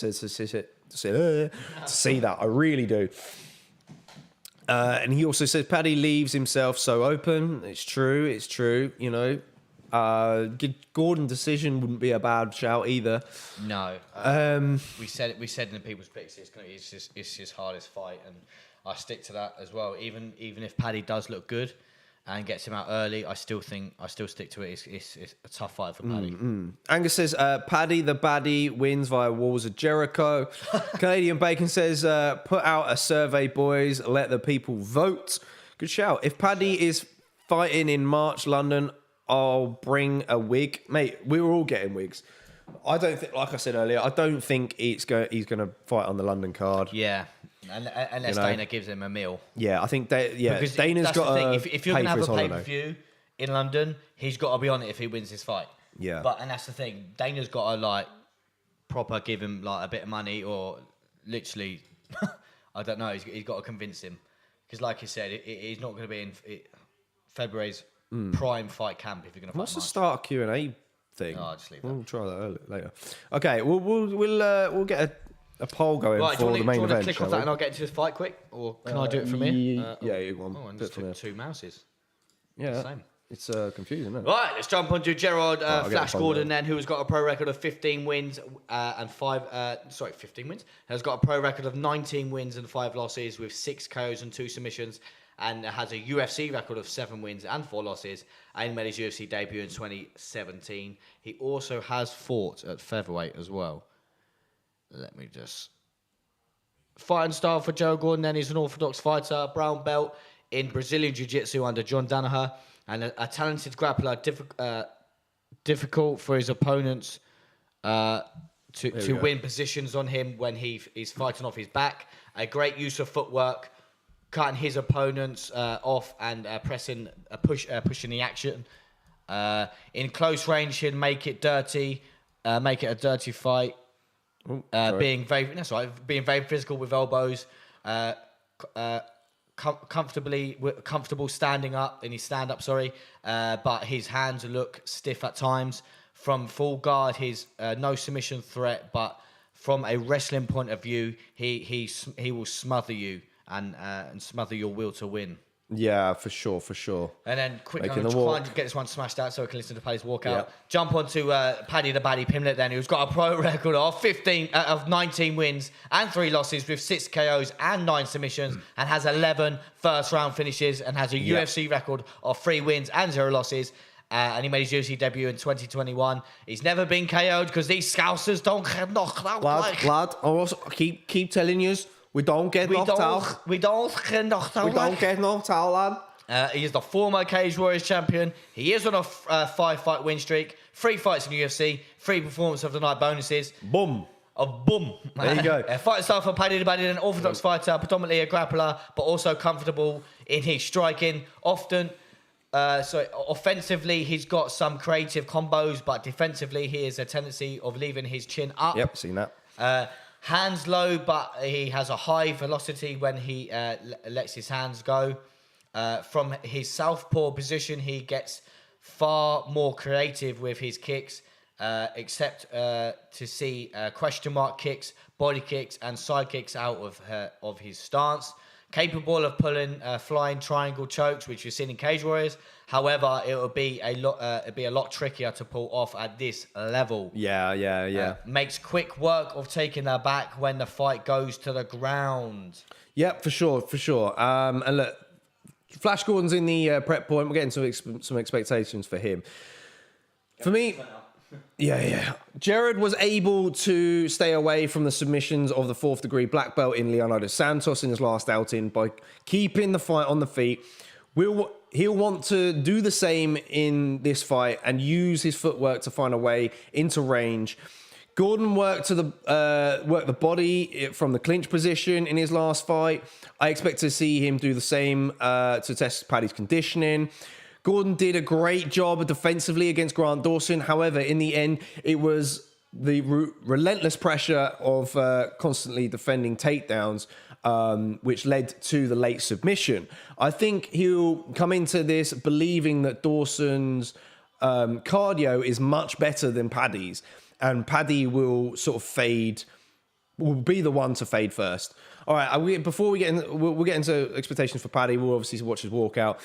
see that. I really do. And he also says Paddy leaves himself so open. It's true. You know, Gordon decision wouldn't be a bad shout either. No. We said in the people's picks it's his hardest fight, and I stick to that as well. Even if Paddy does look good and gets him out early, I still stick to it. It's a tough fight for Paddy. Angus says Paddy the baddie wins via walls of Jericho. Canadian Bacon says put out a survey, boys. Let the people vote. Good shout. If Paddy is fighting in March, London, I'll bring a wig, mate. We were all getting wigs. I don't think, like I said earlier, I don't think he's going to fight on the London card. Yeah. Unless Dana gives him a meal. Yeah, I think because Dana's got to if you're going to have a holiday. pay-per-view in London, he's got to be on it if he wins his fight. Yeah. And that's the thing. Dana's got to proper give him a bit of money, or literally, I don't know. He's got to convince him, because like you said, he's not going to be in February's prime fight camp if you're going to fight. What's the start Q&A thing? Oh, I'll just leave that. We'll try that later. Okay, we'll get a poll going for the main event. Do you want to click off that and I'll get into this fight quick, or can I do it from here? You want. Oh, and just took 2 mouses. Yeah, Same. it's confusing, isn't it? Right, let's jump on to Gerard Flash Gordon then, who's got a pro record of 15 wins and 15 wins. Has got a pro record of 19 wins and 5 losses with 6 KOs and 2 submissions, and has a UFC record of 7 wins and 4 losses, and made his UFC debut in 2017. He also has fought at featherweight as well. Let me just... Fighting style for Gerald Gordon then, he's an orthodox fighter, brown belt in Brazilian Jiu-Jitsu under John Danaher, and a talented grappler, difficult for his opponents to win positions on him when he's fighting off his back. A great use of footwork, cutting his opponents off and pushing the action. In close range, he'd make it dirty, make it a dirty fight. Being very physical with elbows, comfortable standing up in his stand-up. But his hands look stiff at times. From full guard, he's no submission threat, but from a wrestling point of view, he will smother you and smother your will to win. Yeah, for sure. And then quickly, I'm trying to get this one smashed out so we can listen to Paddy's walkout. Yep. Jump on to Paddy the Baddie Pimblett then, who's got a pro record of 19 wins and 3 losses with 6 KOs and 9 submissions, and has 11 first-round finishes, and has a UFC record of 3 wins and 0 losses. And he made his UFC debut in 2021. He's never been KO'd because these Scousers don't get knocked out. Lad, I also keep telling you, we don't get knocked out. We don't get knocked out. We don't get knocked out, lad. He is the former Cage Warriors champion. He is on a 5-fight win streak, 3 fights in the UFC, 3 performance of the night bonuses. Boom. Boom. There you go. Fight style for Paddy the Baddie, an orthodox fighter, predominantly a grappler, but also comfortable in his striking. Offensively, he's got some creative combos, but defensively, he has a tendency of leaving his chin up. Yep, seen that. Hands low, but he has a high velocity when he lets his hands go. From his southpaw position, he gets far more creative with his kicks, except to see question mark kicks, body kicks, and side kicks out of his stance. Capable of pulling flying triangle chokes, which we've seen in Cage Warriors. However, it will be a lot trickier to pull off at this level. Yeah. Makes quick work of taking her back when the fight goes to the ground. Yep, for sure. And look, Flash Gordon's in the prep point. We're getting some expectations for him. For me... Yeah. Jared was able to stay away from the submissions of the 4th degree black belt in Leonardo Santos in his last outing by keeping the fight on the feet. He'll want to do the same in this fight and use his footwork to find a way into range. Gordon worked the body from the clinch position in his last fight. I expect to see him do the same to test Paddy's conditioning. Gordon did a great job defensively against Grant Dawson. However, in the end, it was relentless pressure of constantly defending takedowns, which led to the late submission. I think he'll come into this believing that Dawson's cardio is much better than Paddy's, and Paddy will sort of fade, will be the one to fade first. All right, before we get in, we'll get into expectations for Paddy. We'll obviously watch his walkout.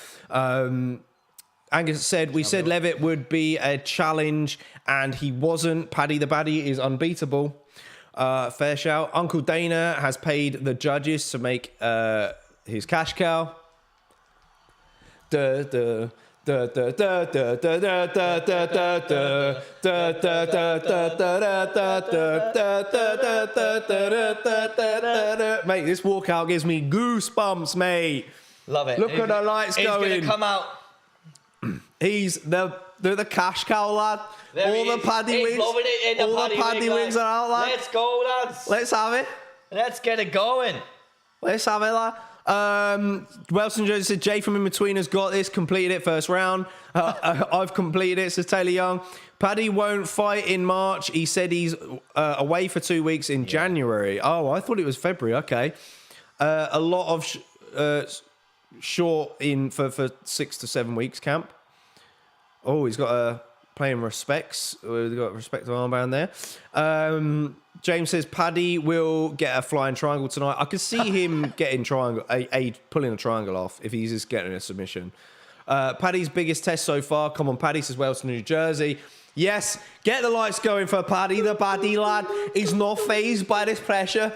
Angus said, we said Levitt would be a challenge, and he wasn't. Paddy the Baddy is unbeatable. Fair shout. Uncle Dana has paid the judges to make his cash cow. Mate, this walkout gives me goosebumps, mate. Love it. Look at the lights going. He's gonna come out. He's the cash cow lad. All the Paddy wings. All the Paddy wings are out, lad. Let's go, lads. Let's have it. Let's get it going. Let's have it, lad. Welson Jones said, Jay from In Between has got this, completed it first round. I've completed it, says Taylor Young. Paddy won't fight in March. He said he's away for 2 weeks in January. Oh, I thought it was February. Okay. A lot of short in for 6 to 7 weeks camp. Oh, he's got a playing respects. We've got respect to armband there. James says Paddy will get a flying triangle tonight. I could see him getting pulling a triangle off if he's just getting a submission. Paddy's biggest test so far. Come on, Paddy, says Wales to New Jersey. Yes, get the lights going for Paddy, the Paddy lad. He's not fazed by this pressure.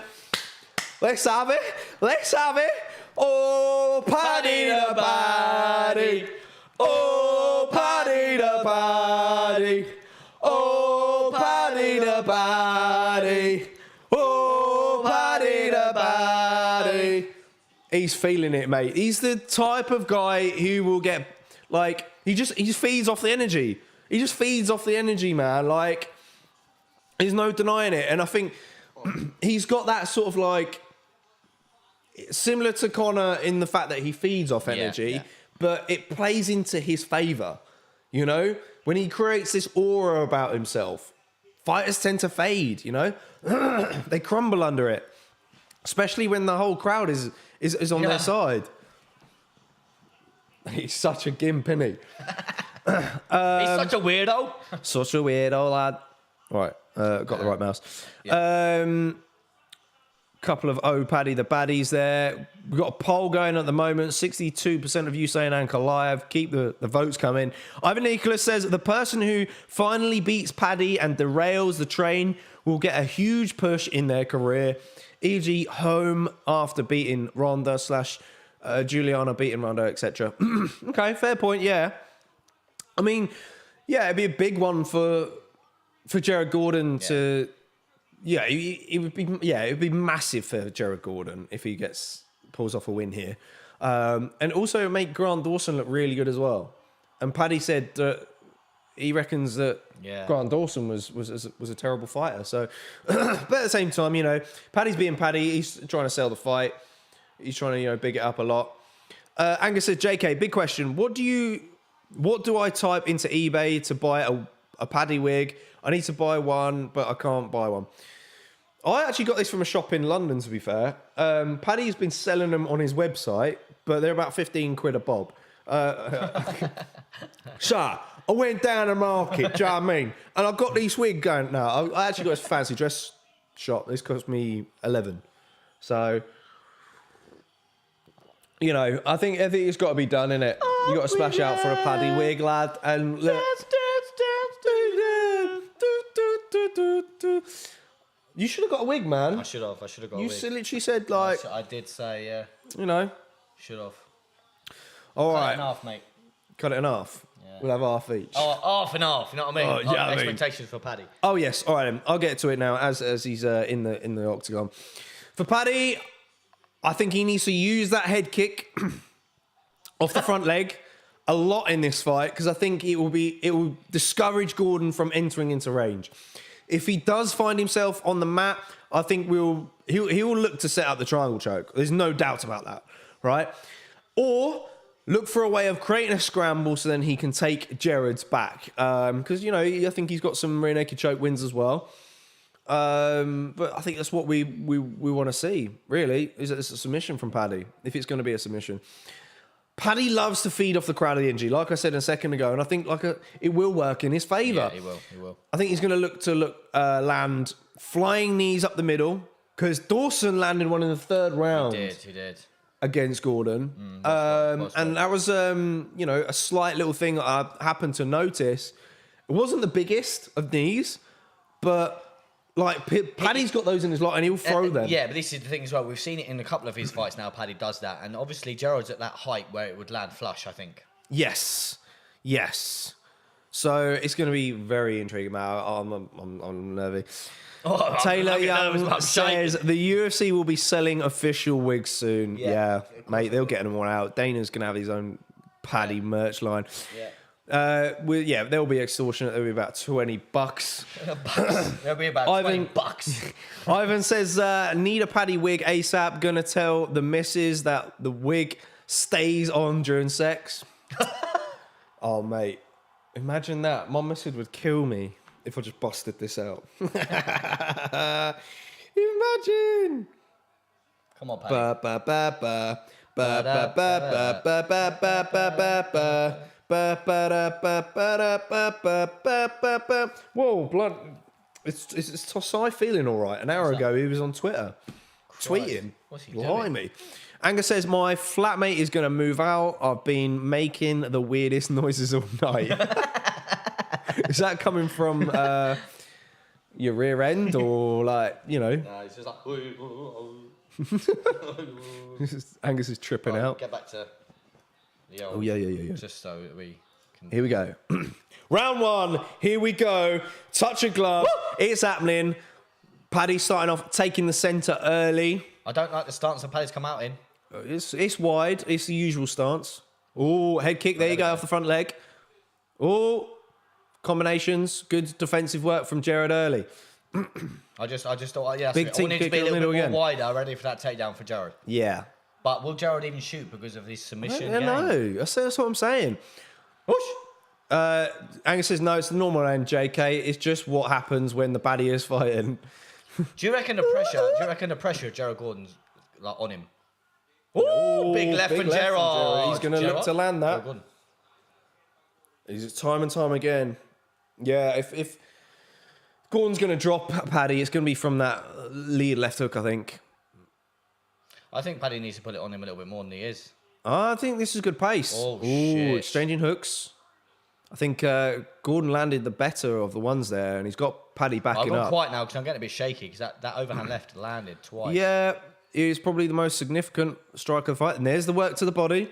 Let's have it. Let's have it. Oh, Paddy the Paddy. Oh, Paddy the Paddy. Oh, Paddy the Paddy. Oh, Paddy the Paddy. He's feeling it, mate. He's the type of guy who will get, like, he just feeds off the energy. He just feeds off the energy, man. Like, there's no denying it. And I think he's got that sort of, like, similar to Conor in the fact that he feeds off energy, but it plays into his favour, you know? When he creates this aura about himself, fighters tend to fade, you know? They crumble under it, especially when the whole crowd is on their side. He's such a gimp, isn't he? He's such a weirdo. Such a weirdo, lad. Right, got the right mouse. Yeah. Couple of Paddy the baddies there. We've got a poll going at the moment. 62% of you saying Ankalaev. Keep the votes coming. Ivan Nicholas says the person who finally beats Paddy and derails the train will get a huge push in their career. E.g. home after beating Ronda / Juliana beating Ronda, etc. Okay, fair point, yeah. I mean, yeah, it'd be a big one for Jared Gordon to... Yeah, it would be massive for Jared Gordon if he pulls off a win here, and also make Grant Dawson look really good as well. And Paddy said that he reckons that Grant Dawson was a terrible fighter. So, but at the same time, you know, Paddy's being Paddy. He's trying to sell the fight. He's trying to big it up a lot. Angus said, "JK, big question. What do I type into eBay to buy a Paddy wig? I need to buy one, but I can't buy one." I actually got this from a shop in London, to be fair. Paddy's been selling them on his website, but they're about 15 quid a bob. So, I went down the market, do you know what I mean? And I got these wigs going now. I actually got this fancy dress shop. This cost me 11. So, you know, I think it's got to be done, innit? You got to splash out for a Paddy wig, lad. And look. You should have got a wig, man. I should have got a wig. You literally said, like... I did say, yeah. You know. Should have. All right. Cut it in half, mate. Cut it in half? Yeah. We'll have half each. Oh, half and half, you know what I mean? Expectations for Paddy. Oh, yes. All right, then. I'll get to it now as he's in the octagon. For Paddy, I think he needs to use that head kick off the front leg a lot in this fight, because I think it will discourage Gordon from entering into range. If he does find himself on the mat, I think he will look to set up the triangle choke. There's no doubt about that, right? Or look for a way of creating a scramble so then he can take Jared's back. Because, I think he's got some rear naked choke wins as well. But I think that's what we want to see, really, is that it's a submission from Paddy, if it's going to be a submission. Paddy loves to feed off the crowd of the injury, like I said a second ago, and I think it will work in his favour. Yeah, he will. I think he's going to land flying knees up the middle, because Dawson landed one in the third round. He did. Against Gordon. And that was, a slight little thing that I happened to notice. It wasn't the biggest of knees, but... Paddy's got those in his lot and he'll throw them. Yeah, but this is the thing as well. We've seen it in a couple of his fights now. Paddy does that. And obviously, Gerald's at that height where it would land flush, I think. Yes. So it's going to be very intriguing, man. I'm nervy. Taylor Young says the UFC will be selling official wigs soon. Yeah, mate, they'll get them all out. Dana's going to have his own Paddy merch line. Yeah. There'll be extortionate. There'll be about $20. There'll be about $20. Ivan says, need a Paddy wig ASAP. Gonna tell the missus that the wig stays on during sex. Oh, mate. Imagine that. My missus would kill me if I just busted this out. Imagine. Come on, Paddy. Whoa, blood. It's Tosai feeling all right. An hour ago, he was on Twitter tweeting. What's he Blimey. doing? Angus says, my flatmate is going to move out. I've been making the weirdest noises all night. Is that coming from your rear end or No, it's just like... Angus is tripping out. Get back to the old... Oh, yeah. Just so that we can... Here we go. Round one. Here we go. Touch of glove. Woo! It's happening. Paddy starting off, taking the centre early. I don't like the stance that Paddy's come out in. It's wide. It's the usual stance. Oh, head kick. There you go, off the front leg. Oh, combinations. Good defensive work from Jared early. I just thought, Big I team wanted to kick be a in the little middle bit more again. wider, ready for that takedown for Jared. Yeah. But will Jared even shoot because of his submission? No, that's what I'm saying. Whoosh! Angus says, no, it's the normal end, JK. It's just what happens when the baddie is fighting. Do you reckon the pressure of Jared Gordon's on him? Oh, big left from Gerard. He's going to look to land that. He's time and time again. Yeah, if Gordon's going to drop Paddy, it's going to be from that lead left hook, I think. I think Paddy needs to put it on him a little bit more than he is. I think this is good pace. Oh, shit. Exchanging hooks. I think Gordon landed the better of the ones there, and he's got Paddy backing up. I've gone quiet now because I'm getting a bit shaky because that overhand left landed twice. Yeah, it is probably the most significant strike of the fight. And there's the work to the body.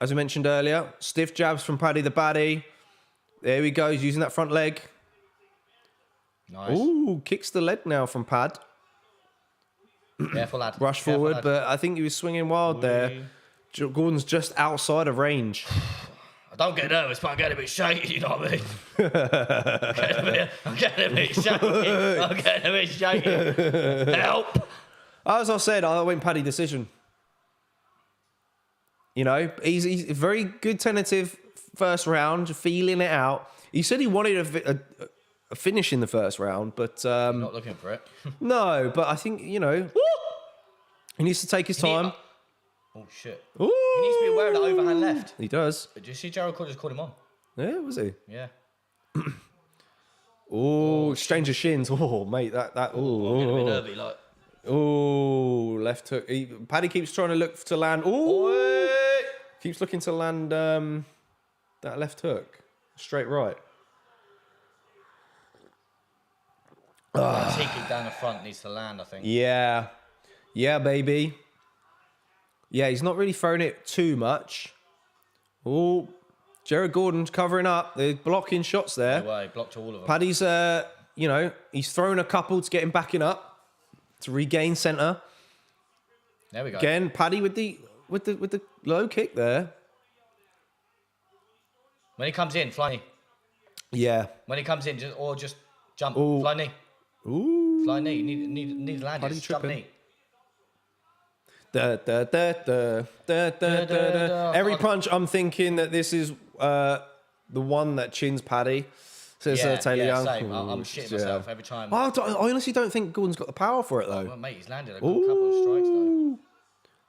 As we mentioned earlier, stiff jabs from Paddy the baddie. There he goes, using that front leg. Nice. Ooh, kicks the leg now from Pad. Careful, lad. Rush Careful, forward, lad. but I think he was swinging wild there. Gordon's just outside of range. I don't get nervous, but I'm getting a bit shaky, you know what I mean? I'm getting a bit shaky. Help! As I said, I went Paddy decision. You know, he's very good tentative first round, feeling it out. He said he wanted a finish in the first round, but... not looking for it. No, but I think, he needs to take his time. Oh, shit. Ooh. He needs to be aware of that overhand left. He does. Did you see Gerald just called him on? Yeah, was he? Yeah. Oh, exchange of shins. Oh, mate, that. I'm getting a bit nervy, like. Oh, left hook. Paddy keeps trying to look to land. Oh, keeps looking to land that left hook. Straight right. That kick down the front needs to land, I think. Yeah. Yeah, baby. Yeah, he's not really throwing it too much. Oh, Jared Gordon's covering up. They're blocking shots there. No way, blocked all of them. Paddy's, he's thrown a couple to get him backing up to regain centre. There we go. Again, Paddy with the low kick there. When he comes in, fly knee. Yeah. When he comes in, just jump. Ooh. Fly knee. Ooh. Fly knee. You need to land. Paddy Just jump tripping. knee. Every punch, I'm thinking that this is the one that chins Paddy. Says Taylor Young. Same. I'm shitting myself every time. I honestly don't think Gordon's got the power for it though. Well, mate, he's landed a good couple of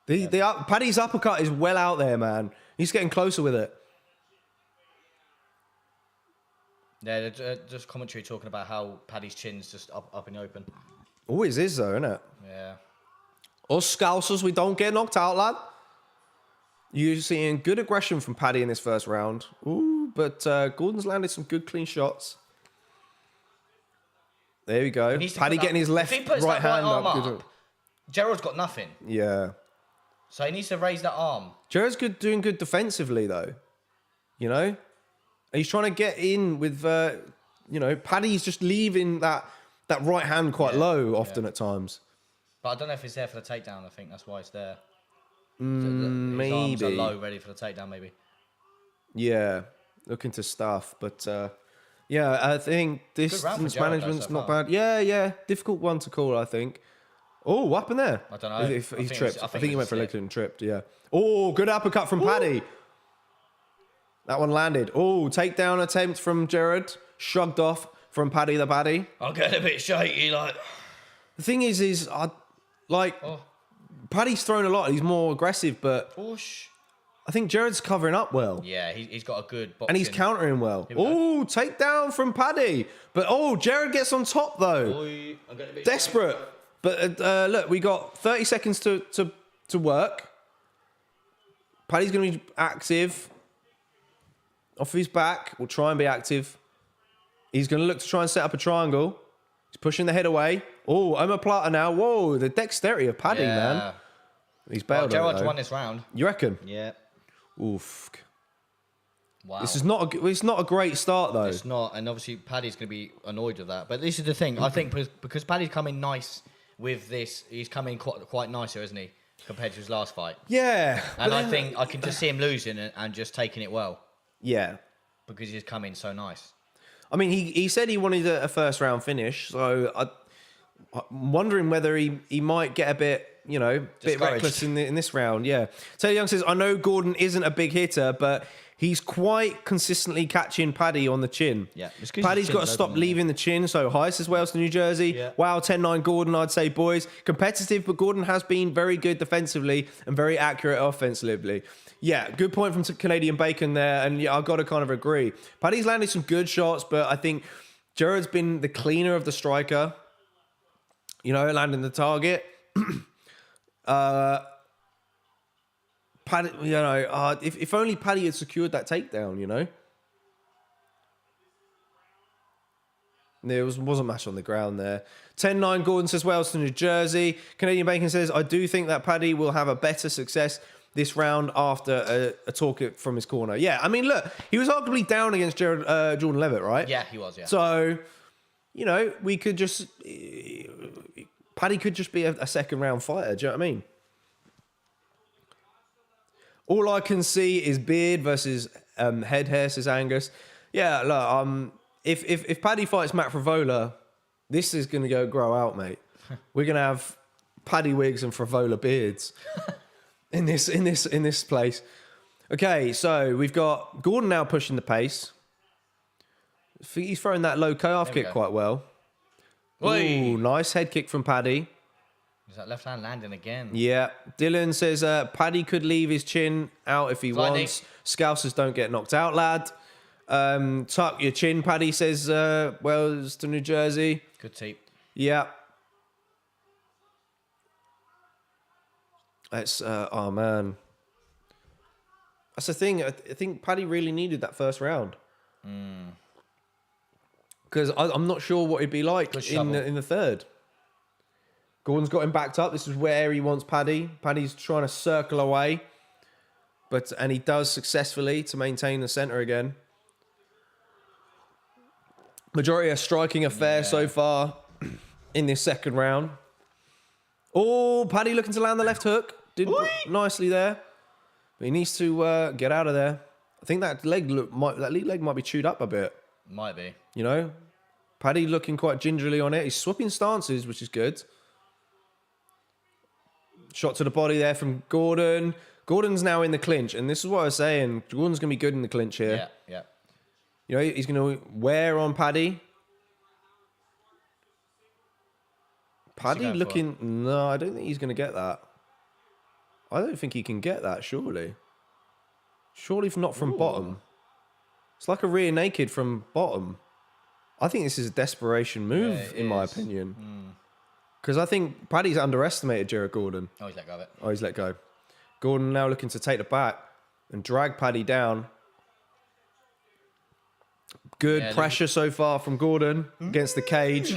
strikes though. Paddy's uppercut is well out there, man. He's getting closer with it. Yeah, just commentary talking about how Paddy's chin's just up in the open. Always is though, isn't it? Yeah. Us Scousers, we don't get knocked out, lad. You're seeing good aggression from Paddy in this first round. Ooh, but Gordon's landed some good clean shots. There we go. Paddy getting his left, right hand up. Gerald's got nothing. Yeah. So he needs to raise that arm. Gerald's doing good defensively though. You know? He's trying to get in with, Paddy's just leaving that right hand quite low often at times. But I don't know if it's there for the takedown. I think that's why it's there. Maybe. His arms are low, ready for the takedown, maybe. Yeah, looking to stuff. But, I think distance management's not bad. Yeah, difficult one to call, I think. Oh, up in there. I don't know. If he's tripped. I think he went for a leg and tripped, yeah. Oh, good uppercut from Paddy. That one landed. Oh, takedown attempt from Jared. Shrugged off from Paddy the Baddy. I'm getting a bit shaky, like. The thing is Paddy's thrown a lot. He's more aggressive, but I think Jared's covering up well. Yeah, he's got a good boxing. And he's countering well. Oh, takedown from Paddy. But, Jared gets on top, though. I'm getting a bit Desperate. shaky. But, look, we got 30 seconds to work. Paddy's going to be active. Off his back. We'll try and be active. He's going to look to try and set up a triangle. He's pushing the head away. Oh, omoplata now. Whoa, the dexterity of Paddy, man. He's bailed on it, Gerard's won this round. You reckon? Yeah. Oof. Wow. This is it's not a great start, though. It's not, and obviously Paddy's going to be annoyed with that. But this is the thing. I think because Paddy's coming nice with this, he's coming quite nicer, isn't he, compared to his last fight? Yeah. And I think I can just see him losing and just taking it well. Yeah. Because he's coming so nice. I mean, he said he wanted a first round finish, so I'm wondering whether he might get a bit, bit reckless in this round. Yeah. Taylor Young says, I know Gordon isn't a big hitter, but he's quite consistently catching Paddy on the chin. Yeah. Paddy's got to stop leaving the chin. So hi, says Wales to New Jersey. Yeah. Wow, 10-9 Gordon, I'd say, boys. Competitive, but Gordon has been very good defensively and very accurate offensively. Yeah, good point from Canadian Bacon there. And yeah, I've got to kind of agree. Paddy's landed some good shots, but I think Jared's been the cleaner of the striker. Landing the target. Paddy, if only Paddy had secured that takedown, There wasn't much on the ground there. 10-9 Gordon says Wales to New Jersey. Canadian Bacon says, I do think that Paddy will have a better success this round after a talk from his corner. Yeah, I mean, look, he was arguably down against Jordan Levitt, right? Yeah, he was, yeah. So, we could just... Paddy could just be a second round fighter, do you know what I mean? All I can see is beard versus head hair, says Angus. Yeah, look, if Paddy fights Matt Frivola, this is going to grow out, mate. We're going to have Paddy wigs and Frivola beards in this place. Okay, so we've got Gordon now pushing the pace. He's throwing that low calf kick quite well. Ooh, nice head kick from Paddy. Is that left hand landing again? Yeah. Dylan says Paddy could leave his chin out if he wants. Scousers don't get knocked out, lad. Tuck your chin, Paddy says Wells to New Jersey. Good teep. Yeah. That's, oh man. That's the thing. I think Paddy really needed that first round. Because I'm not sure what it'd be like in the third. Gordon's got him backed up. This is where he wants Paddy. Paddy's trying to circle away. And he does successfully to maintain the center again. Majority are striking a fair so far in this second round. Oh, Paddy looking to land the left hook. Did nicely there. But he needs to get out of there. I think that leg might be chewed up a bit. Might be. Paddy looking quite gingerly on it. He's swapping stances, which is good. Shot to the body there from Gordon. Gordon's now in the clinch, and this is what I was saying. Gordon's going to be good in the clinch here. Yeah. You know, he's going to wear on Paddy. Paddy looking... No, I don't think he's going to get that. I don't think he can get that, surely. Surely not from bottom. It's like a rear naked from bottom. I think this is a desperation move, in my opinion. Because I think Paddy's underestimated Jared Gordon. Oh, he's let go of it. Oh, he's let go. Gordon now looking to take the back and drag Paddy down. Good pressure so far from Gordon against the cage.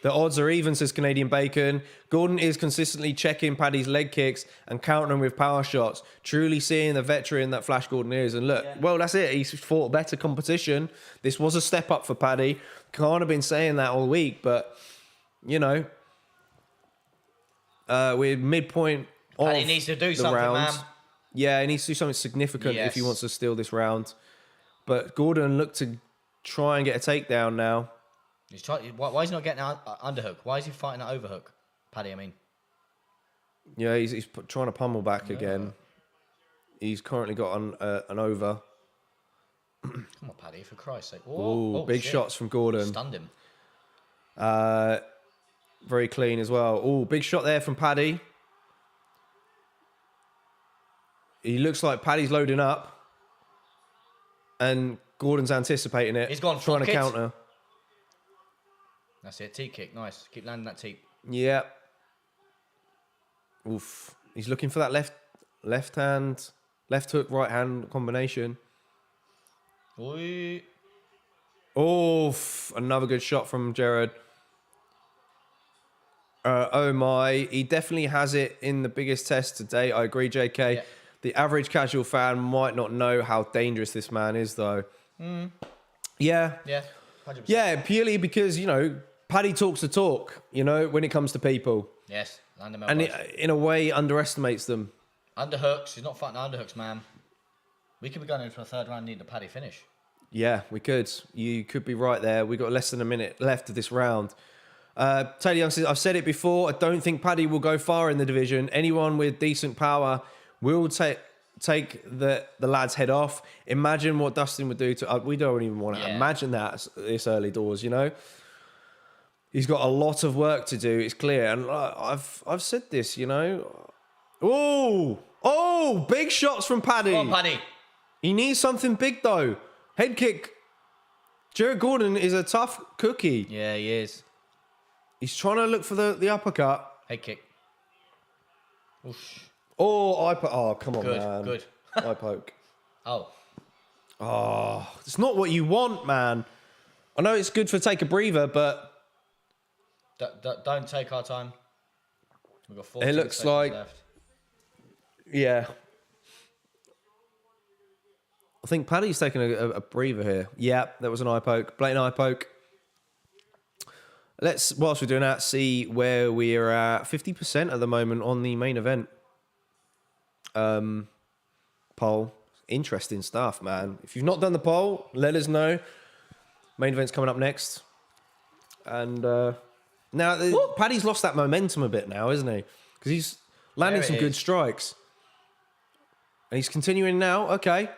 The odds are even, says Canadian Bacon. Gordon is consistently checking Paddy's leg kicks and countering with power shots. Truly seeing the veteran that Flash Gordon is. And look, well, that's it. He's fought better competition. This was a step up for Paddy. Can't have been saying that all week, but, you know, we're midpoint of Paddy needs to do something, round. man. Yeah, he needs to do something significant if he wants to steal this round. But Gordon looked to try and get a takedown now. He's trying. Why is he not getting an underhook? Why is he fighting an overhook? Paddy, I mean. Yeah, he's trying to pummel back again. He's currently got an over. Come on, Paddy, for Christ's sake. Oh, big shots from Gordon. Stunned him. Very clean as well. Oh, big shot there from Paddy. He looks like Paddy's loading up. And Gordon's anticipating it. He's gone trying to counter. That's it. T kick. Nice. Keep landing that T. Yeah. Oof. He's looking for that left hook, right hand combination. Oi. Oof. Another good shot from Jared. Oh my. He definitely has it in the biggest test today. I agree, JK. Yeah. The average casual fan might not know how dangerous this man is, though. Yeah. Yeah. 100%. Yeah, purely because, you know, Paddy talks the talk, you know, when it comes to people. Yes. And in a way, underestimates them. Underhooks. He's not fighting underhooks, man. We could be going in for a third round needing a Paddy finish. Yeah, we could. You could be right there. We've got less than a minute left of this round. Taylor Young says, I've said it before, I don't think Paddy will go far in the division. Anyone with decent power will take the lad's head off. Imagine what Dustin would do to... we don't even want to imagine that this early doors, you know? He's got a lot of work to do, it's clear. And I've said this, you know? Oh, big shots from Paddy. Come on, Paddy. He needs something big, though. Head kick. Jared Gordon is a tough cookie. Yeah, he is. He's trying to look for the uppercut. Head kick. Oosh. Oh, come on, man. Good. Eye poke. Oh, it's not what you want, man. I know it's good for take a breather, but... Don't take our time. We've got 4 it looks like left. Yeah. I think Paddy's taking a breather here. Yeah, that was an eye poke. Blatant eye poke. Let's, whilst we're doing that, see where we're at. 50% at the moment on the main event poll. Interesting stuff, man. If you've not done the poll, let us know. Main event's coming up next. And now Paddy's lost that momentum a bit now, isn't he? Because he's landing some good strikes. And he's continuing now. Okay.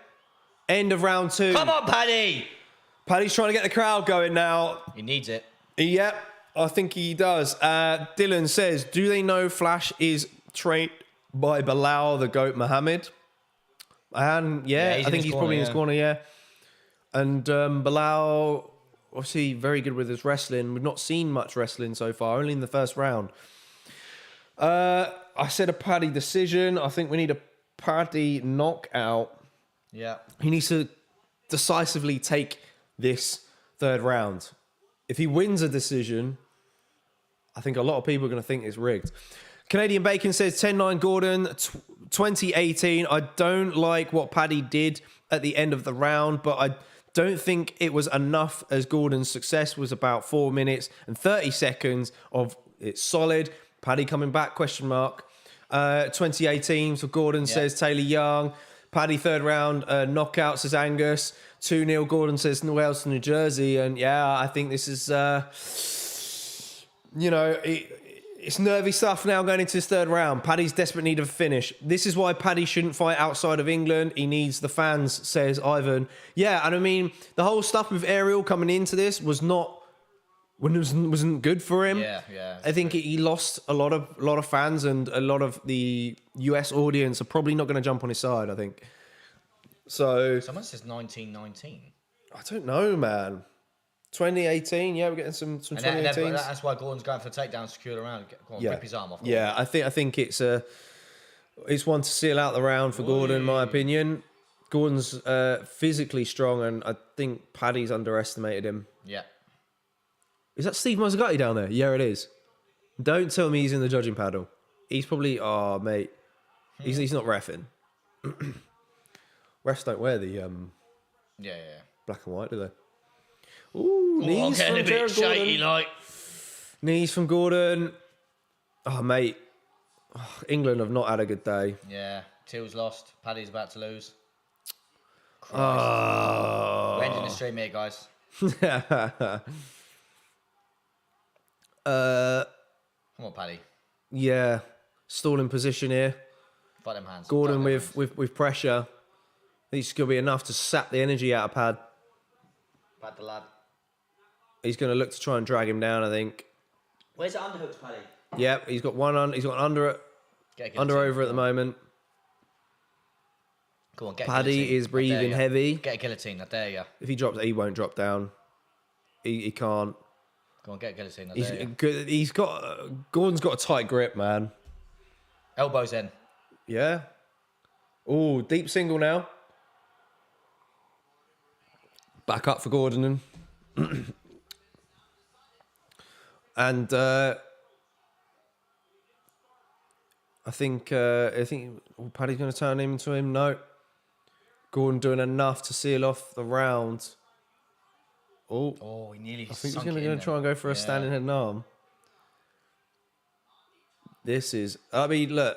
End of round 2. Come on, Paddy! Paddy's trying to get the crowd going now. He needs it. Yep, I think he does. Dylan says, do they know Flash is trained by Bilal the Goat Muhammad? And I think he's probably in his corner, yeah. And Bilal, obviously very good with his wrestling. We've not seen much wrestling so far, only in the first round. I said a Paddy decision. I think we need a Paddy knockout. Yeah. He needs to decisively take this third round. If he wins a decision, I think a lot of people are going to think it's rigged. Canadian Bacon says 10-9 Gordon, 2018. I don't like what Paddy did at the end of the round, but I don't think it was enough, as Gordon's success was about 4 minutes and 30 seconds of it's solid. Paddy coming back, question mark. 2018 for Gordon, says Taylor Young. Paddy third round knockout, says Angus. 2-0 Gordon, says Wales to New Jersey. And I think this is, It's nervy stuff now going into this third round. Paddy's desperate need of a finish. This is why Paddy shouldn't fight outside of England. He needs the fans, says Ivan. Yeah, and I mean, the whole stuff with Ariel coming into this wasn't good for him. Yeah. I think he lost a lot of fans, and a lot of the US audience are probably not going to jump on his side, I think. So Someone says 1919. I don't know, man. 2018, yeah, we're getting some 2018. That's why Gordon's going for the takedown, secure the round. Go on, rip his arm off. Yeah, I think it's one to seal out the round for Gordon, in my opinion. Gordon's physically strong, and I think Paddy's underestimated him. Yeah. Is that Steve Mazzagatti down there? Yeah, it is. Don't tell me he's in the judging paddle. He's probably, mate. He's not reffing. Refs don't wear the black and white, do they? Ooh, knees from a bit Jared shaky, Gordon. like. Knees from Gordon. Oh, mate. England have not had a good day. Yeah. Till's lost. Paddy's about to lose. Oh. We're ending the stream here, guys. Come on, Paddy. Yeah. Stalling position here. Fight them hands. Gordon with pressure. This is going to be enough to sap the energy out of Pad. Pad the lad. He's going to look to try and drag him down, I think. Where's the underhooks, Paddy? Yep, he's got one on. He's got under over at the moment. Come on, get Paddy guillotine. is breathing heavy. Get a guillotine, I dare you. If he drops, he won't drop down. He can't. Go on, get a guillotine, I dare you. He's got Gordon's got a tight grip, man. Elbows in. Yeah. Oh, deep single now. Back up for Gordon. And I think Paddy's going to turn him into him. No. Gordon doing enough to seal off the round. Oh, he nearly I think he's going to try and go for a standing head and arm. This is... I mean, look...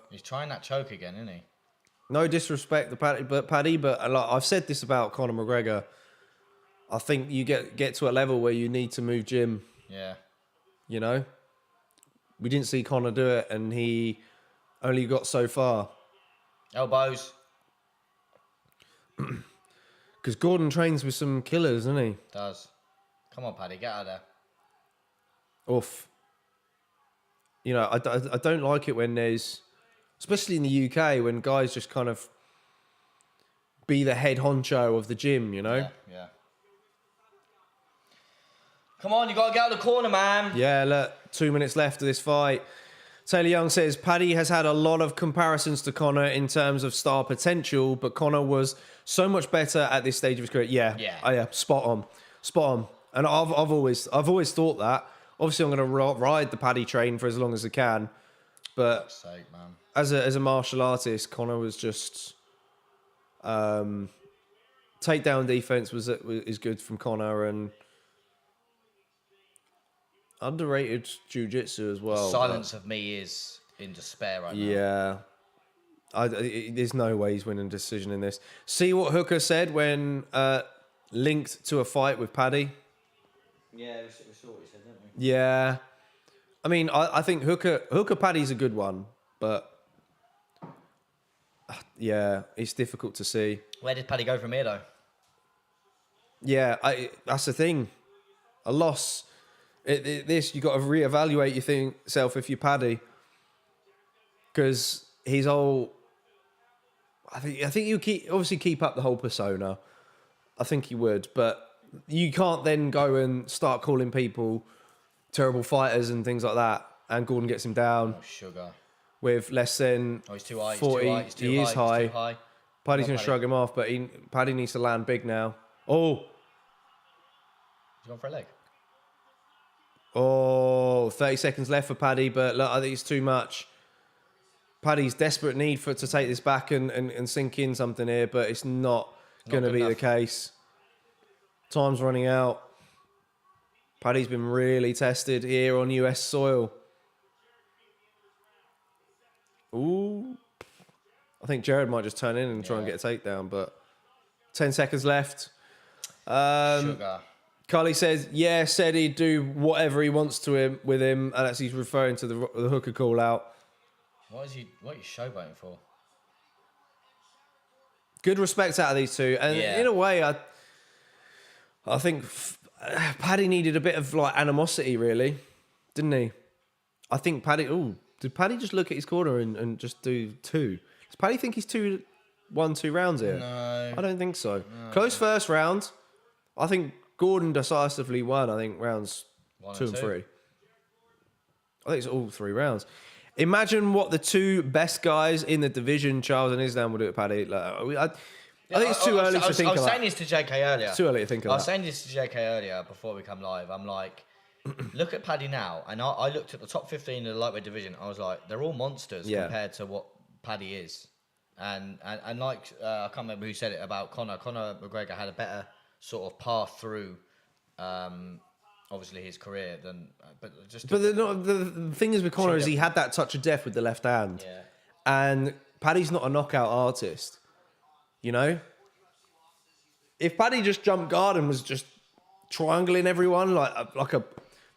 he's trying that choke again, isn't he? No disrespect to Paddy, but like, I've said this about Conor McGregor. I think you get to a level where you need to move Jim. Yeah. You know? We didn't see Conor do it, and he only got so far. Elbows. Because Gordon trains with some killers, doesn't he? Does. Come on, Paddy, get out of there. Oof. You know, I don't like it when there's... Especially in the UK, when guys just kind of be the head honcho of the gym, you know? Yeah. Come on, you got to get out of the corner, man. Yeah, look, 2 minutes left of this fight. Taylor Young says, Paddy has had a lot of comparisons to Conor in terms of star potential, but Conor was so much better at this stage of his career. Yeah. Spot on. And I've always thought that. Obviously, I'm going to ride the Paddy train for as long as I can. But For fuck's sake, man. As a martial artist, Conor was just takedown defense is good from Conor, and underrated jiu-jitsu as well. Silence of me is in despair right now. Yeah, there's no way he's winning a decision in this. See what Hooker said when linked to a fight with Paddy. Yeah, we saw what he said, didn't we? Yeah, I mean, I think Hooker Paddy's a good one, but. Yeah, it's difficult to see. Where did Paddy go from here, though? Yeah, that's the thing. A loss. This, you got to reevaluate yourself if you're Paddy, because he's all. I think you keep up the whole persona. I think he would, but you can't then go and start calling people terrible fighters and things like that. And Gordon gets him down. Oh, sugar. With less than he's too high. 40. He is high. He's too high. Paddy's going to shrug him off, but Paddy needs to land big now. Oh. He's gone for a leg. Oh, 30 seconds left for Paddy, but look, I think it's too much. Paddy's desperate need to take this back and sink in something here, but it's not going to be the case. Time's running out. Paddy's been really tested here on US soil. Ooh. I think Jared might just turn in and try and get a takedown, but 10 seconds left. Sugar. Carly says, yeah, said he'd do whatever he wants to him with him, and that's he's referring to the hooker call out. What are you showboating for? Good respect out of these two, and in a way, I think Paddy needed a bit of like animosity, really, didn't he? I think Paddy. Oh, did Paddy just look at his corner and just do two? Does Paddy think he's 2 rounds here? No, I don't think so. No. Close first round. I think Gordon decisively won. I think rounds 2 and 3. I think it's all 3 rounds. Imagine what the 2 best guys in the division, Charles and Islam, will do at Paddy. Like, I think it's too early to think of that. I was saying this to JK earlier. It's too early to think of that. I was saying this to JK earlier before we come live. I'm like, look at Paddy now. And I looked at the top 15 of the lightweight division. I was like, they're all monsters compared to what Paddy is. And like, I can't remember who said it about Conor. Conor McGregor had a better sort of path through, obviously, his career than. But the thing is with Conor is he had that touch of death with the left hand. Yeah. And Paddy's not a knockout artist. You know? If Paddy just jumped guard and was just triangling everyone like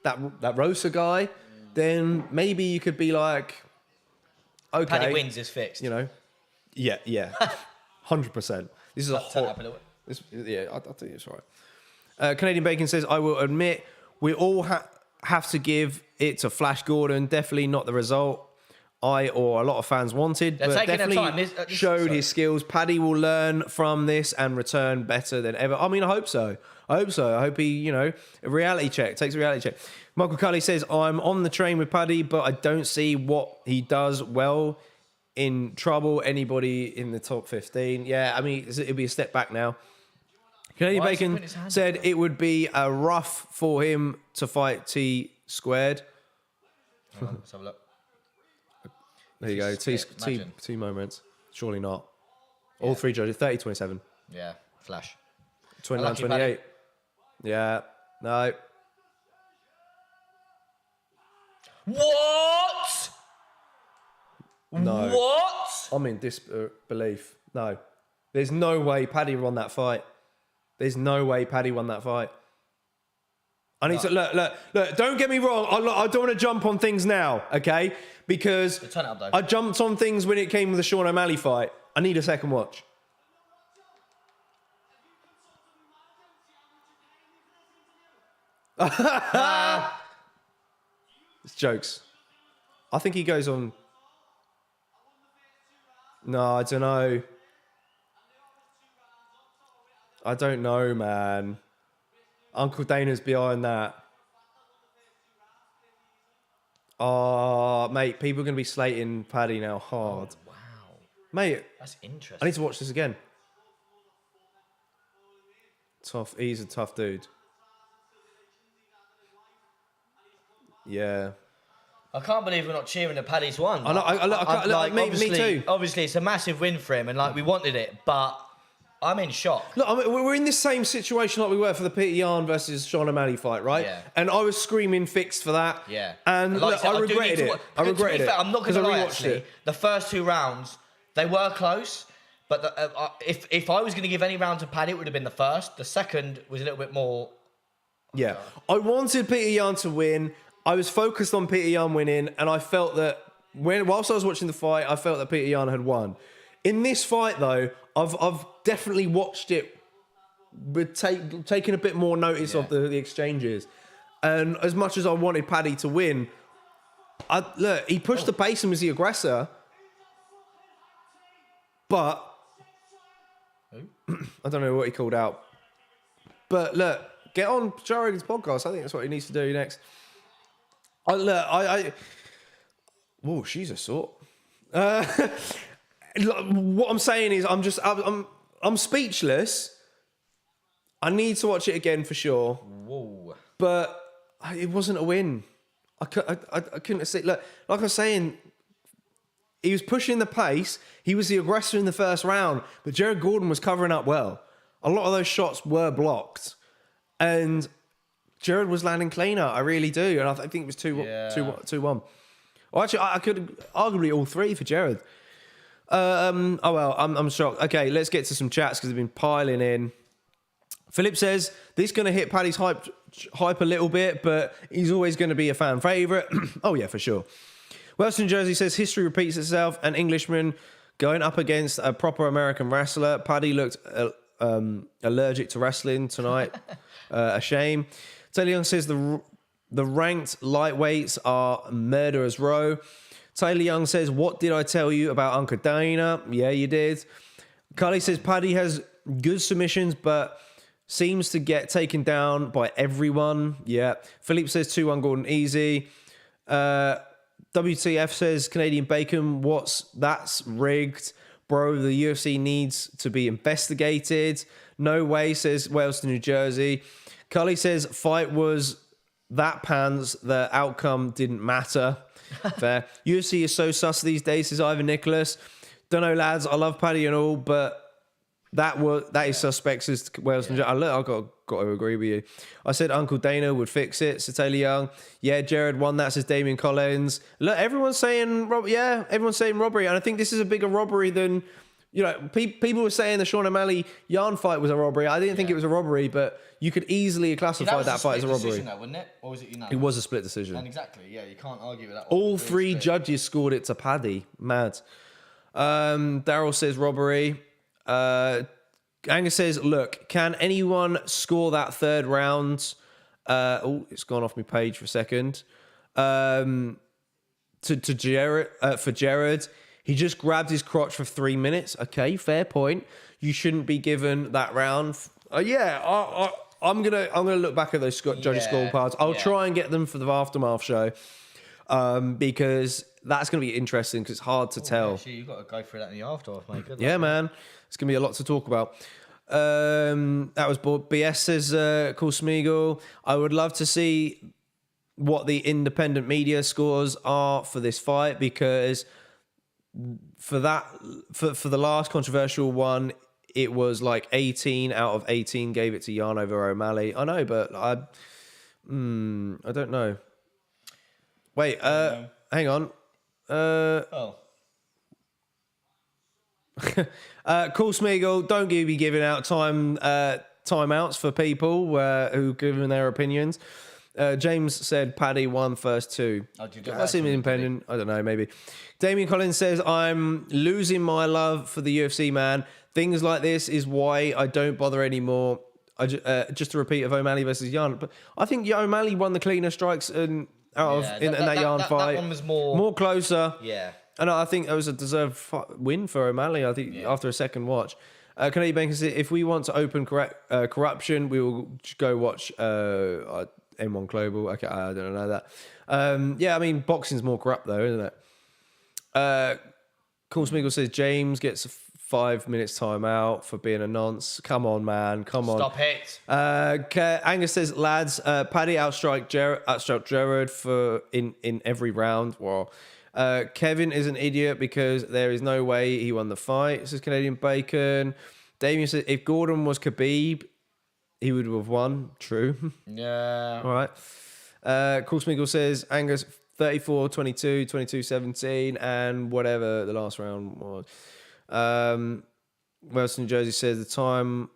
that Rosa guy, then maybe you could be like, okay. Paddy wins is fixed. You know? Yeah. 100%. This is a hot. I think it's right. Canadian Bacon says, I will admit, we all have to give it to Flash Gordon. Definitely not the result I or a lot of fans wanted, but definitely showed his skills. Paddy will learn from this and return better than ever. I mean, I hope so. I hope he, takes a reality check. Michael Cully says, I'm on the train with Paddy, but I don't see what he does well in trouble anybody in the top 15. Yeah, I mean, it'll be a step back now. Canadian Bacon said it would be a rough for him to fight T squared. Let's have a look. There you go. T moments. Surely not. All 3 judges. 30-27. Yeah. Flash. 29-28. Yeah. No. What? No. What? I'm in disbelief. No. There's no way Paddy won that fight. There's no way Paddy won that fight. I need to look. Don't get me wrong. I don't want to jump on things now, okay? Because turn it up, though. I jumped on things when it came with the Sean O'Malley fight. I need a second watch. It's jokes. I think he goes on. No, I don't know. I don't know, man. Uncle Dana's behind that. Oh, mate, people are going to be slating Paddy now hard. Oh, wow. Mate. That's interesting. I need to watch this again. Tough. He's a tough dude. Yeah. I can't believe we're not cheering that Paddy's won. Me too. Obviously, it's a massive win for him, and we wanted it, but I'm in shock. Look, I mean, we're in the same situation like we were for the Peter Yan versus Sean O'Malley fight, right? Yeah. And I was screaming fixed for that. Yeah. And I regretted it. I regretted it. I'm not going to lie, actually. The first 2 rounds, they were close, but if I was going to give any round to Paddy, it would have been the first. The second was a little bit more. Yeah. I wanted Peter Yan to win. I was focused on Peter Yan winning, and I felt that whilst I was watching the fight, I felt that Peter Yan had won. In this fight, though, I've definitely watched it with taking a bit more notice of the exchanges. And as much as I wanted Paddy to win, he pushed the pace and was the aggressor. But I don't know what he called out. But look, get on Joe Rogan's podcast. I think that's what he needs to do next. Whoa, she's a sort. What I'm saying is, I'm speechless. I need to watch it again for sure. Whoa! But it wasn't a win. I couldn't see. Look, like I was saying, he was pushing the pace. He was the aggressor in the first round, but Jared Gordon was covering up well. A lot of those shots were blocked, and Jared was landing cleaner. I really do, and I think it was 2-1. Well, actually, I could arguably all 3 for Jared. I'm shocked. Okay, let's get to some chats because they've been piling in. Philip says, this is going to hit Paddy's hype a little bit, but he's always going to be a fan favourite. Oh, yeah, for sure. Wellston Jersey says, history repeats itself. An Englishman going up against a proper American wrestler. Paddy looked allergic to wrestling tonight. A shame. Taylor Young says, the ranked lightweights are murderers row. Taylor Young says, what did I tell you about Uncle Dana? Yeah, you did. Carly says, Paddy has good submissions, but seems to get taken down by everyone. Yeah. Philippe says 2-1 Gordon easy. WTF says Canadian Bacon, that's rigged. Bro, the UFC needs to be investigated. No way, says Wales to New Jersey. Cully says fight was that pants, the outcome didn't matter. Fair. UFC is so sus these days, says Ivan Nicholas. Don't know, lads, I love Paddy and all, but that is suspect, says Wales. Yeah. I've got to agree with you. I said Uncle Dana would fix it, says Taylor Young. Yeah, Jared won that, says Damien Collins. Look, everyone's saying robbery, and I think this is a bigger robbery than, people were saying the Sean O'Malley Yarn fight was a robbery. I didn't think it was a robbery, but you could easily classify that fight as a robbery. Though, wasn't it? Or was it unanimous? It was a split decision. And exactly, yeah, you can't argue with that. All three judges scored it to Paddy. Mad. Daryl says robbery. Angus says, look, can anyone score that third round? It's gone off my page for a second. To Jared, for Jared, he just grabbed his crotch for 3 minutes. Okay, fair point. You shouldn't be given that round. I'm gonna look back at those judges' scorecards. I'll try and get them for the Aftermath show, because that's gonna be interesting because it's hard to tell. Actually, you've got to go through that in the Aftermath, mate. Good luck, man. It's gonna be a lot to talk about. That was BS says Cool Smeagol. I would love to see what the independent media scores are for this fight, because for the last controversial one, it was like 18 out of 18 gave it to Yarn over O'Malley. I know, but I don't know. Wait, hang on. Cool Smeagol, don't be giving out timeouts for people who given their opinions. James said Paddy won first two. That seems independent. I don't know, maybe. Damien Collins says, I'm losing my love for the UFC, man. Things like this is why I don't bother anymore. Just a repeat of O'Malley versus Yarn. But I think O'Malley won the cleaner strikes in that Yarn fight. That one was more closer. Yeah. And I think it was a deserved win for O'Malley, I think, after a second watch. Canadian Banker said, if we want to open corruption, we will go watch M1 Global. Okay, I don't know that. I mean, boxing's more corrupt, though, isn't it? Cool Smeagol says, James gets 5 minutes time out for being a nonce. Come on, man. Come on. Stop it. Angus says, lads, Paddy outstruck Jared in every round. Well, Kevin is an idiot because there is no way he won the fight. This is Canadian Bacon. Damien says, if Gordon was Khabib, he would have won. True. Yeah. All right. Cool Smeagol says, Angus 34-22, 22-17, and whatever the last round was. Wellston Jersey says the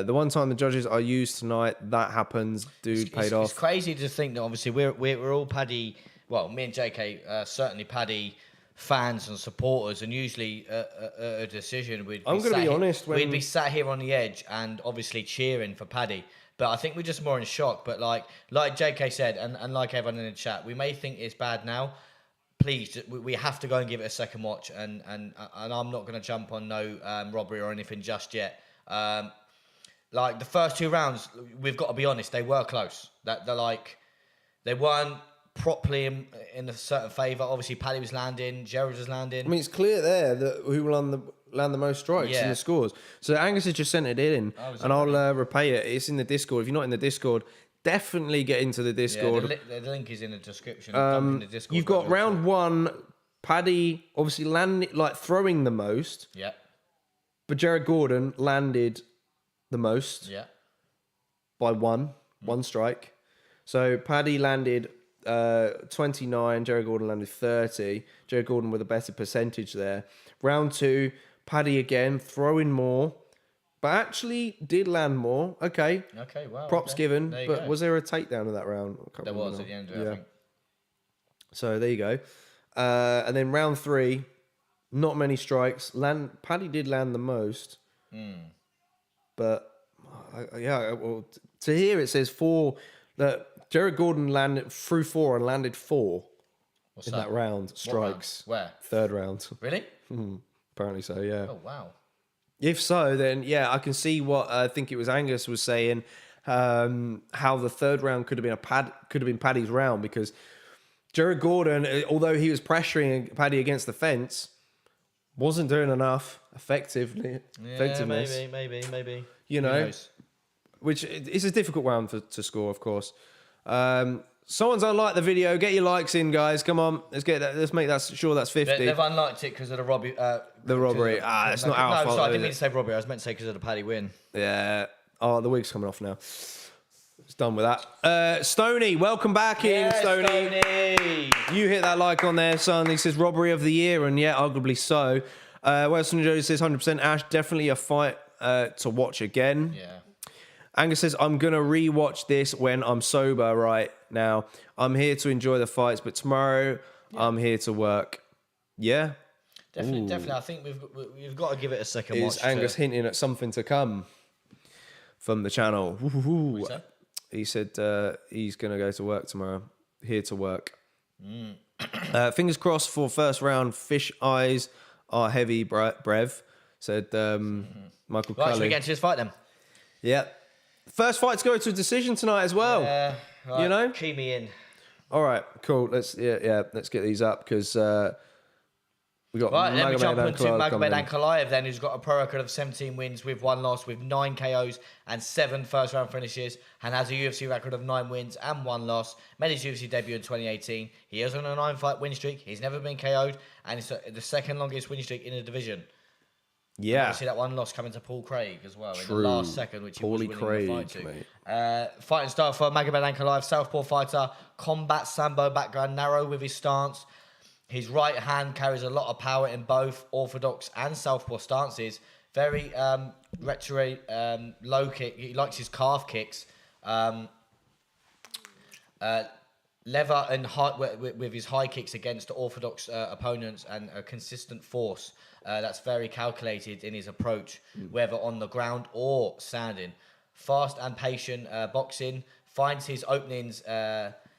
one time the judges are used tonight, that happens. Dude, paid off. It's crazy to think that obviously we're all Paddy. Well, me and JK, certainly Paddy fans and supporters, and usually a decision we'd be sat here on the edge and obviously cheering for Paddy. But I think we're just more in shock. But like JK said, and like everyone in the chat, we may think it's bad now. Please, we have to go and give it a second watch. And I'm not going to jump on no robbery or anything just yet. Like the first two rounds, we've got to be honest, they were close. They weren't properly in a certain favour. Obviously, Paddy was landing, Jared was landing. I mean, it's clear there that who will land the most strikes in the scores. So Angus has just sent it in, and I'll repay it. It's in the Discord. If you're not in the Discord, definitely get into the Discord. Yeah, the link is in the description. In the Discord, you've got round one, Paddy obviously landing, throwing the most. Yeah. But Jared Gordon landed the most. Yeah. By one strike. So Paddy landed 29, Jared Gordon landed 30. Jared Gordon with a better percentage there. Round two, Paddy again throwing more, but actually did land more. Okay. Okay, wow. Props given. But go. Was there a takedown in that round? There was at the end of it, I think. So there you go. And then round 3, not many strikes. Paddy did land the most. But, well, to here it says 4, that Jared Gordon landed through 4 and landed 4 in that round. Strikes. Where? Third round. Really? Apparently so, yeah. Oh, wow. If so, then yeah, I can see what I think it was Angus was saying. How the third round could have been Paddy's round, because Jared Gordon, although he was pressuring Paddy against the fence, wasn't doing enough effectiveness. Maybe. You know, which is a difficult round to score, of course. Someone's unliked the video. Get your likes in, guys. Come on, let's make that sure that's 50. They've unliked it because of the robbery. The robbery. It's not our fault. Sorry, I didn't mean to say robbery. I was meant to say because of the Paddy win. Yeah. Oh, the wig's coming off now. It's done with that. Stony, welcome back in, Stony. You hit that like on there, son. He says robbery of the year, and yeah, arguably so. Weston Joe says 100% Ash, definitely a fight to watch again. Yeah. Angus says, I'm going to rewatch this when I'm sober right now. I'm here to enjoy the fights, but tomorrow I'm here to work. Yeah? Definitely. I think we've got to give it a second watch. Is Angus hinting at something to come from the channel? He said he's going to go to work tomorrow. Here to work. Fingers crossed for first round. Fish eyes are heavy, Brev, said Michael Cully. Should we get into this fight then? Yeah. First fight to go to a decision tonight as well. Yeah. Right, you know? Key me in. All right, cool. Let's get these up, because we got right. Then we jump into Magomed and Ankalaev, then, who's got a pro record of 17 wins with 1 loss, with 9 KOs and 7 first round finishes, and has a UFC record of 9 wins and 1 loss. Made his UFC debut in 2018. He is on a 9-fight win streak. He's never been KO'd, and it's the second longest win streak in the division. Yeah. See that 1 loss coming to Paul Craig as well in the last second, which he was winning Craig, the fight to. Mate. Fighting style for Magomed Ankalaev, southpaw fighter, combat sambo background, narrow with his stance. His right hand carries a lot of power in both orthodox and southpaw stances. Very retro, low kick. He likes his calf kicks. Lever and high, with his high kicks against orthodox opponents, and a consistent force. That's very calculated in his approach, whether on the ground or standing. Fast and patient boxing. Finds his openings,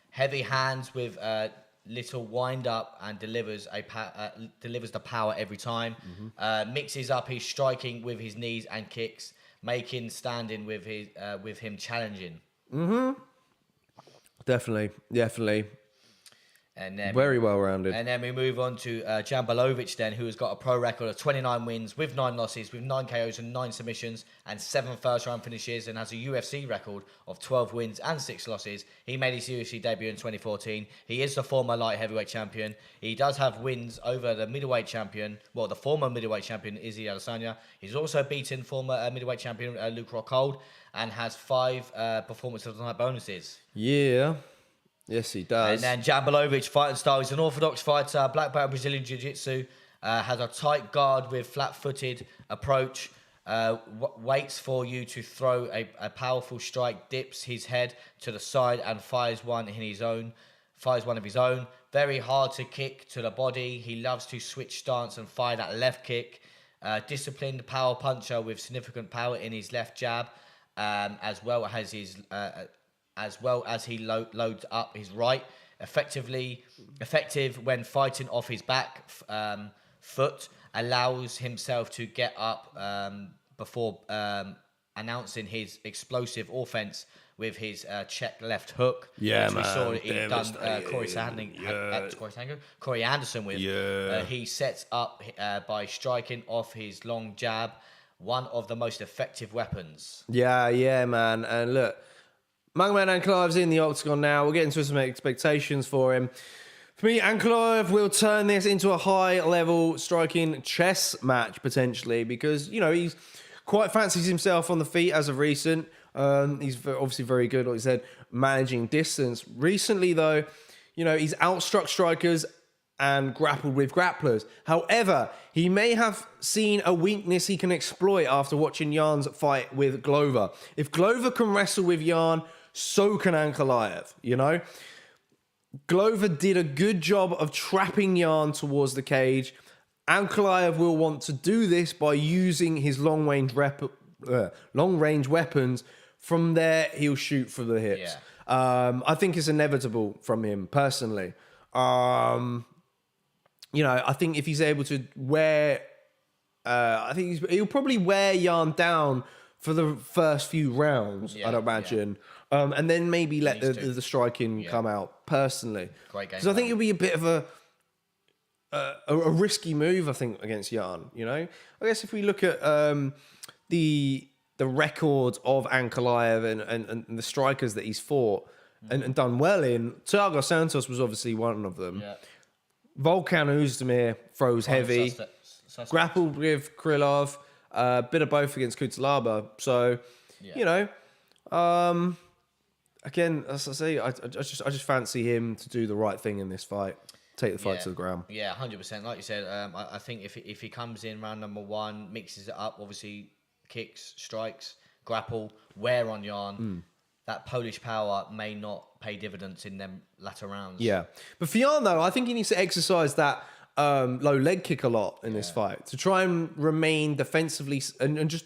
heavy hands with little wind up, and delivers the power every time. Mixes up his striking with his knees and kicks, making standing with him challenging. Definitely. And then very well rounded. And then we move on to Jan Błachowicz, then, who has got a pro record of 29 wins with 9 losses, with 9 KOs and 9 submissions, and 7 first round finishes, and has a UFC record of 12 wins and 6 losses. He made his UFC debut in 2014. He is the former light heavyweight champion. He does have wins over the middleweight champion, well, the former middleweight champion, Ilia. He's also beaten former middleweight champion Luke Rockhold, and has 5 performance of the night bonuses. Yeah. Yes, he does. And then Jan Błachowicz, fighting style. He's an orthodox fighter, black belt Brazilian Jiu-Jitsu. Has a tight guard with flat-footed approach. Waits for you to throw a powerful strike, dips his head to the side, and fires one of his own. Very hard to kick to the body. He loves to switch stance and fire that left kick. Disciplined power puncher with significant power in his left jab, as well as he loads up his right. Effective when fighting off his back foot. Allows himself to get up before announcing his explosive offense with his check left hook. Yeah, which man. We saw that he'd done Corey Anderson with. Yeah. He sets up by striking off his long jab, one of the most effective weapons. Yeah, man. And look, Magomed Ankalaev's in the octagon now. We'll get into some expectations for him. For me, Ankalaev will turn this into a high-level striking chess match, potentially, because, you know, he's quite fancies himself on the feet as of recent. He's obviously very good, like I said, managing distance. Recently, though, you know, he's outstruck strikers and grappled with grapplers. However, he may have seen a weakness he can exploit after watching Jan's fight with Glover. If Glover can wrestle with Jan, so can Ankalaev, you know? Glover did a good job of trapping Jan towards the cage. Ankalaev will want to do this by using his long-range weapons. From there, he'll shoot for the hips. Yeah. I think it's inevitable from him, personally. You know, I think if he's able to wear... I think he'll probably wear Jan down for the first few rounds, I'd imagine. Yeah. And then maybe let the striking come out, personally. Great game. Because I think it'll be a bit of a risky move, I think, against Jan, you know? I guess if we look at the record of Ankalaev and the strikers that he's fought and done well in, Thiago Santos was obviously one of them. Yeah. Volkan Oezdemir throws heavy, grappled with Krylov, bit of both against Kutalaba. So, you know, again, as I say, I just fancy him to do the right thing in this fight, take the fight to the ground. Yeah, 100%. Like you said, I think if he comes in round number 1, mixes it up, obviously kicks, strikes, grapple, wear on Jan. That Polish power may not pay dividends in them latter rounds. Yeah. But for Jan, though, I think he needs to exercise that low leg kick a lot in this fight to try and remain defensively and just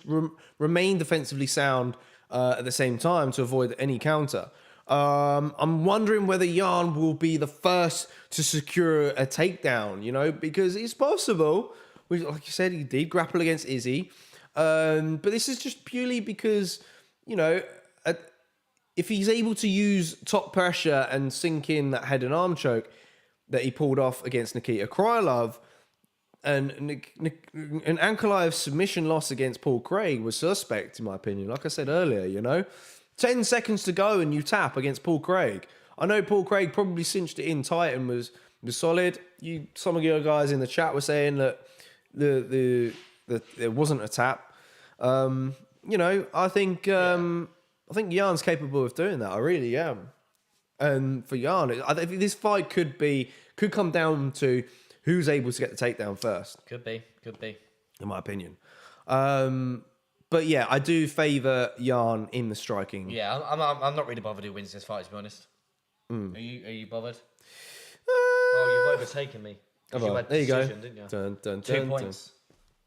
remain defensively sound at the same time to avoid any counter. I'm wondering whether Jan will be the first to secure a takedown, you know, because it's possible. Like you said, he did grapple against Izzy. But this is just purely because, you know, if he's able to use top pressure and sink in that head and arm choke that he pulled off against Nikita Krylov, and Ankalaev's submission loss against Paul Craig was suspect, in my opinion. Like I said earlier, you know, 10 seconds to go and you tap against Paul Craig. I know Paul Craig probably cinched it in tight and was solid. Some of your guys in the chat were saying that there wasn't a tap. You know, I think Jan's capable of doing that. I really am. And for Jan, I think this fight could come down to who's able to get the takedown first. Could be. In my opinion. But yeah, I do favour Jan in the striking. Yeah, I'm not really bothered who wins this fight, to be honest. Are you bothered? You've overtaken me. You had there you decision, go. Didn't you? 2 points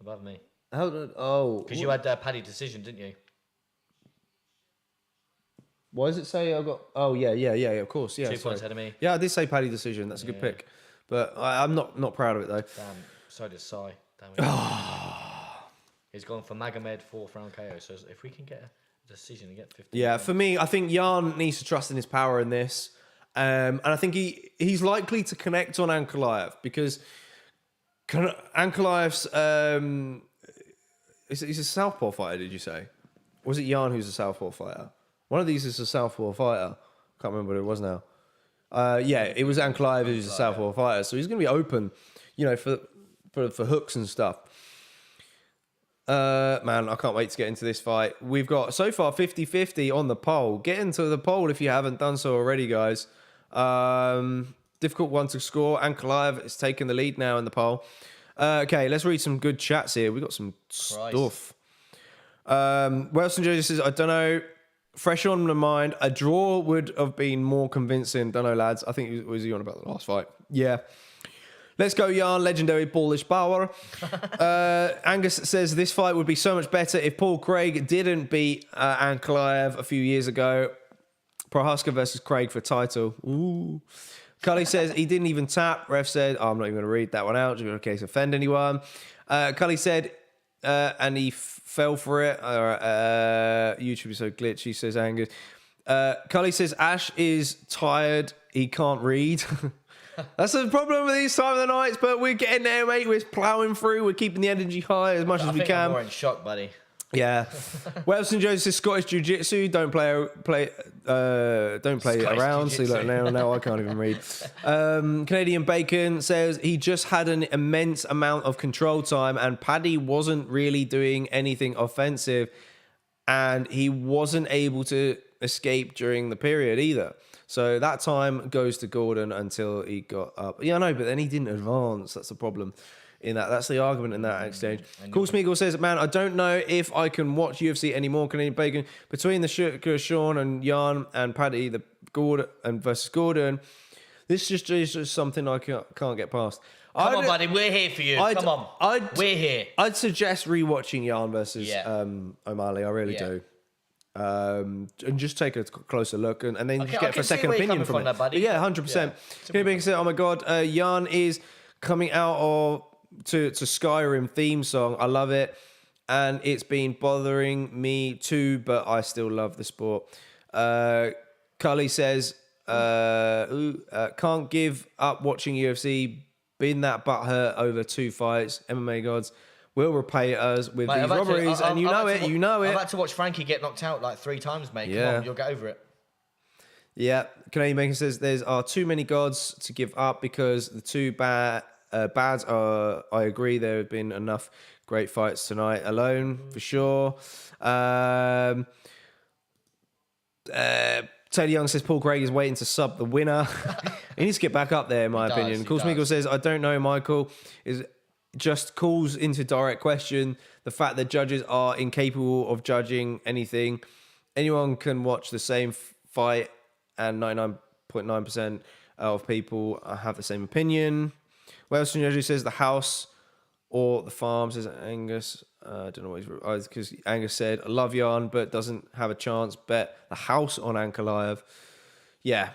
above me. Because you had Paddy decision, didn't you? Why does it say I got... Oh, yeah, of course. Yeah, 2 points ahead of me. Yeah, I did say Paddy decision. That's a good pick. But I'm not proud of it, though. Damn, so did Sai. He's gone for Magomed 4th round KO. So if we can get a decision and get 15... Yeah, for me, I think Jan needs to trust in his power in this. And I think he's likely to connect on Ankalaev because Ankalaev's... he's a southpaw fighter, did you say? Or was it Jan who's a southpaw fighter? One of these is a southpaw fighter. Can't remember what it was now. Yeah, it was Ankalaev who's a southpaw fighter. So he's going to be open, you know, for hooks and stuff. Man, I can't wait to get into this fight. We've got so far 50-50 on the poll. Get into the poll if you haven't done so already, guys. Difficult one to score. Ankalaev is taking the lead now in the poll. Okay, let's read some good chats here. We've got some stuff. Wilson Joseph says, I don't know. Fresh on my mind, a draw would have been more convincing. Don't know, lads. I think was he on about the last fight? Yeah. Let's go, Jan. Legendary Polish power. Angus says this fight would be so much better if Paul Craig didn't beat Ankalaev a few years ago. Prohaska versus Craig for title. Ooh. Cully says he didn't even tap. Ref said, I'm not even going to read that one out, just in case offend anyone. Cully said, and he fell for it. YouTube is so glitchy, says Angus. Cully says Ash is tired. He can't read. That's the problem with these time of the nights, but we're getting there, mate. We're ploughing through. We're keeping the energy high as much as we can. I'm more in shock, buddy. Yeah. Welson Jones says Scottish Jiu-Jitsu. Don't play it around. See, like now I can't even read. Canadian Bacon says he just had an immense amount of control time and Paddy wasn't really doing anything offensive and he wasn't able to escape during the period either. So that time goes to Gordon until he got up. Yeah, I know, but then he didn't advance. That's the problem in that. That's the argument in that exchange. Cool Smeagol says, man, I don't know if I can watch UFC anymore. Canadian Bacon. Between the Sean and Jan and Paddy, the Gordon and versus Gordon, this is just something I can't get past. Come on, buddy. We're here for you. Come on. We're here. I'd suggest rewatching Jan versus O'Malley. I really do. And just take a closer look and then just get a second opinion from it. But yeah, 100%. Being said, oh my God, Jan is coming out of to Skyrim theme song. I love it. And it's been bothering me too, but I still love the sport. Cully says, can't give up watching UFC. Been that butthurt over 2 fights. MMA gods will repay us with these robberies, and you know it. I've had to watch Frankie get knocked out like 3 times, mate. Come on, you'll get over it. Yeah, Canadian Bacon says there are too many gods to give up because the two bads are. I agree. There have been enough great fights tonight alone for sure. Taylor Young says Paul Craig is waiting to sub the winner. He needs to get back up there, in my opinion. Cool Smeagol says, I don't know, Michael. Is just calls into direct question the fact that judges are incapable of judging anything. Anyone can watch the same fight and 99.9% of people have the same opinion. Wales says the house or the farm, says Angus. I don't know what he's... Because Angus said, I love Jan, but doesn't have a chance. Bet the house on Ankalaev. Yeah.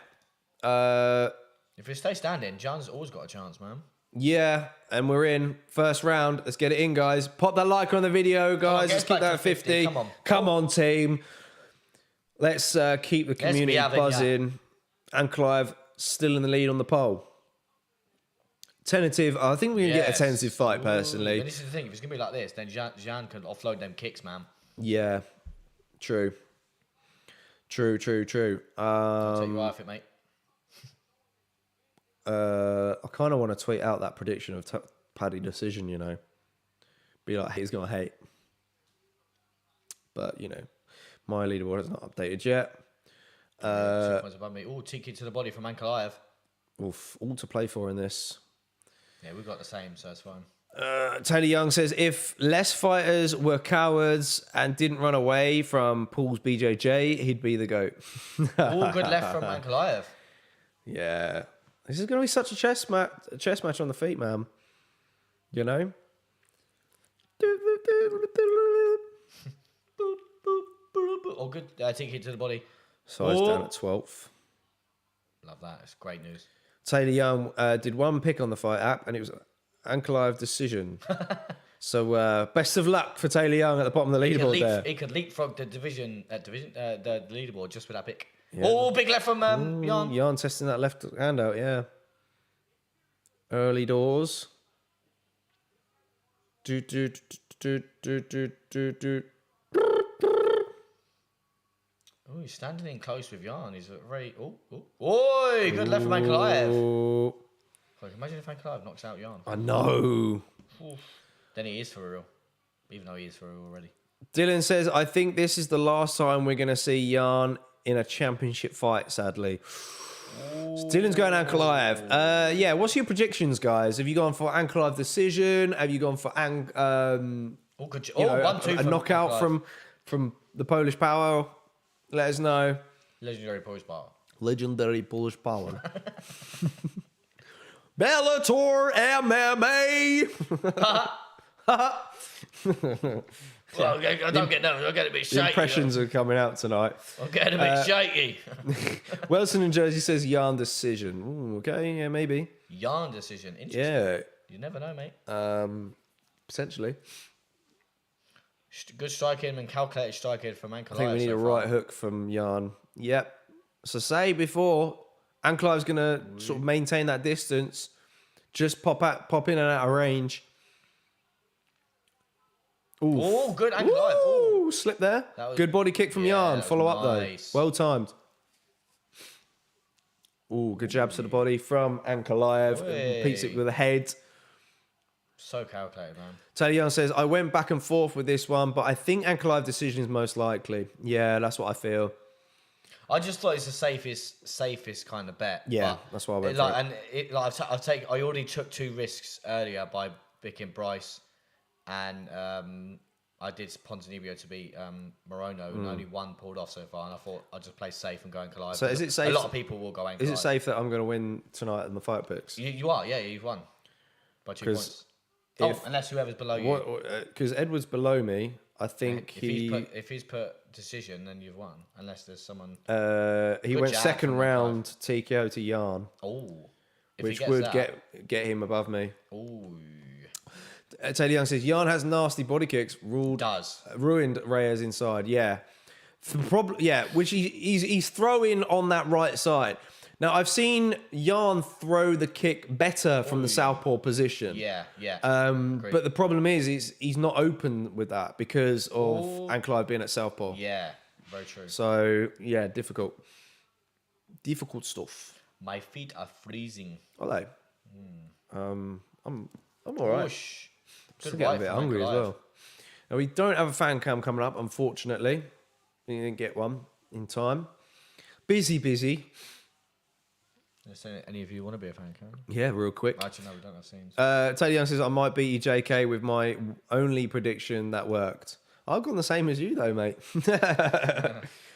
If it stays standing, Jan's always got a chance, man. Yeah, and we're in. First round. Let's get it in, guys. Pop that like on the video, guys. Let's keep that at 50. Come on, team. Let's keep the community buzzing. Ankalaev still in the lead on the poll. Tentative. I think we can get a tentative fight, personally. This is the thing. If it's going to be like this, then Jan can offload them kicks, man. Yeah. True. I'll take you off it, mate. I kind of want to tweet out that prediction of Paddy decision, you know. Be like, he's going to hate. But, you know, my leaderboard is not updated yet. 2 points above me. Oh, TK to the body from Ankalaev. Oof, all to play for in this. Yeah, we've got the same, so it's fine. Taylor Young says, if less fighters were cowards and didn't run away from Paul's BJJ, he'd be the GOAT. All good left from Ankalaev. Yeah. This is going to be such a chess match on the feet, man. You know? Oh, good. Take it to the body. Size down at 12th. Love that. It's great news. Taylor Young did one pick on the fight app, and it was Ankalaev decision. So best of luck for Taylor Young at the bottom of the leaderboard there. He could leapfrog the the leaderboard just with that pick. Yeah. Oh, big left from Jan. Jan testing that left hand out, yeah. Early doors. Oh, he's standing in close with Jan. He's very... Oh, good left from Ankalaev. Imagine if Ankalaev knocks out Jan. I know. Oof. Then he is for real. Even though he is for real already. Dylan says, I think this is the last time we're going to see Jan in a championship fight, sadly. So Dylan's going Ankalaev. Yeah, what's your predictions, guys? Have you gone for Ankalaev decision? Have you gone for a knockout from the Polish Power? Let us know. Legendary Polish Power. Legendary Polish Power. Bellator MMA. Well, I don't get nervous. I get a bit shaky. The impressions are coming out tonight. I'm getting a bit shaky. Wilson in Jersey says Jan decision. Ooh, okay, yeah, maybe. Jan decision. Interesting. Yeah. You never know, mate. Potentially. Good striking and calculated striking from Ankalaev. I think we need a right hook from Jan. Yep. So say before, Ankalaev's going to sort of maintain that distance. Just pop in and out of range. Oof. Oh, good Ankalaev. Ooh, slip there. Good body kick from Jan. Follow up though. Well timed. Ooh, good jabs to the body from Ankalaev. Beats it with a head. So calculated, man. Taylor Young says, I went back and forth with this one, but I think Ankalaev decision is most likely. Yeah, that's what I feel. I just thought it's the safest kind of bet. Yeah, that's why I went for it. And I already took 2 risks earlier by picking Bryce, and I did Ponzinibbio to beat Morono, and only 1 pulled off so far. And I thought I'd just play safe and go Ankalaev. So is it safe? A lot of people will go Ankalaev. Is it safe that I'm going to win tonight in the fight picks? You are, yeah, you've won by 2 points. Unless whoever's below you. Because Edward's below me. I think if he's put decision, then you've won. Unless there's someone. He went second round TKO to Yarn. Oh, which would get him above me. Oh. Taylor Young says Yarn has nasty body kicks. Ruined Reyes inside. Yeah, which he's throwing on that right side. Now, I've seen Yarn throw the kick better from the southpaw position. Yeah. But the problem is he's not open with that because of Ankalaev being at southpaw. Yeah, very true. So, yeah, difficult. Difficult stuff. My feet are freezing. Are they? I'm all right. Still getting a bit hungry as well. Now, we don't have a fan cam coming up, unfortunately. We didn't get one in time. Busy. Any of you want to be a fan cam? Yeah, real quick. Actually, no, we don't have scenes. Taylor Young says, I might beat you, JK, with my only prediction that worked. I've gone the same as you, though, mate.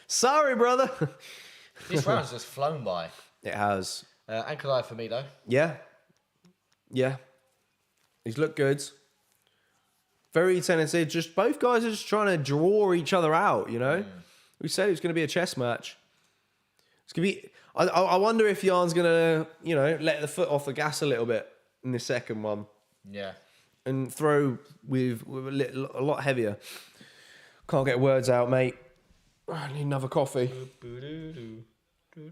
Sorry, brother. This round's just flown by. It has. Ankalaev for me, though. Yeah. He's looked good. Very talented. Just both guys are just trying to draw each other out, you know? We said it was going to be a chess match. It's going to be... I wonder if Yarn's going to, let the foot off the gas a little bit in the second one. Yeah. And throw with a lot heavier. Can't get words out, mate. I need another coffee. I've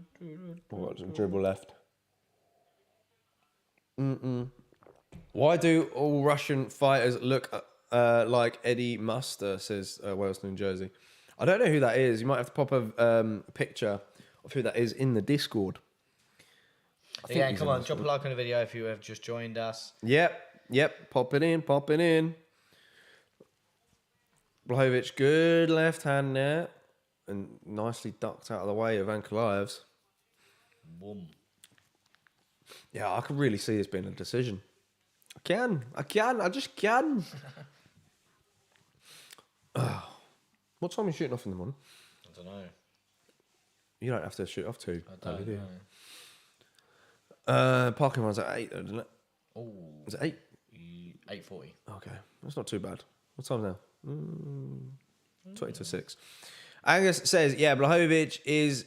got some dribble left. Why do all Russian fighters look like Eddie Muster, says Wales, New Jersey. I don't know who that is. You might have to pop a picture of who that is in the Discord. Yeah, come on, drop a like on the video if you have just joined us. Yep, pop it in. Błachowicz, good left hand there. And nicely ducked out of the way of Ankalaev's. Boom. Yeah, I could really see this being a decision. I just can. What time are you shooting off in the morning? I don't know. You don't have to shoot off too. I don't know. Parking runs at 8 though, doesn't it? Oh. Is it 8? 8:40. Okay, that's not too bad. What time now? 20 to 6. Angus says, Błachowicz is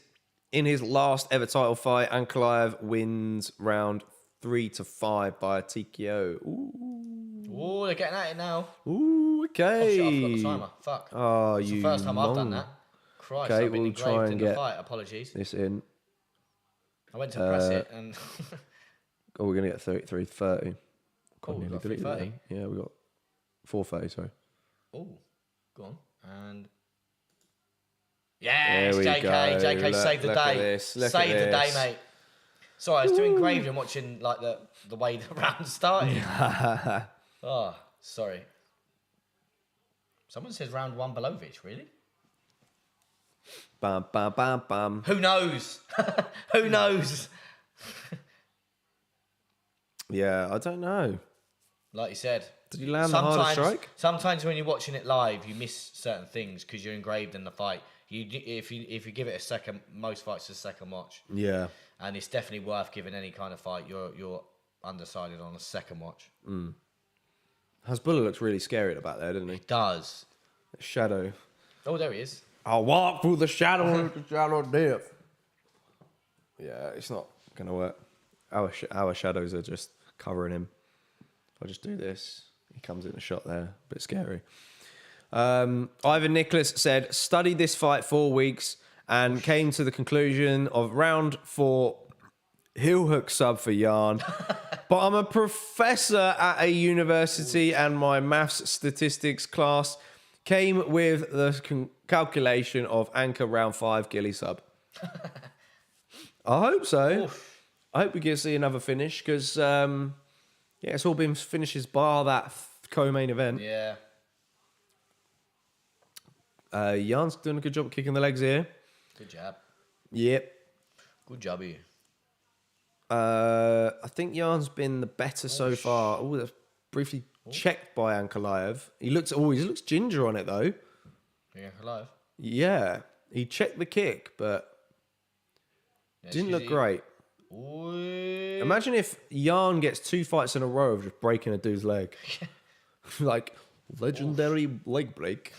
in his last ever title fight. Ankalaev wins round 3 to 5 by a TKO. Ooh, they're getting at it now. Ooh, okay. Oh, shit, I forgot the timer. Fuck. Oh, it's the first time I've done that. Christ, okay, I've been we'll try and in get the fight. Apologies. This in. I went to press it and... we're going to get 3:30. Oh, we got 3:30? Yeah, we got 4:30, sorry. Oh, go on. And... Yes, there we JK. go. JK saved the day. Saved the day, mate. Sorry, I was too engraved and watching like the way the round started. Oh, sorry. Someone says round 1 Błachowicz, really? Bam, bam, bam, bam. Who knows? Who knows? Yeah, I don't know. Like you said. Did you land the hardest strike? Sometimes when you're watching it live, you miss certain things because you're engraved in the fight. If you give it a second, most fights a second watch. Yeah. And it's definitely worth giving any kind of fight. You're undecided on a second watch. Hasbulla looks really scary at the back there, doesn't he? He does. Shadow. Oh, there he is. I'll walk through the shadow of the shadow of death. Yeah, it's not going to work. Our shadows are just covering him. If I just do this, he comes in a shot there. A bit scary. Ivan Nicholas said, studied this fight 4 weeks and came to the conclusion of round 4, heel hook sub for Yarn. But I'm a professor at a university and my maths statistics class came with the calculation of anchor round 5 ghillie sub. I hope so. Oof. I hope we get to see another finish because, it's all been finishes bar that co-main event. Yeah. Yarn's doing a good job of kicking the legs here. Good job. Yep. Good job, you. I think Jan's been the better so far. Oh, that's briefly checked by Ankalaev. He looks ginger on it though. Yeah, alive. Yeah, he checked the kick, but didn't look great. Ooh. Imagine if Jan gets 2 fights in a row of just breaking a dude's leg. Like, legendary leg break.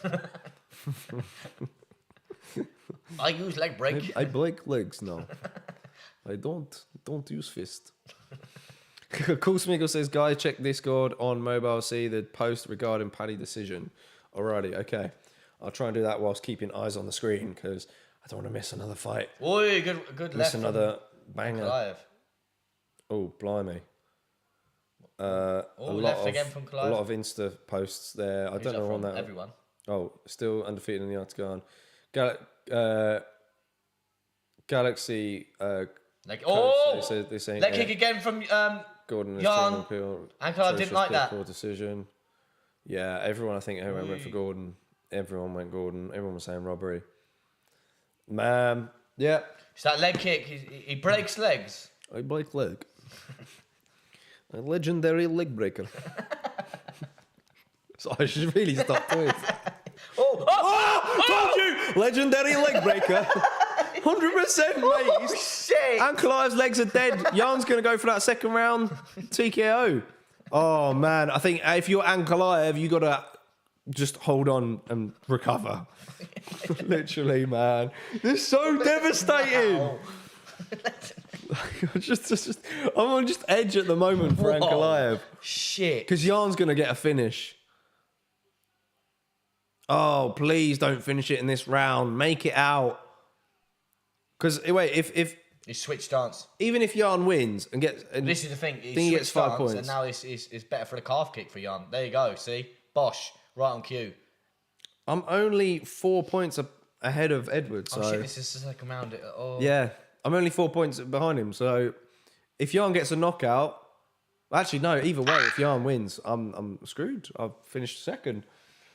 I use leg break. I break legs now. I don't use fist. Cool Smiggle says, guys, check Discord on mobile. See the post regarding Paddy decision. Alrighty, okay. I'll try and do that whilst keeping eyes on the screen because I don't want to miss another fight. Oi, good Miss left. another banger. Ankalaev. Oh, blimey. A left again from Ankalaev. A lot of Insta posts there. I don't know on that. Everyone. Oh, still undefeated in the Octagon. Galaxy. This ain't leg kick again from Gordon. Jan. Ankalaev didn't like that. Decision. Yeah, everyone. I think everyone went for Gordon. Everyone went Gordon. Everyone was saying robbery. Man, yeah. It's that leg kick. He breaks legs. I break leg. A legendary leg breaker. So I should really stop doing it. Told you! Legendary leg breaker. 100%, mate. Shit. Ankalaev's legs are dead. Jan's going to go for that second round TKO. Oh, man. I think if you're Ankalaev, you got to just hold on and recover. Literally, man. This is so devastating. I'm on just edge at the moment for Ankalaev. Shit. Because Jan's going to get a finish. Oh, please don't finish it in this round. Make it out. Because, wait, if he switched stance. Even if Jan wins and gets... And this is the thing. He gets 5 points. And now it's better for the calf kick for Jan. There you go. See? Bosh. Right on cue. I'm only 4 points ahead of Edward. So. Oh, shit. This is the second round. Oh. Yeah. I'm only 4 points behind him. So if Jan gets a knockout... Actually, no. Either way, if Jan wins, I'm screwed. I've finished second.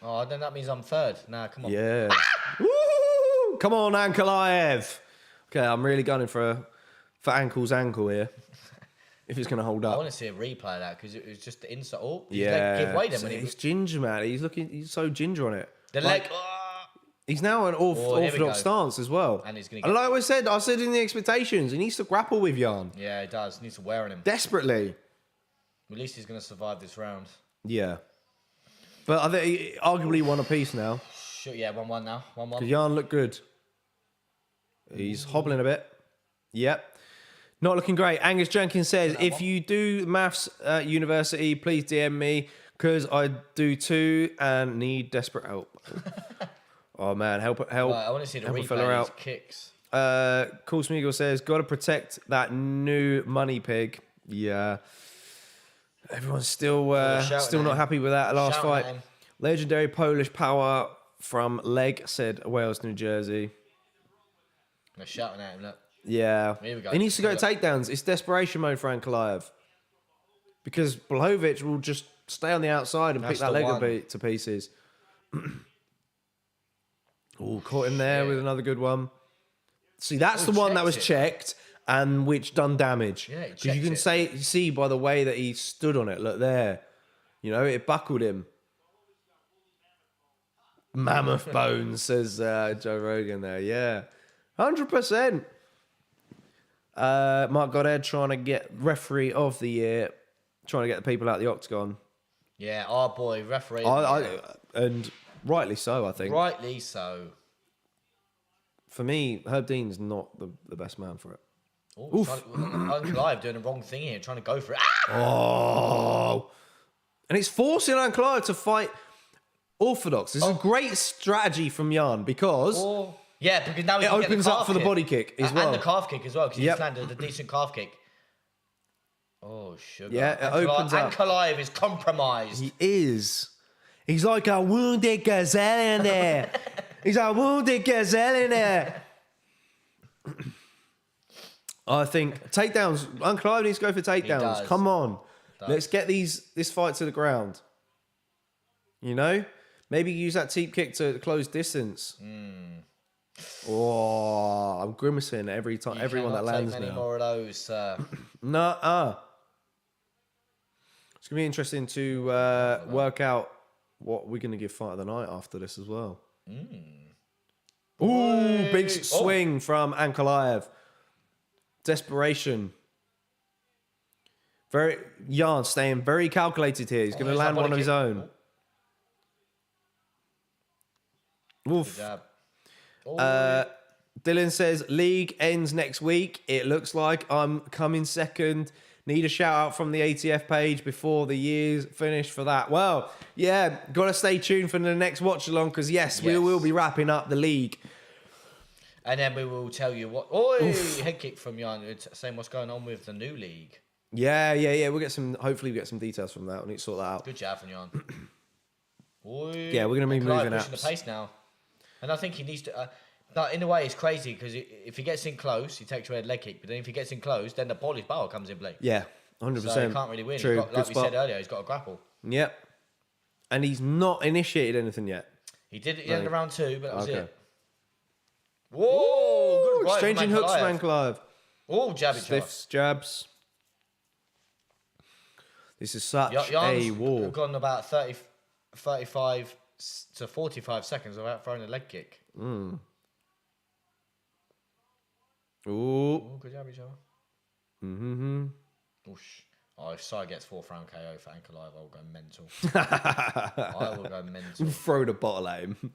Oh, then that means I'm third. Nah, come on. Yeah. Woo! Come on, Ankalaev. Okay, I'm really gunning for Ankle's ankle here. If it's going to hold up. I want to see a replay of that because it was just the inside. Oh, yeah. Give way then. He's ginger, man. He's so ginger on it. The leg. He's now an orthodox stance as well. And he's going to. Like I said in the expectations, he needs to grapple with Jan. Yeah, he does. He needs to wear on him. Desperately. At least he's going to survive this round. Yeah. But I think he arguably won a piece now. Sure, yeah, 1-1 now. 1-1. Jan looked good. He's hobbling a bit. Yep. Not looking great. Angus Jenkins says, if you do maths at university, please DM me because I do too and need desperate help. Oh, man. Help. Right, I want to see the replay of his kicks. Cool Smeagol says, got to protect that new money pig. Yeah. Everyone's still not happy with that last fight. Legendary Polish power from Leg, said Wales, New Jersey. They're shouting at him, look. Yeah. Here we go. He needs to go takedowns. It's desperation mode for Ankalaev. Because Błachowicz will just stay on the outside and pick that leg to pieces. Oh, caught him there with another good one. See, that's the one that was checked and which done damage. Yeah, because you can see by the way that he stood on it. Look there. You know, it buckled him. Mammoth bones, says Joe Rogan there. Yeah. 100%. Mark Goddard trying to get referee of the year, trying to get the people out the octagon. Yeah, our boy, referee. And rightly so, I think. Rightly so. For me, Herb Dean's not the best man for it. Oh, Ankalaev doing the wrong thing here, trying to go for it. Oh. And it's forcing Ankalaev to fight orthodox. This is a great strategy from Jan because... Yeah, because now it opens up for the body kick as well. And the calf kick as well, because he's landed a decent calf kick. Oh, sugar. Yeah, it opens up. Ankalaev is compromised. He is. He's like a wounded gazelle in there. He's a wounded gazelle in there. I think takedowns. Ankalaev needs to go for takedowns. Come on. Let's get this fight to the ground. You know? Maybe use that teep kick to close distance. Oh, I'm grimacing every time. Everyone that lands take many now. more of those. Nuh-uh. It's gonna be interesting to work out what we're gonna give fight of the night after this as well. Ooh, big swing from Ankalaev. Desperation. Jan staying very calculated here. He's going to land one of his own. Oof. Good job. Dylan says, league ends next week. It looks like I'm coming second. Need a shout out from the ATF page before the year's finished for that. Well, yeah, got to stay tuned for the next watch along because, yes, we will be wrapping up the league. And then we will tell you what. Head kick from Jan. It's saying what's going on with the new league. Yeah. We'll get some. Hopefully, we get some details from that. We need to sort that out. Good job from Jan. Yeah, we're going to be moving pushing the pace now, and I think he needs to. In a way, it's crazy because if he gets in close, he takes away a leg kick. But then if he gets in close, then the Polish power comes in play. Yeah, 100%. So he can't really win. True. Like we said earlier, he's got a grapple. Yep. And he's not initiated anything yet. He did it at the end of round 2, but that was it. Whoa! Good right exchanging hooks from Ankalaev. Oh, jabby Stiffs, jabs. This is such a war. We've gone about 35 to 45 seconds without throwing a leg kick. Ooh. Oh, good job, each other. Mm-hmm. Oosh. Oh, if Sai gets 4th round KO for Ankalaev, I will go mental. I will go mental. Throw the bottle at him.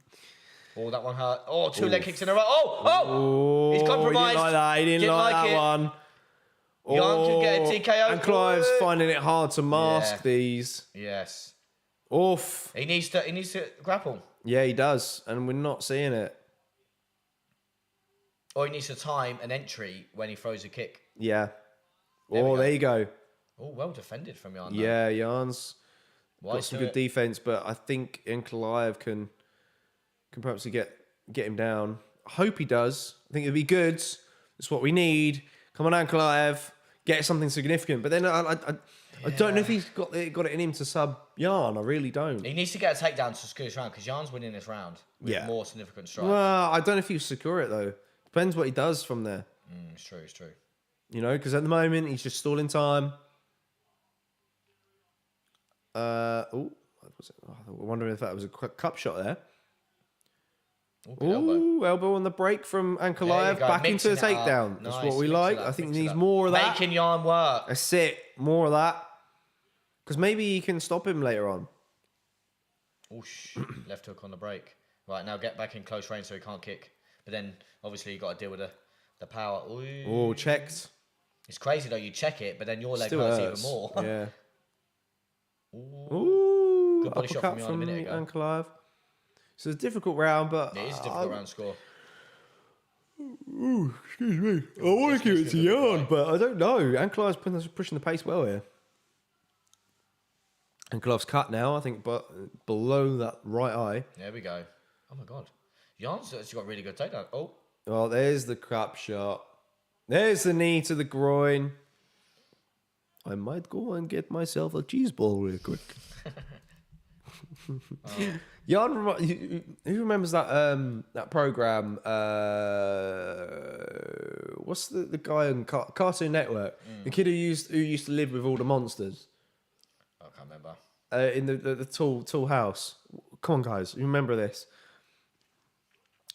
Oh, that one hurt. Oh, 2 leg kicks in a row. Oh! He's compromised. He didn't like that. He didn't like that one. Jan could get a TKO. And Clive's finding it hard to mask these. Yes. Oof. He needs to grapple. Yeah, he does. And we're not seeing it. Or he needs to time an entry when he throws a kick. Yeah. There you go. Oh, well defended from Jan. Yeah, Jan's got some good defense, but I think Ankalaev can perhaps get him down. I hope he does. I think it'd be good. It's what we need. Come on, Ankalaev, get something significant. But then I don't know if he's got it in him to sub Jan. I really don't. He needs to get a takedown to secure this round because Jan's winning this round with more significant strikes. Well, I don't know if he'll secure it though. Depends what he does from there. It's true. You know, because at the moment he's just stalling time. What was it? Oh, I'm wondering if that was a quick cup shot there. Ooh, elbow on the break from Ankalaev. Back into the takedown. That's what we like. I think he needs more of that. Making Jan work. That's it. More of that. Because maybe he can stop him later on. Oosh. Left hook on the break. Right, now get back in close range so he can't kick. But then, obviously, you got to deal with the power. Oh, checked. It's crazy, though. You check it, but then your leg hurts even more. Yeah. Ooh. Good body shot from Jan a minute ago. Ankalaev. It's a difficult round, but... It is a difficult round score. Ooh, excuse me. I want to give it to Jan, but I don't know. Ankalaev's pushing the pace well here. Ankalaev's cut now, I think, but below that right eye. There we go. Oh, my God. Jan's actually got really good takedown. Oh, there's the crap shot. There's the knee to the groin. I might go and get myself a cheese ball real quick. Jan, who remembers that that program? What's the guy on Cartoon Network? The kid who used to live with all the monsters. I can't remember. In the tall house. Come on, guys, you remember this?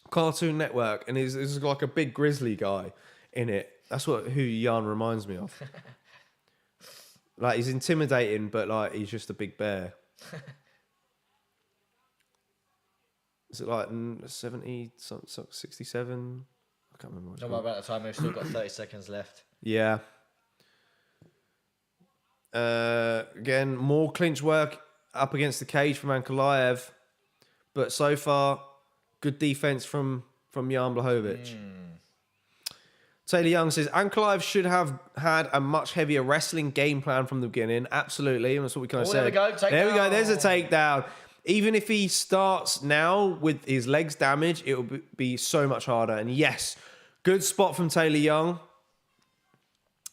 Cartoon Network, and there's like a big grizzly guy in it. That's who Jan reminds me of. Like he's intimidating, but like he's just a big bear. Is it like 70, 67? I can't remember. Don't worry about the time. We've still got 30 seconds left. Yeah. Again, more clinch work up against the cage from Ankalaev, but so far, good defense from Jan Błachowicz. Taylor Young says, Ankalaev should have had a much heavier wrestling game plan from the beginning. Absolutely. And that's what we kind of said. There we go. There we go. There's a takedown. Even if he starts now with his legs damaged, it will be so much harder. And yes, good spot from Taylor Young.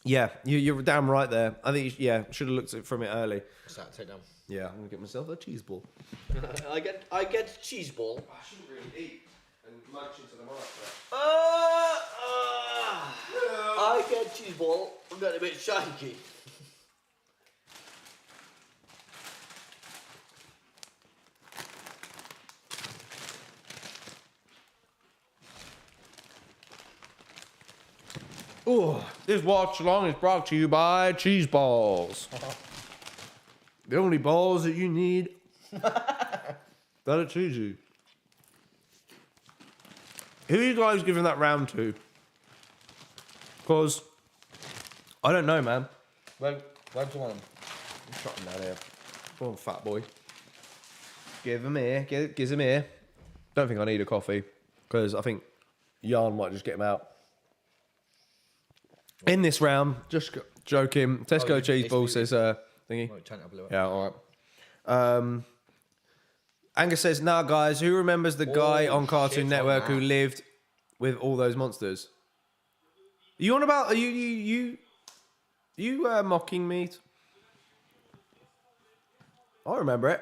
Yeah, you're damn right there. I think, should have looked at it from it early. What's that? Takedown. Yeah, I'm going to get myself a cheese ball. I get cheese ball. I shouldn't really eat and munch into the mic. I get cheese ball. I'm getting a bit shaky. Oh, this watch along is brought to you by Cheese Balls. The only balls that you need that are cheesy. Who are you guys giving that round to? Because I don't know, man. Where's the one? I'm shutting down here. Come on, fat boy. Give him here. Give him here. Don't think I need a coffee because I think Jan might just get him out. In this round, just joking. Tesco cheese ball says thingy. Turn it up a little. Yeah, all right. Angus says, "Nah, guys, who remembers the guy on Cartoon Network who lived with all those monsters?" Are you on about? Are you mocking me? I remember it.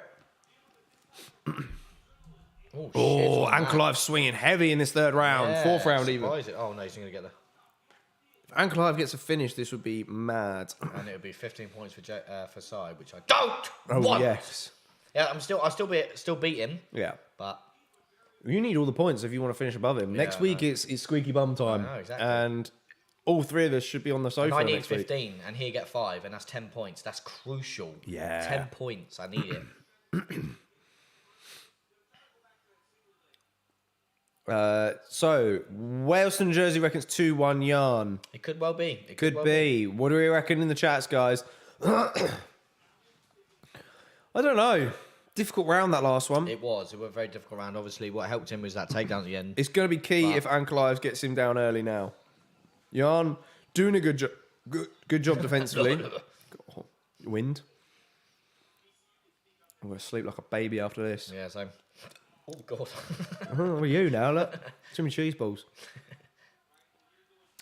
Oh, Ankalaev swinging heavy in this third round, fourth round even. Oh no, he's gonna get there. If Ankalaev gets a finish, this would be mad. And it would be 15 points for side, which I don't want. Yes. Yeah, I still beat him. Yeah. But You need all the points if you want to finish above him. Next week it's squeaky bum time. I know, exactly. And all three of us should be on the sofa. and I need next 15, week. and he get 5, and that's 10 points. That's crucial. Yeah. 10 points. I need it. So Wales and Jersey reckons 2-1 Yarn. It could well be. It Could well be. What do we reckon in the chats, guys? I don't know. Difficult round, that last one. It was a very difficult round. Obviously, what helped him was that takedown at the end. It's going to be key if Ankalaev gets him down early now. Yarn doing a good job. Good job defensively. Wind. I'm going to sleep like a baby after this. Yeah, same. Oh, God. What are you now? Look. Too many cheese balls.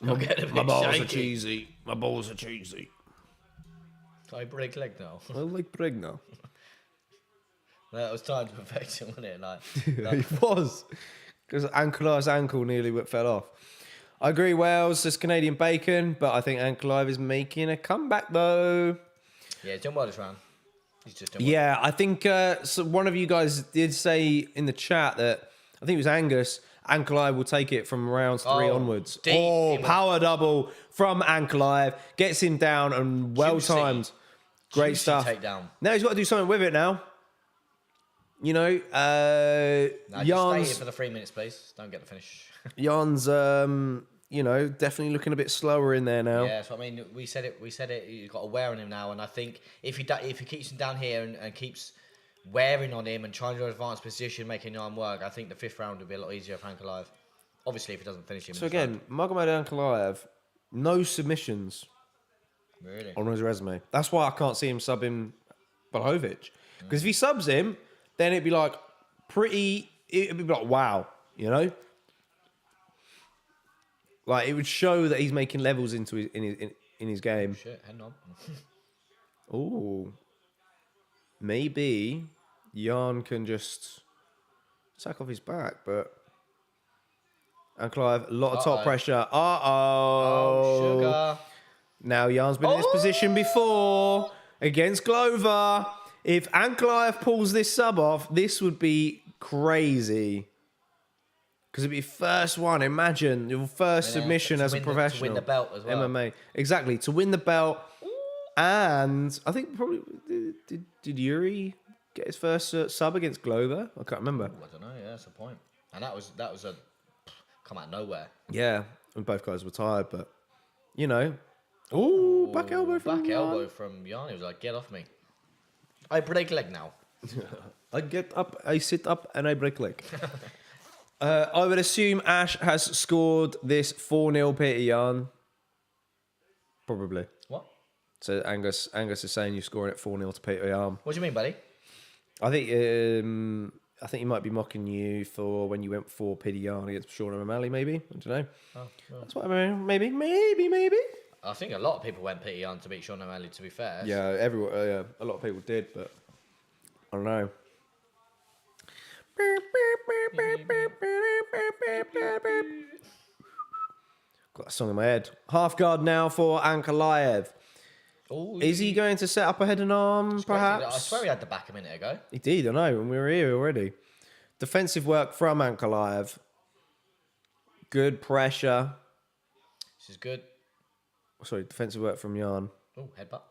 I'm getting a bit My balls shaky. are cheesy. My balls are cheesy. I break leg now. I like pregnant. That was time to perfection, wasn't it? Like, It was. Because Ankalaev's ankle nearly fell off. I agree, Wales. There's Canadian bacon, but I think Ankalaev is making a comeback, though. yeah, he's done well this round. He's just done well. Yeah, I think so one of you guys did say in the chat that, I think it was Angus, Ankalaev will take it from rounds 3 onwards. deep. Power double from Ankalaev. Gets him down and well-timed. Great Juicy stuff. takedown. Now he's got to do something with it now. You know, Just stay Jan's... here for the 3 minutes, please. Don't get the finish. Jan's, you know, definitely looking a bit slower in there now. Yeah, so I mean, we said it. You've got a wear on him now, and I think if he keeps him down here and keeps wearing on him and trying to advance position, making Jan work, I think the 5th round would be a lot easier for Ankalaev. Obviously, if he doesn't finish him. So again, Magomed Ankalaev, no submissions Really? on his resume. That's why I can't see him subbing Błachowicz. Because if he subs him, then it'd be like it'd be like, wow, you know? Like, it would show that he's making levels into in his game. Shit, head on. Ooh. Maybe Jan can just sack off his back, but Ankalaev, a lot of top pressure. Oh, sugar. Now Jan's been in this position before against Glover. If Ankalaev pulls this sub off, this would be crazy. Because it'd be first one. Imagine your first submission as a professional. To win the belt as well. MMA. Exactly. To win the belt. And I think probably... Did Yuri get his first sub against Glover? I can't remember. I don't know. Yeah, that's the point. And that was a come out of nowhere. Yeah. And both guys were tired, but... You know. Ooh, back elbow from Jan. Elbow from Jan. He was like, get off me. I break leg now. I get up, I sit up, and I break leg. I would assume Ash has scored this 4-0 Peter Jan. Probably. What? So Angus is saying you're scoring it 4-0 to Peter Jan. What do you mean, buddy? I think he might be mocking you for when you went for Peter Jan against Sean O'Malley, maybe. I don't know. Oh, well. That's what I mean. Maybe. I think a lot of people went Peter Jan to beat Sean O'Malley, to be fair. Yeah, everyone. A lot of people did, but I don't know. Got a song in my head. Half guard now for Ankalaev. Ooh, Is he going to set up a head and arm, perhaps? I swear he had the back a minute ago. He did, I know, and we were here already. Defensive work from Ankalaev. Good pressure. This is good. Sorry, defensive work from Jan. Oh, headbutt.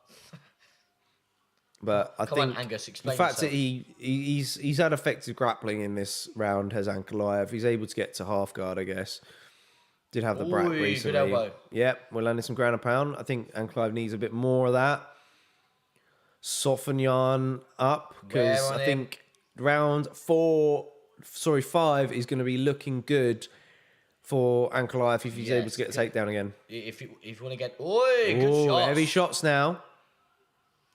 But I Come think on, Angus, explain the fact yourself. that he's had effective grappling in this round has Ankalaev. He's able to get to half guard, I guess. Did have the brat Ooh, recently. good elbow. Yep, we're landing some ground and pound. I think Ankalaev needs a bit more of that. Soften Jan up because Wear on I him. think round 5 is going to be looking good for Ankalaev if he's able to get the takedown again. If you want to get, good shots. Heavy shots now.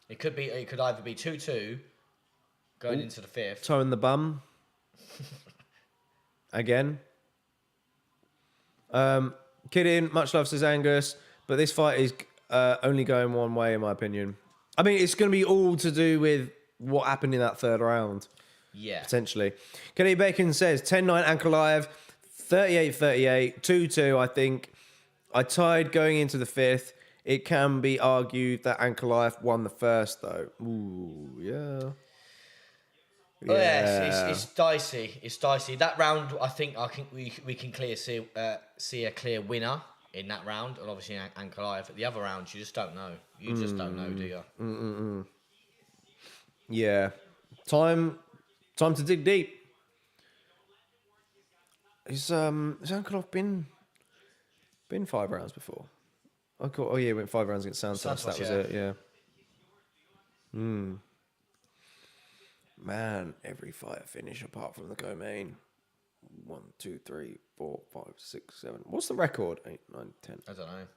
It could either be 2-2 going into the fifth. Toe in the bum. Again. Kidding, much love says Angus, but this fight is only going one way in my opinion. I mean, it's going to be all to do with what happened in that third round. Yeah. Potentially. Kenny Bacon says 10-9 Ankalaev, 38-38, 2-2 I think. I tied going into the fifth. It can be argued that Ankalaev won the first though. Ooh, yeah. Oh, yeah, it's dicey. It's dicey. That round, I think we can see a clear winner in that round, and obviously Ankalaev. The other rounds, you just don't know. You just don't know, do you? Yeah. Time to dig deep. Has Ankalaev been 5 rounds before? He went 5 rounds against Santos. That was it, yeah. Man, every fight finish apart from the co-main. 1, 2, 3, 4, 5, 6, 7. What's the record? 8, 9, 10. I don't know.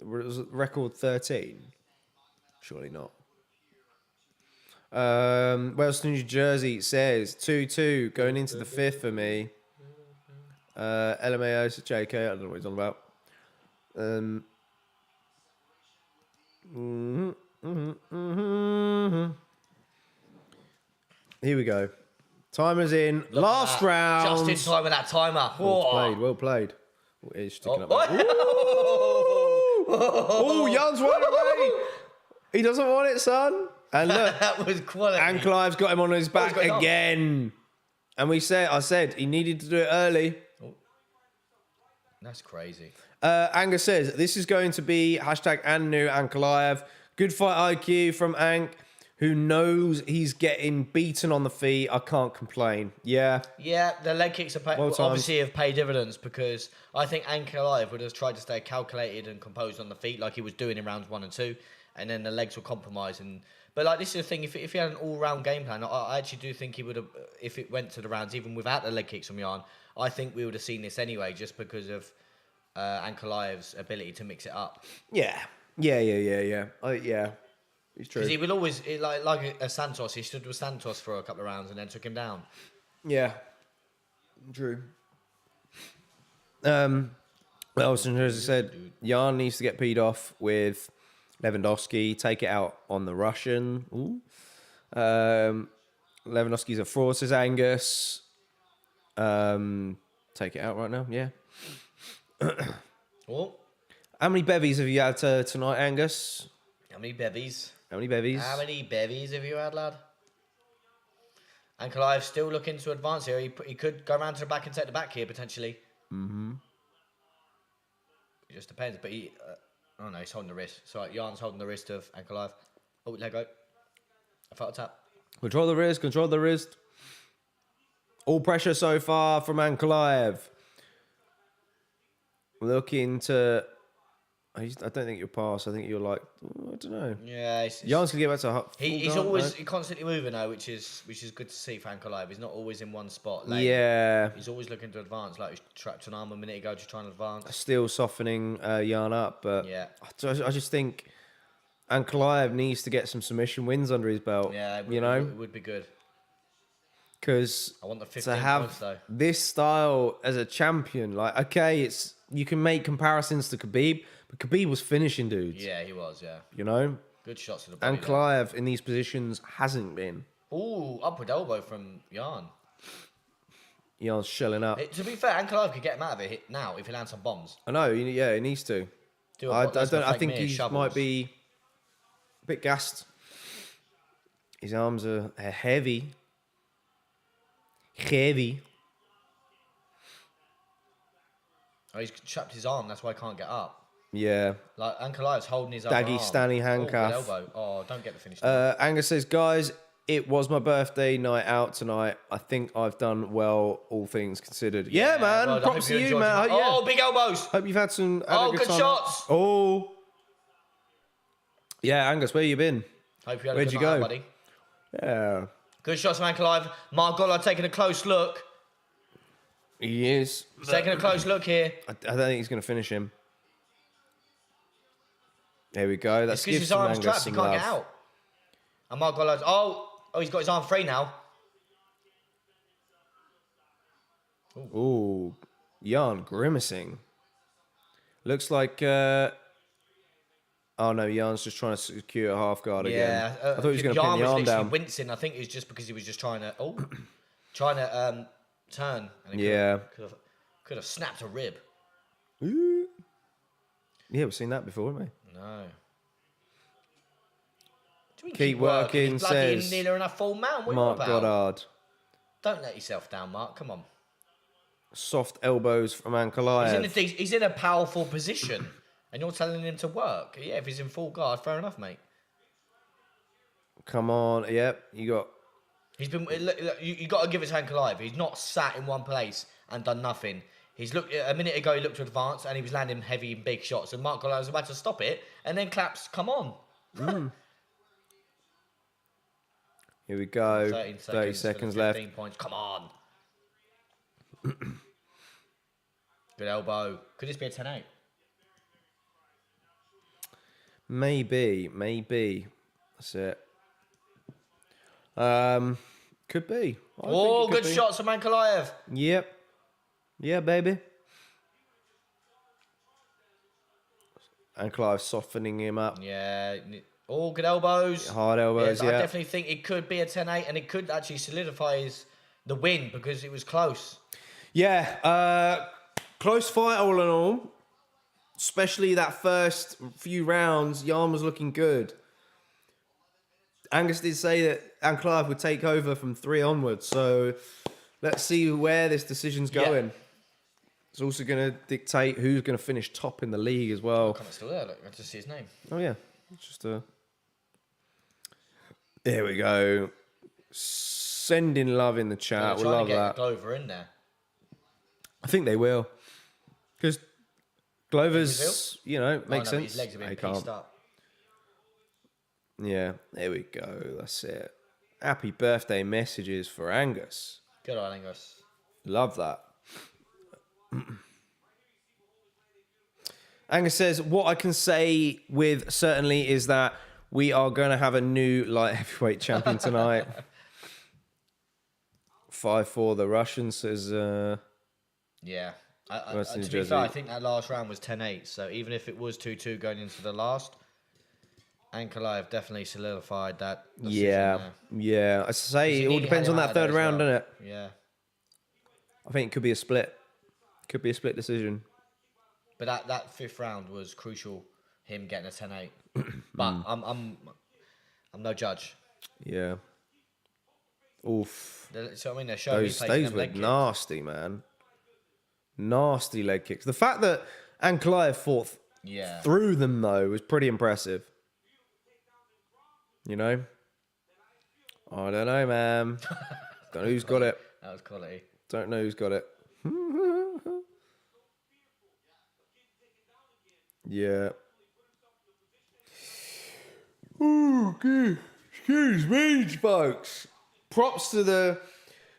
Was it record 13? Surely not. Wales to New Jersey says 2-2 going into the fifth for me. LMAO to JK. I don't know what he's on about. Here we go. Timer's in. Last round. Just in time with that timer. Well played. Oh, he's sticking up. Oh, Oh, Jan's running away. He doesn't want it, son. And look, that was quality. Ankalaev's got him on his back going on? again. And I said he needed to do it early. That's crazy. Angus says, this is going to be hashtag and new Ankalaev. Good fight IQ from Ank, who knows he's getting beaten on the feet. I can't complain. Yeah. Yeah, the leg kicks are Well timed. obviously have paid dividends because I think Ankalaev would have tried to stay calculated and composed on the feet like he was doing in rounds 1 and 2, and then the legs were compromised. But like this is the thing, if he had an all-round game plan, I actually do think he would have, if it went to the rounds, even without the leg kicks from Jan, I think we would have seen this anyway, just because of Ankalaev's ability to mix it up. Yeah. Yeah. It's true. Because he will always, like a Santos, he stood with Santos for a couple of rounds and then took him down. Yeah. True. Elson Jersey said, Jan needs to get peed off with Lewandowski, take it out on the Russian. Ooh. Lewandowski's a fraud, says Angus. Take it out right now, yeah. Oh, How many bevies have you had tonight, Angus? how many bevies? How many bevies? How many bevies have you had, lad? Ankalaev still looking to advance here. He could go around to the back and take the back here, potentially. Mm-hmm. It just depends, but he... oh, no, he's holding the wrist. Sorry, Jan's holding the wrist of Ankalaev. Oh, let go. I felt a tap. Control the wrist. All pressure so far from Ankalaev. Looking to... I don't think you'll pass. I think you're like... I don't know. Yeah, Jan's going to get back to... he's always constantly moving now, which is good to see for Ankalaev. He's not always in one spot. Yeah. He's always looking to advance. Like he trapped an arm a minute ago, just trying to advance. Still softening Jan up, but Yeah. I just think Ankalaev needs to get some submission wins under his belt. Yeah, it would be good. Because I want the 15 to have points, though. this style as a champion, like, okay, you can make comparisons to Khabib, but Khabib was finishing dudes. Yeah, he was, yeah. You know? Good shots to the body. Ankalaev in these positions hasn't been. Ooh, upward elbow from Jan. Jan's shelling up. To be fair, Ankalaev could get him out of it now if he lands some bombs. I know. Yeah, he needs to. I think he might be a bit gassed. His arms are heavy. Heavy. Oh, he's trapped his arm. That's why he can't get up. Yeah. Like, Ankalaev's holding his other arm. Standing handcuff. Oh, elbow. Oh, don't get the finish. Angus says, guys, it was my birthday night out tonight. I think I've done well, all things considered. Yeah, man. Well, props to you, man. Oh, big elbows. Hope you've had some... good shots. Oh. Yeah, Angus, where you been? Hope you had Where'd a good you night, go? buddy. Yeah. Good shots from Ankalaev. Margola taking a close look. He is. He's taking a close look here. I don't think he's going to finish him. There we go. That's because his arm's trapped. He can't get out. And Margola's... Oh, he's got his arm free now. Ooh. Jan grimacing. Looks like... Oh, no, Jan's just trying to secure a half guard again. I thought he was going to pin Jan down. Wincing. I think it's just because he was just trying to... Oh, trying to turn. And could have snapped a rib. Ooh. Yeah, we've seen that before, haven't we? No. Keep working, says nearly enough full man. What Mark Goddard. Don't let yourself down, Mark. Come on. Soft elbows from Ankalaev. He's in a powerful position, and you're telling him to work. Yeah, if he's in full guard, fair enough, mate. Come on, yep, you got... He's been. You got to give it to Ankalaev. He's not sat in one place and done nothing. He's looked a minute ago. He looked to advance, and he was landing heavy and big shots. And Mark Goddard was about to stop it, and then claps. Come on. Here we go. 30 seconds left. 15 points. Come on. Good elbow. Could this be a 10-8? Maybe. That's it. Could be. Good shots from Ankalaev. Yep. Yeah, baby. Ankalaev softening him up. Yeah. All good elbows. Hard elbows, yeah. I definitely think it could be a 10-8, and it could actually solidify the win because it was close. Yeah. Close fight all in all. Especially that first few rounds, Jan was looking good. Angus did say that Ankalaev would take over from 3 onwards, so let's see where this decision's going. Yeah. It's also going to dictate who's going to finish top in the league as well. It's still there. Look, I just see his name. Oh, yeah. It's just There we go. Sending love in the chat. We'll love that. Glover in there. I think they will. Because Glover's, makes sense. His legs have been pieced up. Yeah, there we go. That's it. Happy birthday messages for Angus. Good on Angus. Love that. Angus says, what I can say with certainly is that we are going to have a new light heavyweight champion tonight. 5-4, the Russian says... Yeah. To be fair, I think that last round was 10-8, so even if it was 2-2 going into the last, Ankalaev definitely solidified that. Yeah. I say it all depends on that third round, doesn't it? Yeah. I think it could be a split. Could be a split decision. But that 5th round was crucial, him getting a 10-8. But I'm no judge. Yeah. Oof. So I mean, they're showing those were nasty, man. Nasty leg kicks. The fact that Ankalaev fought through them, though, was pretty impressive. I don't know, man. Don't know who's got it. That was quality. Don't know who's got it. Yeah. Oh, excuse me, folks. Props to the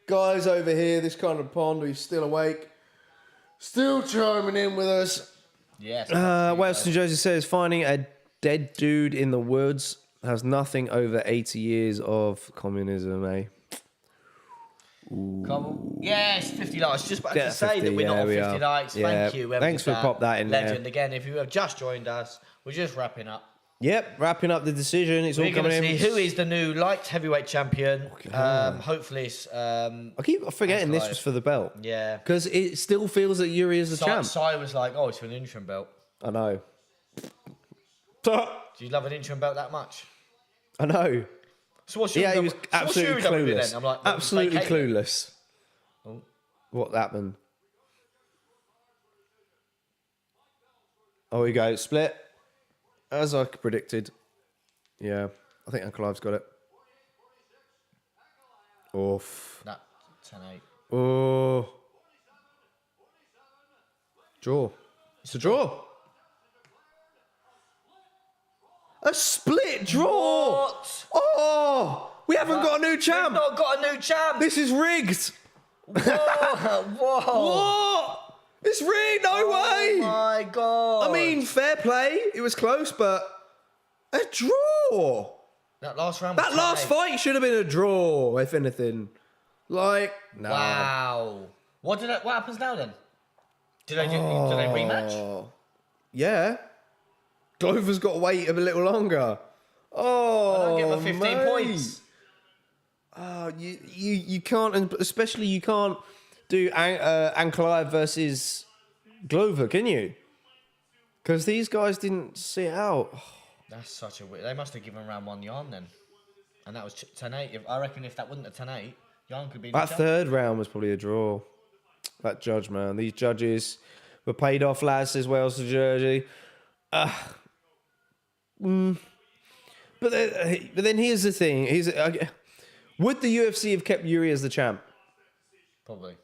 guys over here, this kind of pond, who's still awake. Still chiming in with us. Yes. Weston Josie says, finding a dead dude in the woods has nothing over 80 years of communism, eh? Ooh. Yes, 50 likes. Just about to say that we're not on 50 likes. Thank you. Thanks for pop that in Legend. there. Again, if you have just joined us, we're just wrapping up. Yep, wrapping up the decision. It's all We're coming going to in. see who is the new light heavyweight champion. Hopefully it's... I keep forgetting this was for the belt. Yeah. Because it still feels that Yuri is the champ. Sai was like, oh, it's for an interim belt. I know. Do you love an interim belt that much? I know. So what's your He was absolutely clueless. I'm like, absolutely clueless. Oh. What happened? Oh, we go. Split. As I predicted. Yeah. I think Ankalaev's got it. Oof. That 10-8. Oh. Draw. It's a draw. A split draw. What? Oh. We haven't got a new champ. We've not got a new champ. This is rigged. Whoa. What? It's rigged. No way. Oh my God. I mean, fair play. It was close, but a draw. That last round was That last 10-8. fight should have been a draw, if anything. Like, no. Wow. What happens now then? Do they rematch? Oh. Yeah. Glover's got to wait a little longer. Oh, I don't get my 15 mate. points. Oh, you can't, and especially you can't do Ankalaev versus Glover, can you? Because these guys didn't see it out. That's such a weird... They must have given round 1 Yarn then. And that was 10-8. I reckon if that wasn't a 10-8, Yarn could be... That third round was probably a draw. That judge, man. These judges were paid off, lads, as well as the jersey. But then here's the thing. Would the UFC have kept Yuri as the champ? Probably.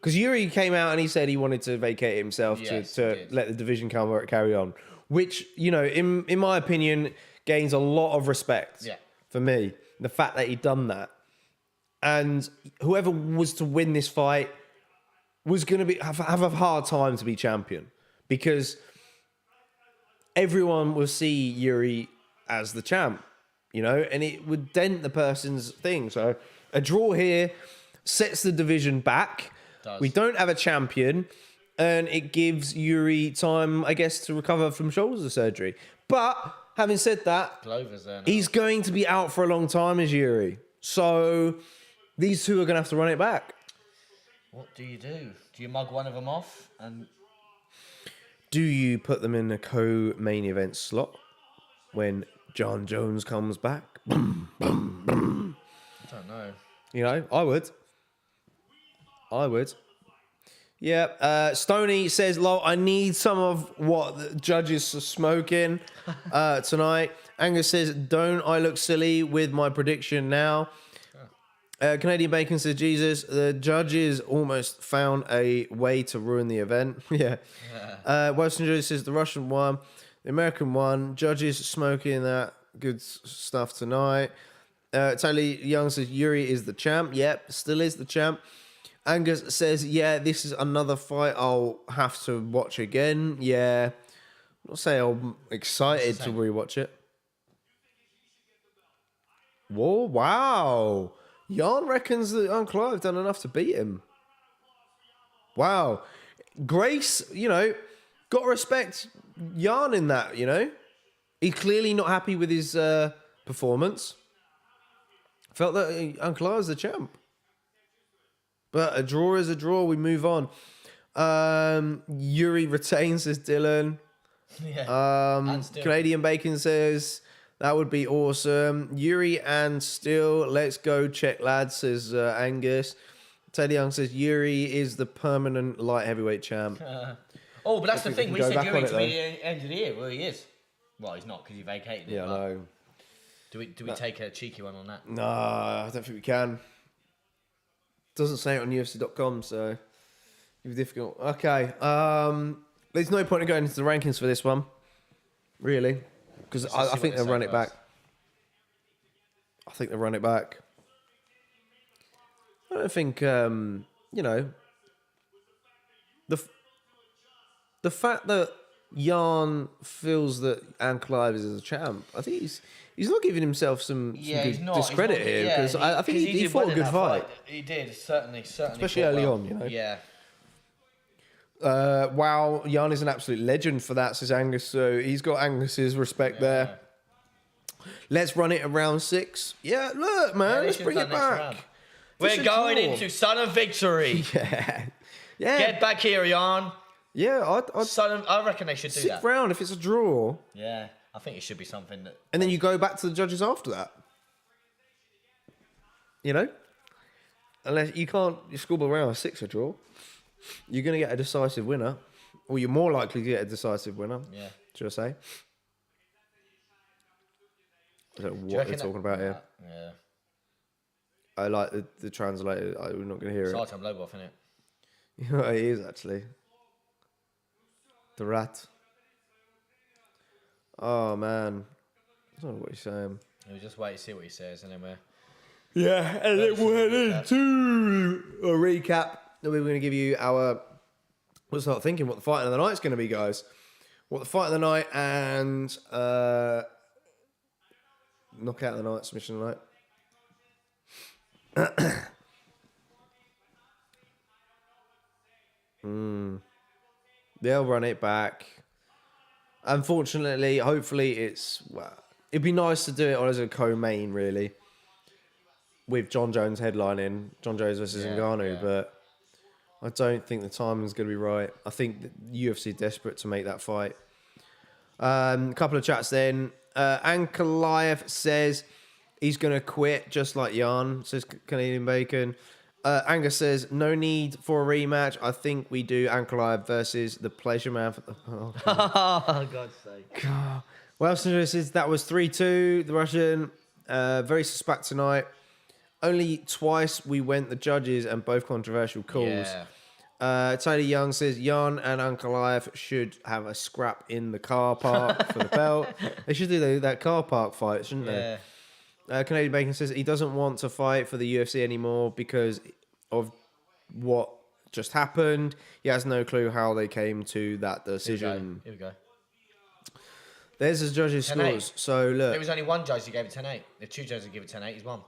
Because Yuri came out and he said he wanted to vacate himself Yes, to let the division carry on. Which, you know, in my opinion, gains a lot of respect for me. The fact that he'd done that. And whoever was to win this fight was going to have a hard time to be champion. Because everyone will see Yuri as the champ, you know, and it would dent the person's thing. So a draw here sets the division back. We don't have a champion, and it gives Yuri time, I guess, to recover from shoulder surgery. But having said that, Glover's there now. He's going to be out for a long time as Yuri. So these two are going to have to run it back. What do? Do you mug one of them off? And do you put them in a co-main event slot when John Jones comes back? Boom, boom, boom. I don't know. You know, I would. Yeah. Stoney says, "Lol, I need some of what the judges are smoking tonight." Angus says, "Don't I look silly with my prediction now?" Canadian Bacon says, "Jesus, the judges almost found a way to ruin the event." Yeah. Western Judge says, "The Russian won, the American won. Judges smoking that good stuff tonight." Taylor Young says, "Yuri is the champ." Yep, still is the champ. Angus says, "Yeah, this is another fight I'll have to watch again." Yeah. I'll say I'm excited to rewatch it. Whoa, wow. Jan reckons that Ankalaev have done enough to beat him. Wow. Grace, you know, got to respect Jan in that, you know. He's clearly not happy with his performance. Felt that Ankalaev's the champ. But a draw is a draw. We move on. Yuri retains, says Dylan. Yeah. Canadian Bacon says, that would be awesome. Yuri and Still, let's go check, lads, says Angus. Teddy Young says, Yuri is the permanent light heavyweight champ. But that's the thing. We said Yuri to be though. the end of the year. Well, he is. Well, he's not because he vacated it. Yeah, I know. Do we take a cheeky one on that? No, I don't think we can. Doesn't say it on UFC.com, so it's difficult. Okay. There's no point in going into the rankings for this one, really, because I think they'll run it back. I think they'll run it back. I don't think, you know, the fact that Jan feels that Ankalaev is a champ, I think he's not giving himself some good discredit here, because I think he fought a good fight. He did, certainly. Especially early on, you know. Yeah. Wow, Jan is an absolute legend for that, says Angus. So he's got Angus's respect there. Let's run it around 6. Yeah, look, man, let's bring it back. We're going into Son of Victory. Yeah. Get back here, Jan. Yeah, I reckon they should do that. 6th round if it's a draw. Yeah, I think it should be something that. And then you go back to the judges after that. You know, unless you score around a 6 a draw, you're going to get a decisive winner, or you're more likely to get a decisive winner. Yeah, should I say? I don't know what they're talking about here. Yeah. I like the translator. We're not going to hear it. Sartan Lobov, isn't it? You know what it is, actually. The rat. Oh, man. I don't know what he's saying. We'll just wait to see what he says, and then we're... Yeah, and then we'll head into a recap. Then we're going to give you our... We'll start thinking what the fight of the night's going to be, guys. What the fight of the night and... knockout of the night, submission of the night. They'll run it back. Unfortunately, hopefully it'd be nice to do it as a co-main, really, with John Jones headlining, John Jones versus Ngannou, but I don't think the timing's going to be right. I think the UFC are desperate to make that fight. A couple of chats then. Ankalaev says he's going to quit just like Jan, says Canadian Bacon. Angus says, no need for a rematch. I think we do Ankalaev versus the Pleasure Man. Oh, God's sake. God. Well, says that was 3-2. The Russian, very suspect tonight. Only twice we went the judges and both controversial calls. Yeah. Taylor Young says, Jan and Ankalaev should have a scrap in the car park for the belt. They should do that car park fight, shouldn't they? Canadian Bacon says he doesn't want to fight for the UFC anymore because of what just happened. He has no clue how they came to that decision. Here we go. There's his judges' scores. So look. There was only one judge who gave it 10-8. The 2 judges who gave it 10-8. He's won.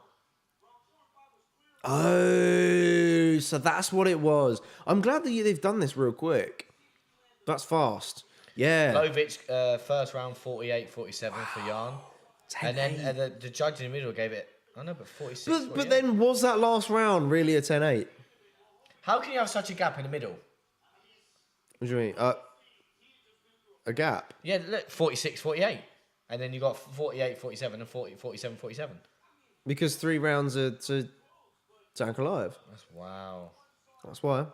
Oh, so that's what it was. I'm glad that they've done this real quick. That's fast. Yeah. Błachowicz, first round 48-47 for Jan. And then the judge in the middle gave it, I know, but 46. But then was that last round really a 10-8? How can you have such a gap in the middle? What do you mean? A gap? Yeah, look, 46-48. And then you got 48-47 and 47-47. Because 3 rounds are to Ankalaev. Wow. That's why.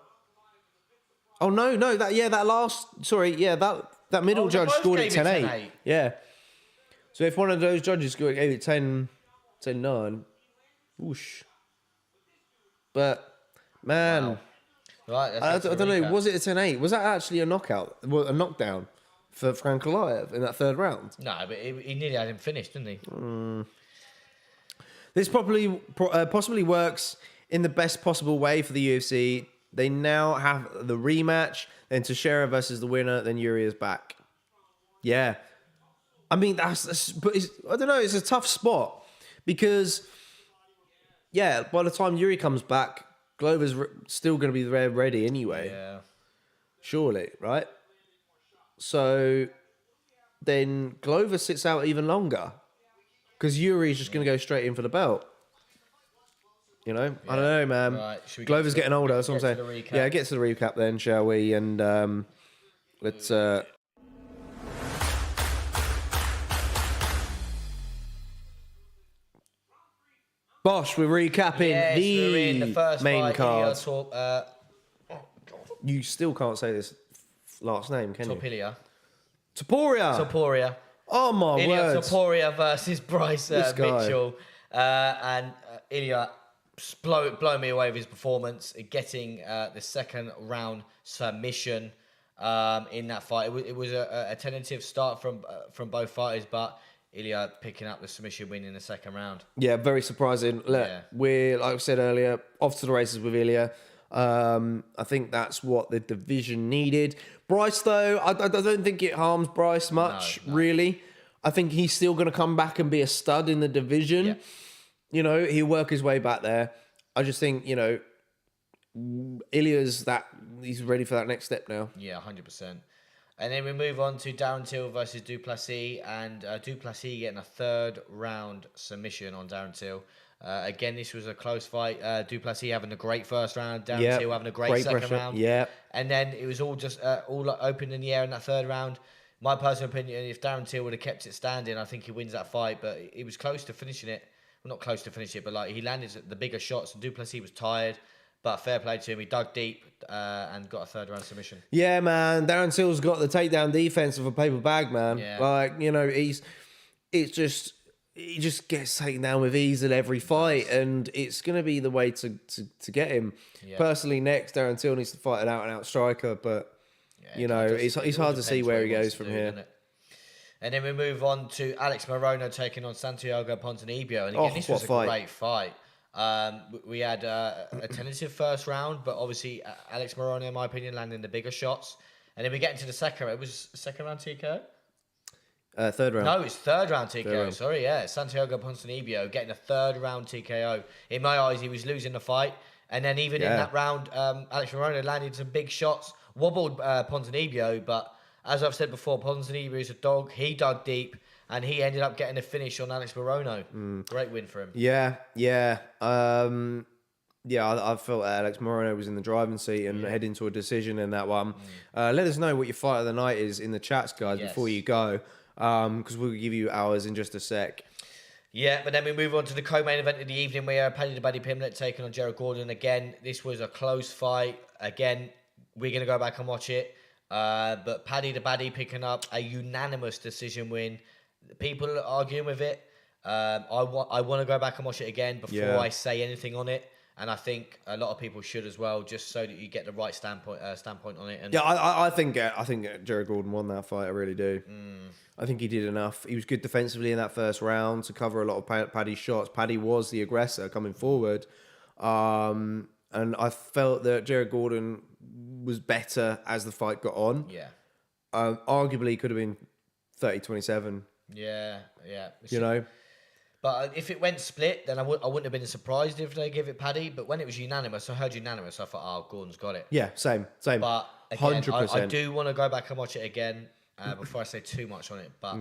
Oh, no. That middle judge scored it 10-8. Yeah. So if one of those judges gave it 10-9, whoosh. But, man, right, I don't know, was it a 10-8? Was that actually a knockout, a knockdown for Ankalaev in that 3rd round? No, but he nearly had him finished, didn't he? This possibly works in the best possible way for the UFC. They now have the rematch, then Teixeira versus the winner, then Yuri is back. Yeah. I mean, but I don't know, it's a tough spot because, yeah, by the time Yuri comes back, Glover's still going to be ready anyway. Yeah. Surely, right? So then Glover sits out even longer because Yuri's just going to go straight in for the belt. You know? Yeah. I don't know, man. Right. Glover's getting older, that's what I'm saying. Yeah, get to the recap then, shall we? And let's... Bosh, we're recapping the first main card. You still can't say this last name, can you? Topuria. Oh my word. Topuria versus Bryce Mitchell. And Ilia blow me away with his performance, getting the 2nd round submission in that fight. It was a tentative start from both fighters, but Ilia picking up the submission win in the 2nd round. Yeah, very surprising. Look, we're, like I said earlier, off to the races with Ilia. I think that's what the division needed. Bryce, though, I don't think it harms Bryce much, really. I think he's still going to come back and be a stud in the division. Yeah. You know, he'll work his way back there. I just think, you know, Ilia's he's ready for that next step now. Yeah, 100%. And then we move on to Darren Till versus Duplessis, and Duplessis getting a third round submission on Darren Till. Again, this was a close fight. Duplessis having a great first round, Darren Till having a great second pressure. round. Yeah. And then it was all just all open in the air in that third round. My personal opinion, if Darren Till would have kept it standing, I think he wins that fight. But he was close to finishing it. Well, not close to finish it, but like he landed the bigger shots, and Duplessis was tired. But fair play to him. He dug deep and got a third round submission. Yeah, man. Darren Till's got the takedown defense of a paper bag, man. Yeah. Like, he just gets taken down with ease at every fight, and it's going to be the way to get him. Yeah. Personally, next, Darren Till needs to fight an out-and-out striker, but, it's hard to see where he goes from here. And then we move on to Alex Morono taking on Santiago Ponzinibbio. And again, this was a great fight. We had a tentative first round, but obviously Alex Morono, in my opinion, landing the bigger shots. And then we get into the second round. It was second round TKO? Third round. No, it's third round TKO. Sorry, yeah. Santiago Ponzinibbio getting a third round TKO. In my eyes, he was losing the fight. And then even in that round, Alex Morono landed some big shots, wobbled Ponzinibbio. But as I've said before, Ponzinibbio is a dog. He dug deep. And he ended up getting a finish on Alex Morono. Great win for him. Yeah. I felt Alex Morono was in the driving seat and heading to a decision in that one. Let us know what your fight of the night is in the chats, guys, before you go, because we'll give you ours in just a sec. Yeah, but then we move on to the co-main event of the evening where Paddy the Baddy Pimblett taking on Jared Gordon. Again, this was a close fight. Again, we're going to go back and watch it. But Paddy the Baddy picking up a unanimous decision win. People are arguing with it. I want to go back and watch it again before I say anything on it, and I think a lot of people should as well, just so that you get the right standpoint on it. And I think Jared Gordon won that fight. I really do. I think he did enough. He was good defensively in that first round to cover a lot of Paddy's shots. Paddy was the aggressor coming forward, and I felt that Jared Gordon was better as the fight got on. Yeah, arguably could have been 30-27. Yeah. But if it went split, then I wouldn't have been surprised if they give it Paddy. But when it was unanimous, I heard unanimous. I thought, Gordon's got it. Yeah, same. But again, 100%. I do want to go back and watch it again before I say too much on it. But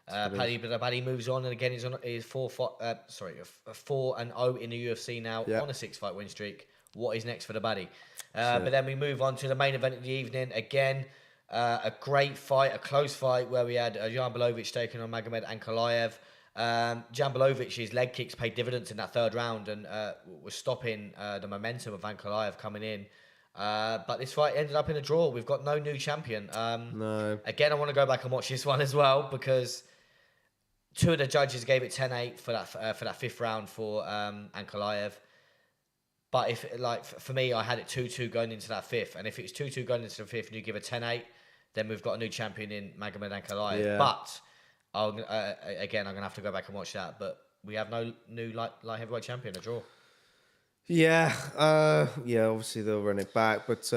Paddy moves on, and again he's on a 4-0 in the UFC now on a 6-fight win streak. What is next for the Paddy? But then we move on to the main event of the evening again. A great fight, a close fight where we had Jan Błachowicz taking on Magomed Ankalaev. Jan Błachowic's leg kicks paid dividends in that third round and was stopping the momentum of Ankalaev coming in. But this fight ended up in a draw. We've got no new champion. No. Again, I want to go back and watch this one as well because two of the judges gave it 10-8 for that fifth round for Ankalaev. But for me, I had it 2-2 going into that fifth. And if it's 2-2 going into the fifth and you give a 10-8, then we've got a new champion in Magomed Ankalaev. Yeah. But, again, I'm going to have to go back and watch that. But we have no new light heavyweight champion, a draw. Yeah. Obviously they'll run it back. But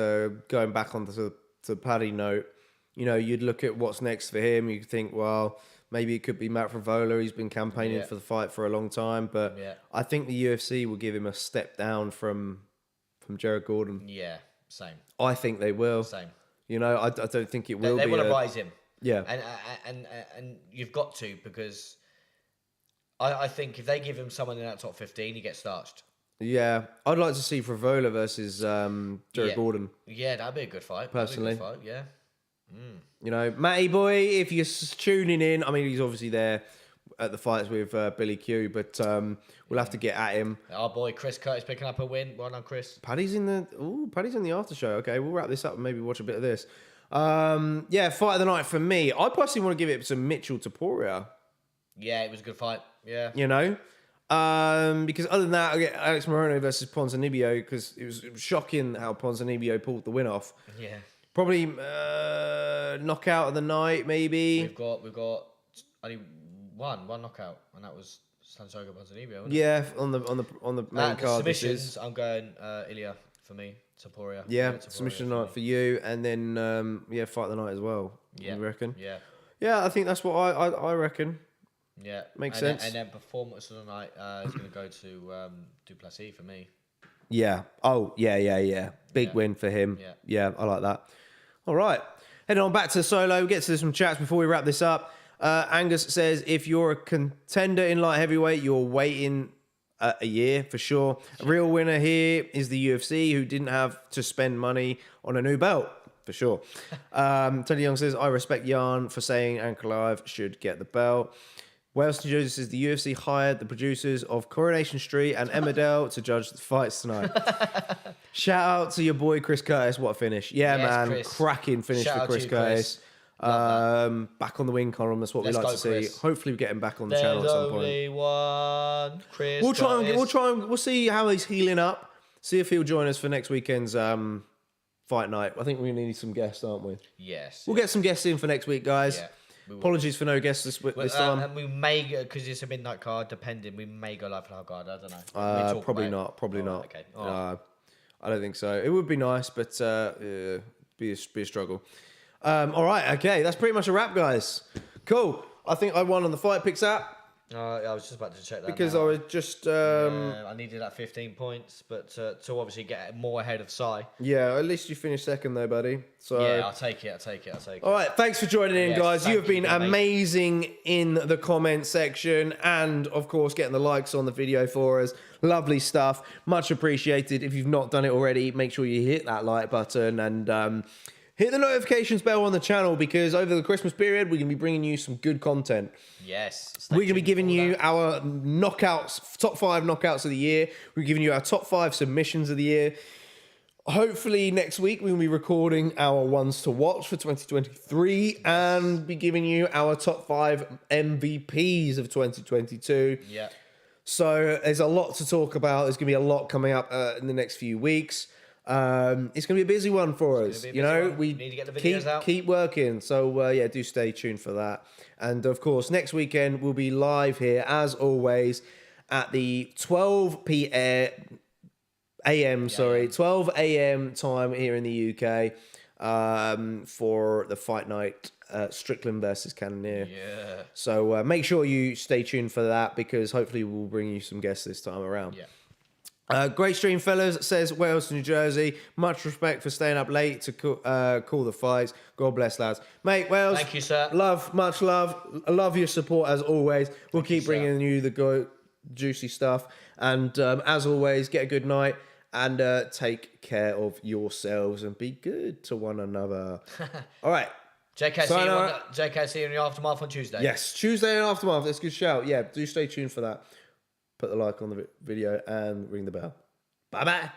going back on the Paddy note, you'd look at what's next for him. You think, well, maybe it could be Matt Frivola. He's been campaigning for the fight for a long time. But I think the UFC will give him a step down from Jared Gordon. Yeah, same. I think they will. Same. I don't think it will be. They want to rise him. Yeah. And you've got to, because I think if they give him someone in that top 15, he gets starched. Yeah. I'd like to see Frivola versus Jared Gordon. Yeah, that'd be a good fight. Personally. Yeah. Matty boy, if you're tuning in, I mean, he's obviously there at the fights with Billy Q, but we'll have to get at him. Our boy Chris Curtis picking up a win. Well done, Chris. Paddy's in the after show. Okay, we'll wrap this up and maybe watch a bit of this. Fight of the night for me. I personally want to give it to Mitchell Topuria. Yeah, it was a good fight. Yeah. Because other than that, I get Alex Morono versus Ponzinibbio because it was shocking how Ponzinibbio pulled the win off. Yeah. Probably knockout of the night, maybe. We've got only one knockout, and that was Santiago Ponzinibbio. Yeah, on the main card. Submissions, I'm going Ilia for me, Topuria. Yeah, submission night for you, and then fight of the night as well. Yeah, you reckon? Yeah. Yeah, I think that's what I reckon. Yeah, makes sense. And then performance of the night is going to go to Duplessis for me. Yeah. Oh, yeah. Big win for him. Yeah, I like that. All right. Heading on back to solo. We'll get to some chats before we wrap this up. Angus says, if you're a contender in light heavyweight, you're waiting a year for sure. A real winner here is the UFC, who didn't have to spend money on a new belt, for sure. Tony Young says, I respect Jan for saying Ankalaev should get the belt. Wales New Jersey says the UFC hired the producers of Coronation Street and Emmerdale to judge the fights tonight. Shout out to your boy Chris Curtis. What a finish. Yeah, yes, man. Chris. Cracking finish for Chris Curtis. Back on the win column. That's what we like to see. Chris. Hopefully we get him back on the channel at some point. There's only one Chris We'll see how he's healing up. See if he'll join us for next weekend's fight night. I think we need some guests, aren't we? Yes. We'll get some guests in for next week, guys. Yeah. Apologies for no guests this time. And we may, because it's a midnight card, depending, we may go live for our guard. I don't know. Probably not. Probably not. Okay. I don't think so. It would be nice, but be a struggle. All right. Okay. That's pretty much a wrap, guys. Cool. I think I won on the Fight Picks app. I was just about to check that. Because I was just. I needed that 15 points, but to obviously get more ahead of Sai. Yeah, at least you finished second though, buddy. So yeah, I'll take it. All right, thanks for joining in, guys. You have been amazing in the comment section, and of course, getting the likes on the video for us. Lovely stuff. Much appreciated. If you've not done it already, make sure you hit that like button and. Hit the notifications bell on the channel, because over the Christmas period, we're going to be bringing you some good content. Yes. We're going to be giving you our knockouts, top 5 knockouts of the year. We're giving you our top 5 submissions of the year. Hopefully next week, we'll be recording our ones to watch for 2023 and be giving you our top 5 MVPs of 2022. Yeah. So there's a lot to talk about. There's going to be a lot coming up in the next few weeks. It's going to be a busy one for us. You know, we need to get the videos out. Keep working. So yeah, do stay tuned for that. And of course, next weekend we'll be live here as always at the 12 a.m. 12 a.m. time here in the UK for the fight night. Strickland versus Cannonier. Yeah. So make sure you stay tuned for that, because hopefully we'll bring you some guests this time around. Yeah. Great stream, fellas, says Wales to New Jersey. Much respect for staying up late to call the fights. God bless, lads. Mate, Wales. Thank you, sir. Much love. I love your support as always. We'll keep bringing you the juicy stuff. And as always, get a good night and take care of yourselves and be good to one another. All right. JK, see you in the aftermath on Tuesday. Yes, Tuesday and aftermath. That's a good shout. Yeah, do stay tuned for that. Put the like on the video and ring the bell. Bye-bye.